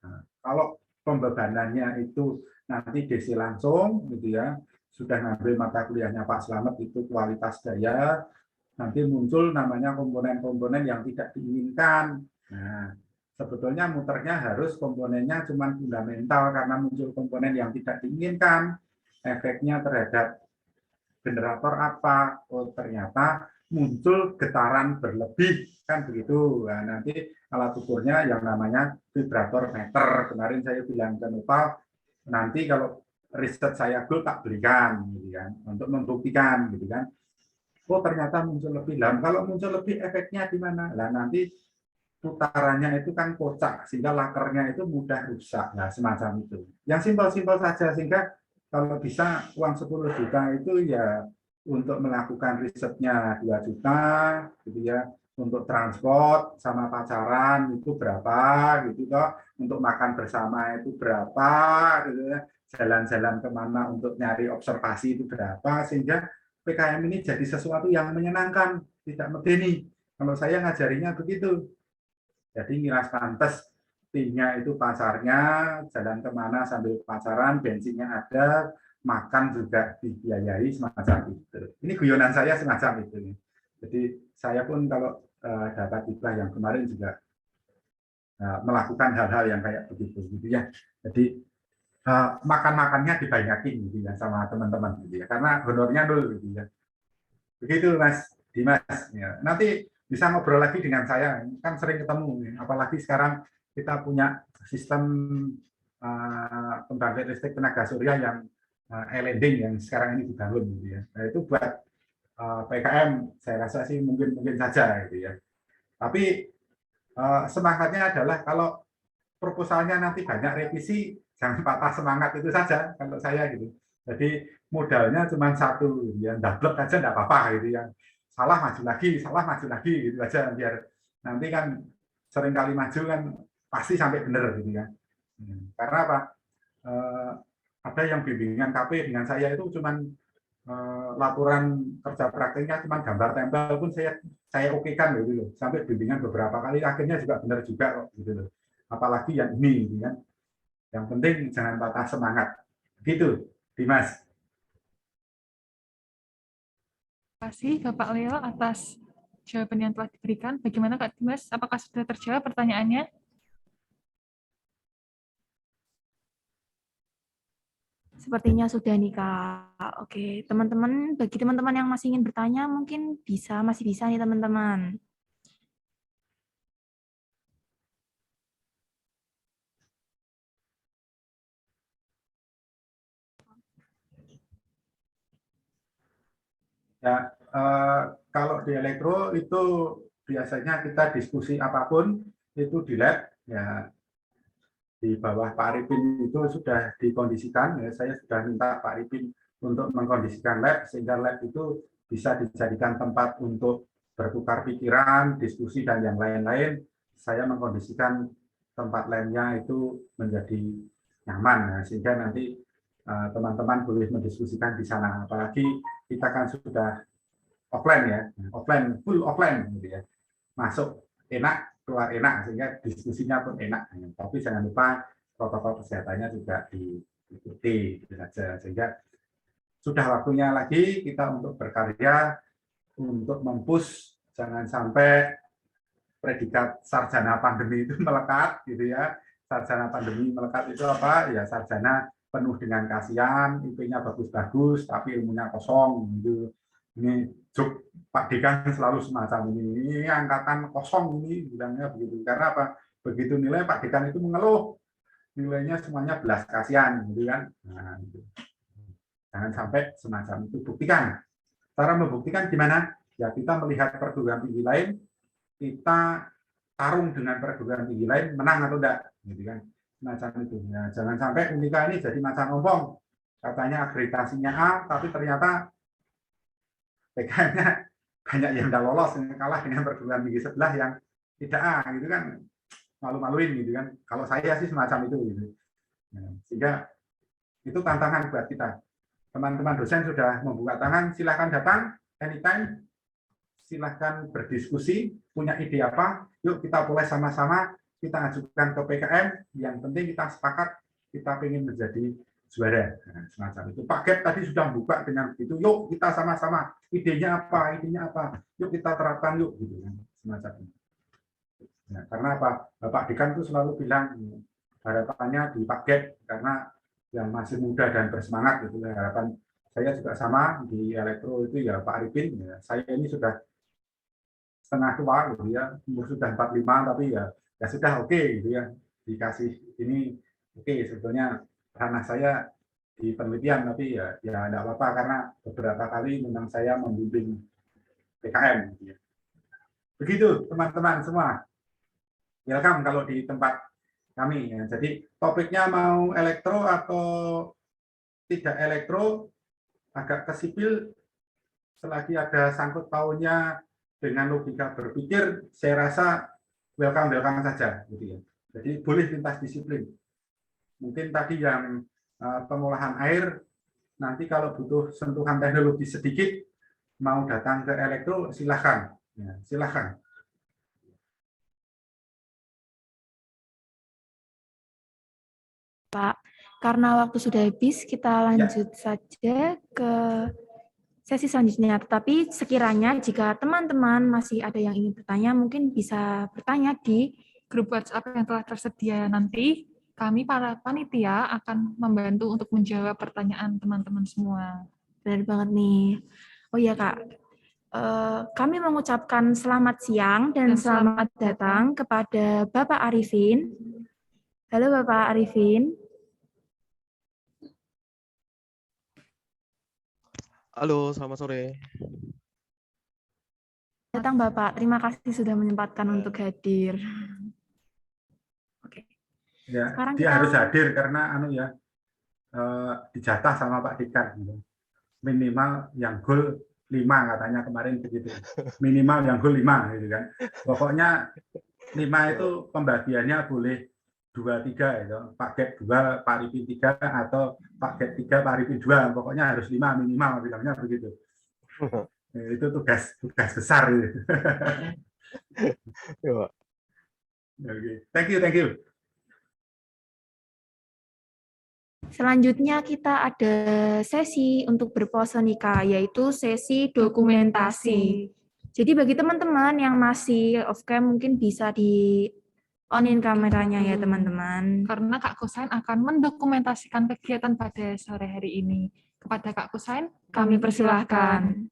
Nah, kalau pembebanannya itu nanti DC langsung gitu ya, sudah ngambil mata kuliahnya Pak Slamet itu kualitas daya, nanti muncul namanya komponen-komponen yang tidak diinginkan. Nah, sebetulnya muternya harus komponennya cuma fundamental, karena muncul komponen yang tidak diinginkan, efeknya terhadap generator apa? Oh, ternyata muncul getaran berlebih, kan begitu. Nah, nanti alat ukurnya yang namanya vibrator meter. Kemarin saya bilang ke Nopal, nanti kalau riset saya goal tak berikan, gitu kan, untuk membuktikan, gitu kan. Oh ternyata muncul lebih. Lah, kalau muncul lebih efeknya di mana? Lah nanti putarannya itu kan kocak, sehingga lakernya itu mudah rusak. Nah, semacam itu. Yang simpel-simpel saja, sehingga kalau bisa uang 10 juta itu ya untuk melakukan risetnya 2 juta, gitu ya. Untuk transport sama pacaran itu berapa, gitu toh. Untuk makan bersama itu berapa, gitu ya. Jalan-jalan kemana untuk nyari observasi itu berapa, sehingga PKM ini jadi sesuatu yang menyenangkan, tidak medeni. Kalau saya ngajarinya begitu. Jadi ngiras pantes, timnya itu pacarnya, jalan kemana sambil pacaran, bensinnya ada, makan juga dibiayai, semacam itu. Ini guyonan saya semacam itu. Jadi saya pun kalau dapat hibah yang kemarin juga melakukan hal-hal yang kayak begitu, gitu ya. Jadi makan-makannya dibanyakin gitu ya sama teman-teman, gitu ya. Karena honornya 0, gitu ya. Begitu Mas Dimas. Ya. Nanti bisa ngobrol lagi dengan saya, kan sering ketemu, apalagi sekarang kita punya sistem pembangkit listrik tenaga surya yang e-lending yang sekarang ini dibangun, gitu ya. Nah, itu buat PKM saya rasa sih mungkin saja, gitu ya. Tapi semangatnya adalah kalau proposalnya nanti banyak revisi, jangan patah semangat itu saja kalau saya gitu. Jadi modalnya cuma satu, ya double aja enggak apa-apa gitu ya. Salah maju lagi gitu aja, biar nanti kan sering kali maju kan pasti sampai benar gitu ya. Karena apa? Ada yang bimbingan KP dengan saya itu cuma laporan kerja prakteknya cuma gambar tempel pun saya okekan gitu loh. Sampai bimbingan beberapa kali akhirnya juga benar juga kok gitu loh. Apalagi yang ini gitu kan. Yang penting jangan patah semangat. Gitu, Dimas. Terima kasih Bapak Leo atas jawaban yang telah diberikan. Bagaimana Kak Dimas? Apakah sudah terjawab pertanyaannya? Sepertinya sudah nih Kak. Oke, teman-teman, bagi teman-teman yang masih ingin bertanya mungkin masih bisa nih teman-teman. Ya, kalau di elektro itu biasanya kita diskusi apapun itu di lab, ya di bawah Pak Arifin itu sudah dikondisikan. Ya, saya sudah minta Pak Arifin untuk mengkondisikan lab sehingga lab itu bisa dijadikan tempat untuk bertukar pikiran, diskusi dan yang lain-lain. Saya mengkondisikan tempat lainnya itu menjadi nyaman, ya, sehingga nanti teman-teman boleh mendiskusikan di sana. Apalagi kita kan sudah offline ya, offline, full offline gitu ya. Masuk enak, keluar enak, sehingga diskusinya pun enak. Tapi jangan lupa protokol kesehatannya juga diikuti gitu saja. Sehingga sudah waktunya lagi kita untuk berkarya, untuk mempush, jangan sampai predikat sarjana pandemi itu melekat gitu ya. Sarjana pandemi melekat itu apa? Ya sarjana penuh dengan kasihan, IP-nya bagus-bagus, tapi ilmunya kosong. Gitu. Ini Pak Dekan selalu semacam ini angkatan kosong ini, bilangnya begitu. Karena apa? Begitu nilai Pak Dekan itu mengeluh, nilainya semuanya belas kasihan, gitu kan. Nah, gitu. Jangan sampai semacam itu. Buktikan. Cara membuktikan gimana? Ya kita melihat perguruan tinggi lain, kita tarung dengan perguruan tinggi lain, menang atau enggak, gitu kan? Semacam itu. Ya, jangan sampai Unika ini jadi macam ompong. Katanya akreditasinya A, tapi ternyata PKM-nya banyak yang tidak lolos, kalah dengan perguruan tinggi sebelah yang tidak A, gitu kan? Malu-maluin, gitu kan? Kalau saya sih semacam itu, gitu. Nah, sehingga itu tantangan buat kita. Teman-teman dosen sudah membuka tangan, silahkan datang anytime, silahkan berdiskusi, punya ide apa, yuk kita mulai sama-sama, kita ajukan ke PKM, yang penting kita sepakat, kita ingin menjadi juara. Nah, semacam itu. Pak Gap tadi sudah membuka dengan begitu, yuk kita sama-sama, idenya apa, yuk kita terapkan yuk, gitu kan, semacam itu. Nah, karena apa? Bapak Dekan itu selalu bilang, harapannya di Pak Gap, karena yang masih muda dan bersemangat, gitu. Harapan saya juga sama di elektro itu ya Pak Arifin, ya, saya ini sudah setengah tua, gitu ya, umur sudah 45, tapi ya sudah oke, gitu ya, dikasih ini oke, sebetulnya karena saya di penelitian, tapi ya tidak apa-apa karena beberapa kali memang saya membimbing PKM, gitu ya. Begitu teman-teman semua, welcome kalau di tempat kami, ya. Jadi topiknya mau elektro atau tidak elektro, agak ke sipil, selagi ada sangkut pautnya dengan logika berpikir, saya rasa welcome saja, gitu ya. Jadi boleh lintas disiplin. Mungkin tadi yang pengolahan air, nanti kalau butuh sentuhan teknologi sedikit, mau datang ke elektro, silahkan, ya, silahkan. Pak, karena waktu sudah habis, kita lanjut saja ke sesi selanjutnya. Tetapi sekiranya jika teman-teman masih ada yang ingin bertanya, mungkin bisa bertanya di grup WhatsApp yang telah tersedia. Nanti kami para panitia akan membantu untuk menjawab pertanyaan teman-teman semua. Benar banget nih. Oh iya Kak, kami mengucapkan selamat siang dan selamat datang kepada Bapak Arifin. Halo Bapak Arifin. Halo, selamat sore. Datang Bapak, terima kasih sudah menyempatkan untuk hadir. Oke. Ya, Sekarang dia kita harus hadir karena dijatah sama Pak Dekan, gitu. Minimal yang gol 5 katanya kemarin begitu. Minimal yang gol 5, gitu kan. Pokoknya 5 itu pembagiannya boleh 2-3 itu. Pak Gap 2, Pak Arifin 3, atau Pak Gap 3, Pak Arifin 2. Pokoknya harus 5 minimal, bilangnya begitu. Itu tugas besar. Gitu. Okay. Thank you. selanjutnya kita ada sesi untuk berpose nih Kak, yaitu sesi dokumentasi. Jadi bagi teman-teman yang masih off cam mungkin bisa di on-in kameranya ya teman-teman. Karena Kak Kusain akan mendokumentasikan kegiatan pada sore hari ini. Kepada Kak Kusain, Kami persilahkan.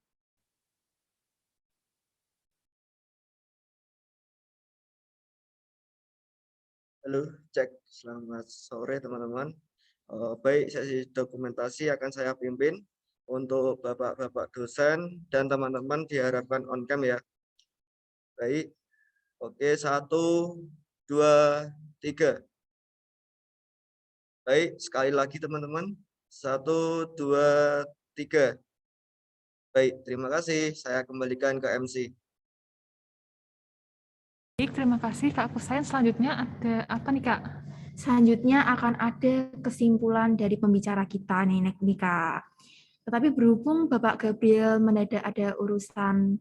Halo, cek. Selamat sore teman-teman. Baik, sesi dokumentasi akan saya pimpin untuk bapak-bapak dosen dan teman-teman diharapkan on cam ya. Baik, oke, 1, 2, 3. Baik, sekali lagi teman-teman. 1, 2, 3. Baik, terima kasih. Saya kembalikan ke MC. Baik, terima kasih Kak Kusain. Selanjutnya ada apa nih Kak? Selanjutnya akan ada kesimpulan dari pembicara kita nih Kak. Tetapi berhubung Bapak Gabriel mendadak ada urusan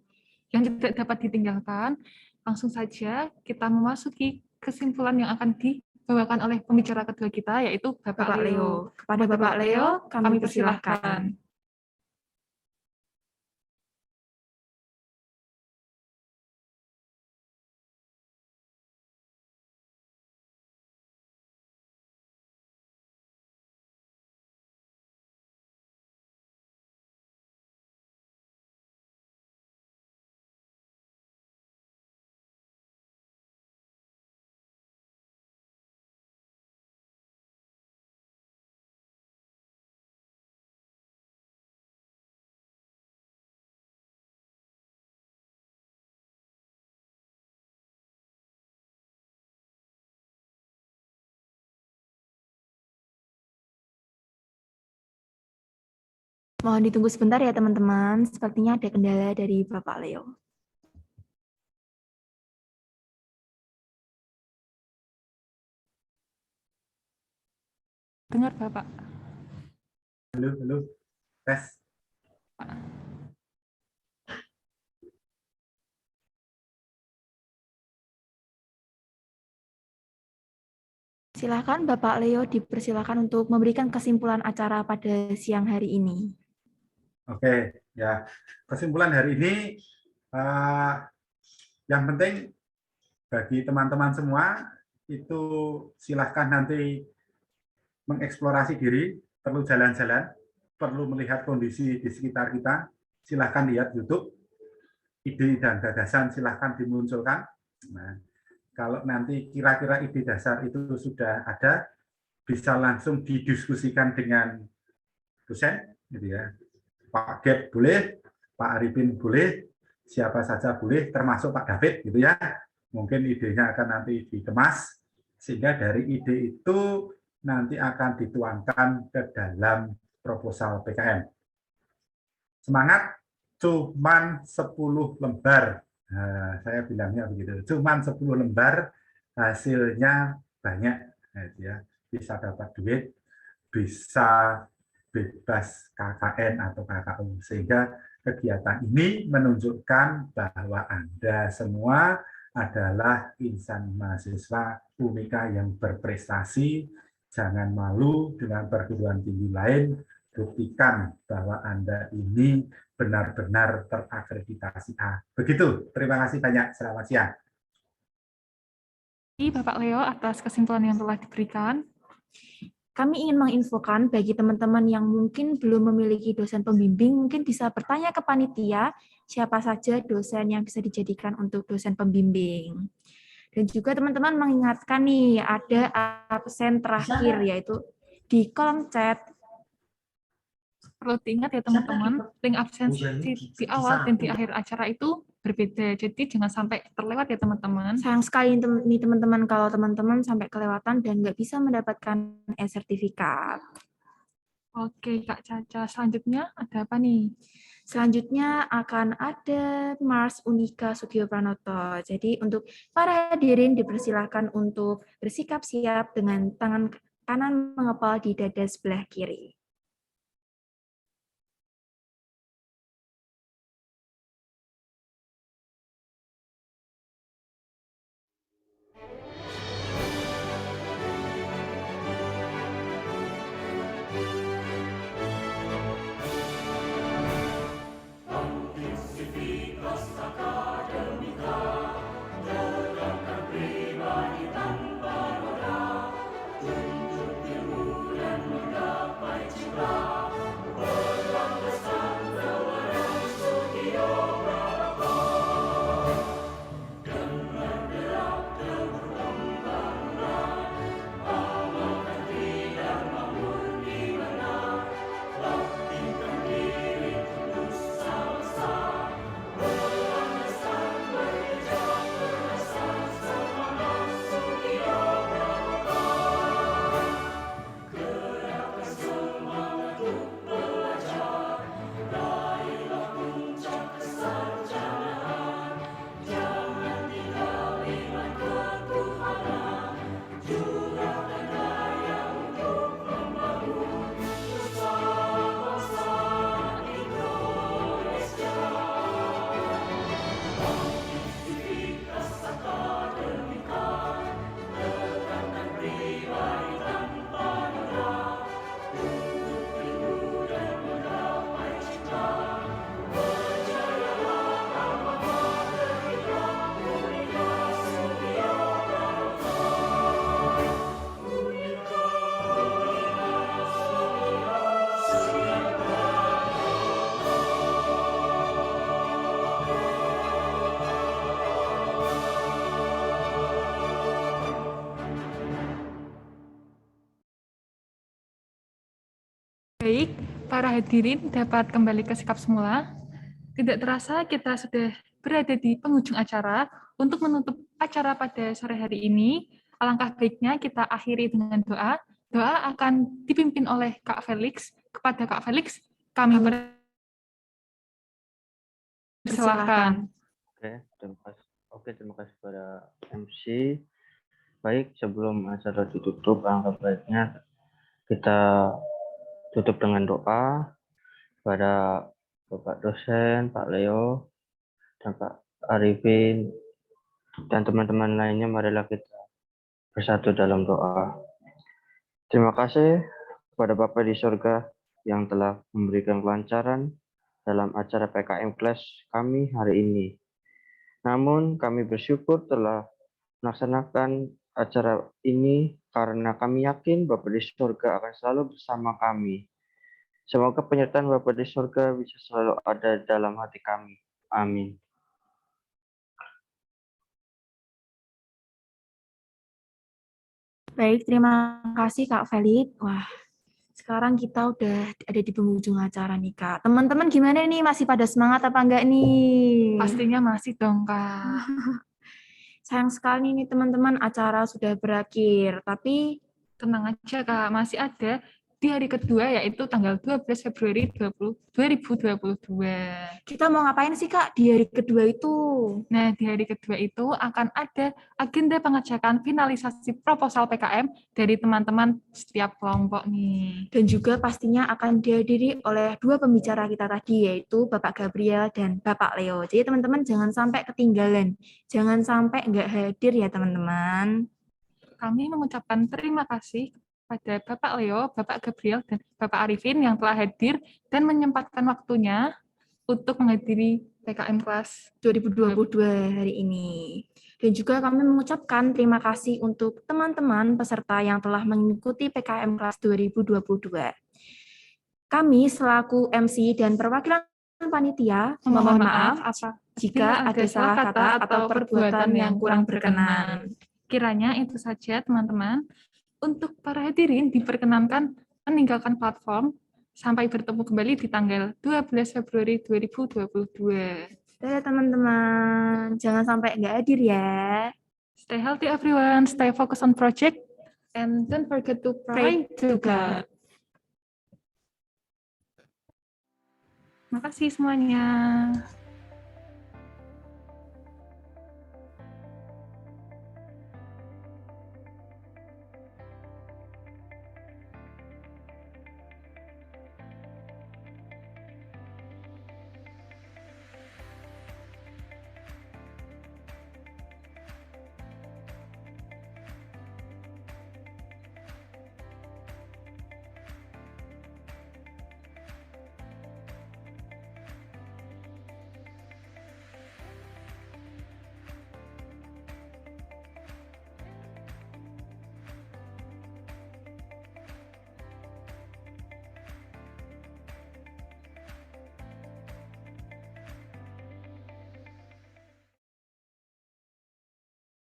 yang tidak dapat ditinggalkan, langsung saja kita memasuki kesimpulan yang akan dibawakan oleh pembicara kedua kita, yaitu Bapak Leo. Kepada Bapak Leo, kami persilahkan. Mohon ditunggu sebentar ya teman-teman, sepertinya ada kendala dari Bapak Leo. Dengar Bapak. Halo, tes. Silakan Bapak Leo dipersilakan untuk memberikan kesimpulan acara pada siang hari ini. Oke, ya. Kesimpulan hari ini, yang penting bagi teman-teman semua, itu silahkan nanti mengeksplorasi diri, perlu jalan-jalan, perlu melihat kondisi di sekitar kita, silahkan lihat YouTube, ide dan gagasan silahkan dimunculkan. Nah, kalau nanti kira-kira ide dasar itu sudah ada, bisa langsung didiskusikan dengan dosen, gitu ya. Pak Gep boleh, Pak Arifin boleh, siapa saja boleh, termasuk Pak David, gitu ya. Mungkin idenya akan nanti dikemas, sehingga dari ide itu nanti akan dituangkan ke dalam proposal PKM. Semangat, cuman 10 lembar. Nah, saya bilangnya begitu, cuman 10 lembar, hasilnya banyak. Ya. Bisa dapat duit, bisa bebas KKN atau KKU. Sehingga kegiatan ini menunjukkan bahwa Anda semua adalah insan mahasiswa Unika yang berprestasi. Jangan malu dengan perguruan tinggi lain, buktikan bahwa Anda ini benar-benar terakreditasi A. Begitu, terima kasih banyak. Selamat siang. Bapak Leo atas kesimpulan yang telah diberikan. Kami ingin menginfokan bagi teman-teman yang mungkin belum memiliki dosen pembimbing, mungkin bisa bertanya ke panitia siapa saja dosen yang bisa dijadikan untuk dosen pembimbing. Dan juga teman-teman mengingatkan nih, ada absen terakhir, yaitu di kolom chat. Perlu diingat ya teman-teman, link absensi di awal dan di akhir acara itu berbeda. Jadi jangan sampai terlewat ya teman-teman. Sayang sekali nih teman-teman kalau teman-teman sampai kelewatan dan nggak bisa mendapatkan e-sertifikat. Oke Kak Caca, selanjutnya ada apa nih? Selanjutnya akan ada Mars Unika Sugio Pranoto. Jadi untuk para hadirin dipersilahkan untuk bersikap siap dengan tangan kanan mengepal di dada sebelah kiri. Baik, para hadirin dapat kembali ke sikap semula. Tidak terasa kita sudah berada di penghujung acara. Untuk menutup acara pada sore hari ini, alangkah baiknya kita akhiri dengan doa. Doa akan dipimpin oleh Kak Felix. Kepada Kak Felix, Kami persilahkan. Terima kasih pada MC. Baik, sebelum acara ditutup, alangkah baiknya kita tutup dengan doa pada Bapak dosen, Pak Leo, dan Pak Arifin, dan teman-teman lainnya. Marilah kita bersatu dalam doa. Terima kasih kepada Bapak di surga yang telah memberikan kelancaran dalam acara PKM Class kami hari ini. Namun kami bersyukur telah melaksanakan acara ini karena kami yakin Bapak di surga akan selalu bersama kami. Semoga penyertaan Bapak di surga bisa selalu ada dalam hati kami. Amin. Baik, terima kasih Kak Felix. Wah, sekarang kita udah ada di penghujung acara nih Kak. Teman-teman gimana nih? Masih pada semangat apa enggak nih? Pastinya masih dong, Kak. Sayang sekali nih teman-teman, acara sudah berakhir. Tapi tenang aja Kak, masih ada di hari kedua, yaitu tanggal 12 Februari 2022. Kita mau ngapain sih Kak di hari kedua itu? Nah, di hari kedua itu akan ada agenda pengecekan finalisasi proposal PKM dari teman-teman setiap kelompok nih. Dan juga pastinya akan dihadiri oleh dua pembicara kita tadi, yaitu Bapak Gabriel dan Bapak Leo. Jadi teman-teman jangan sampai ketinggalan, jangan sampai nggak hadir ya teman-teman. Kami mengucapkan terima kasih pada Bapak Leo, Bapak Gabriel, dan Bapak Arifin yang telah hadir dan menyempatkan waktunya untuk menghadiri PKM kelas 2022 hari ini. Dan juga kami mengucapkan terima kasih untuk teman-teman peserta yang telah mengikuti PKM kelas 2022. Kami selaku MC dan perwakilan panitia mohon maaf jika ada salah kata atau perbuatan yang kurang berkenan. Kiranya itu saja teman-teman. Untuk para hadirin diperkenankan meninggalkan platform sampai bertemu kembali di tanggal 12 Februari 2022. Dadah teman-teman, jangan sampai nggak hadir ya. Stay healthy everyone, stay focused on project, and don't forget to pray to God. Makasih semuanya.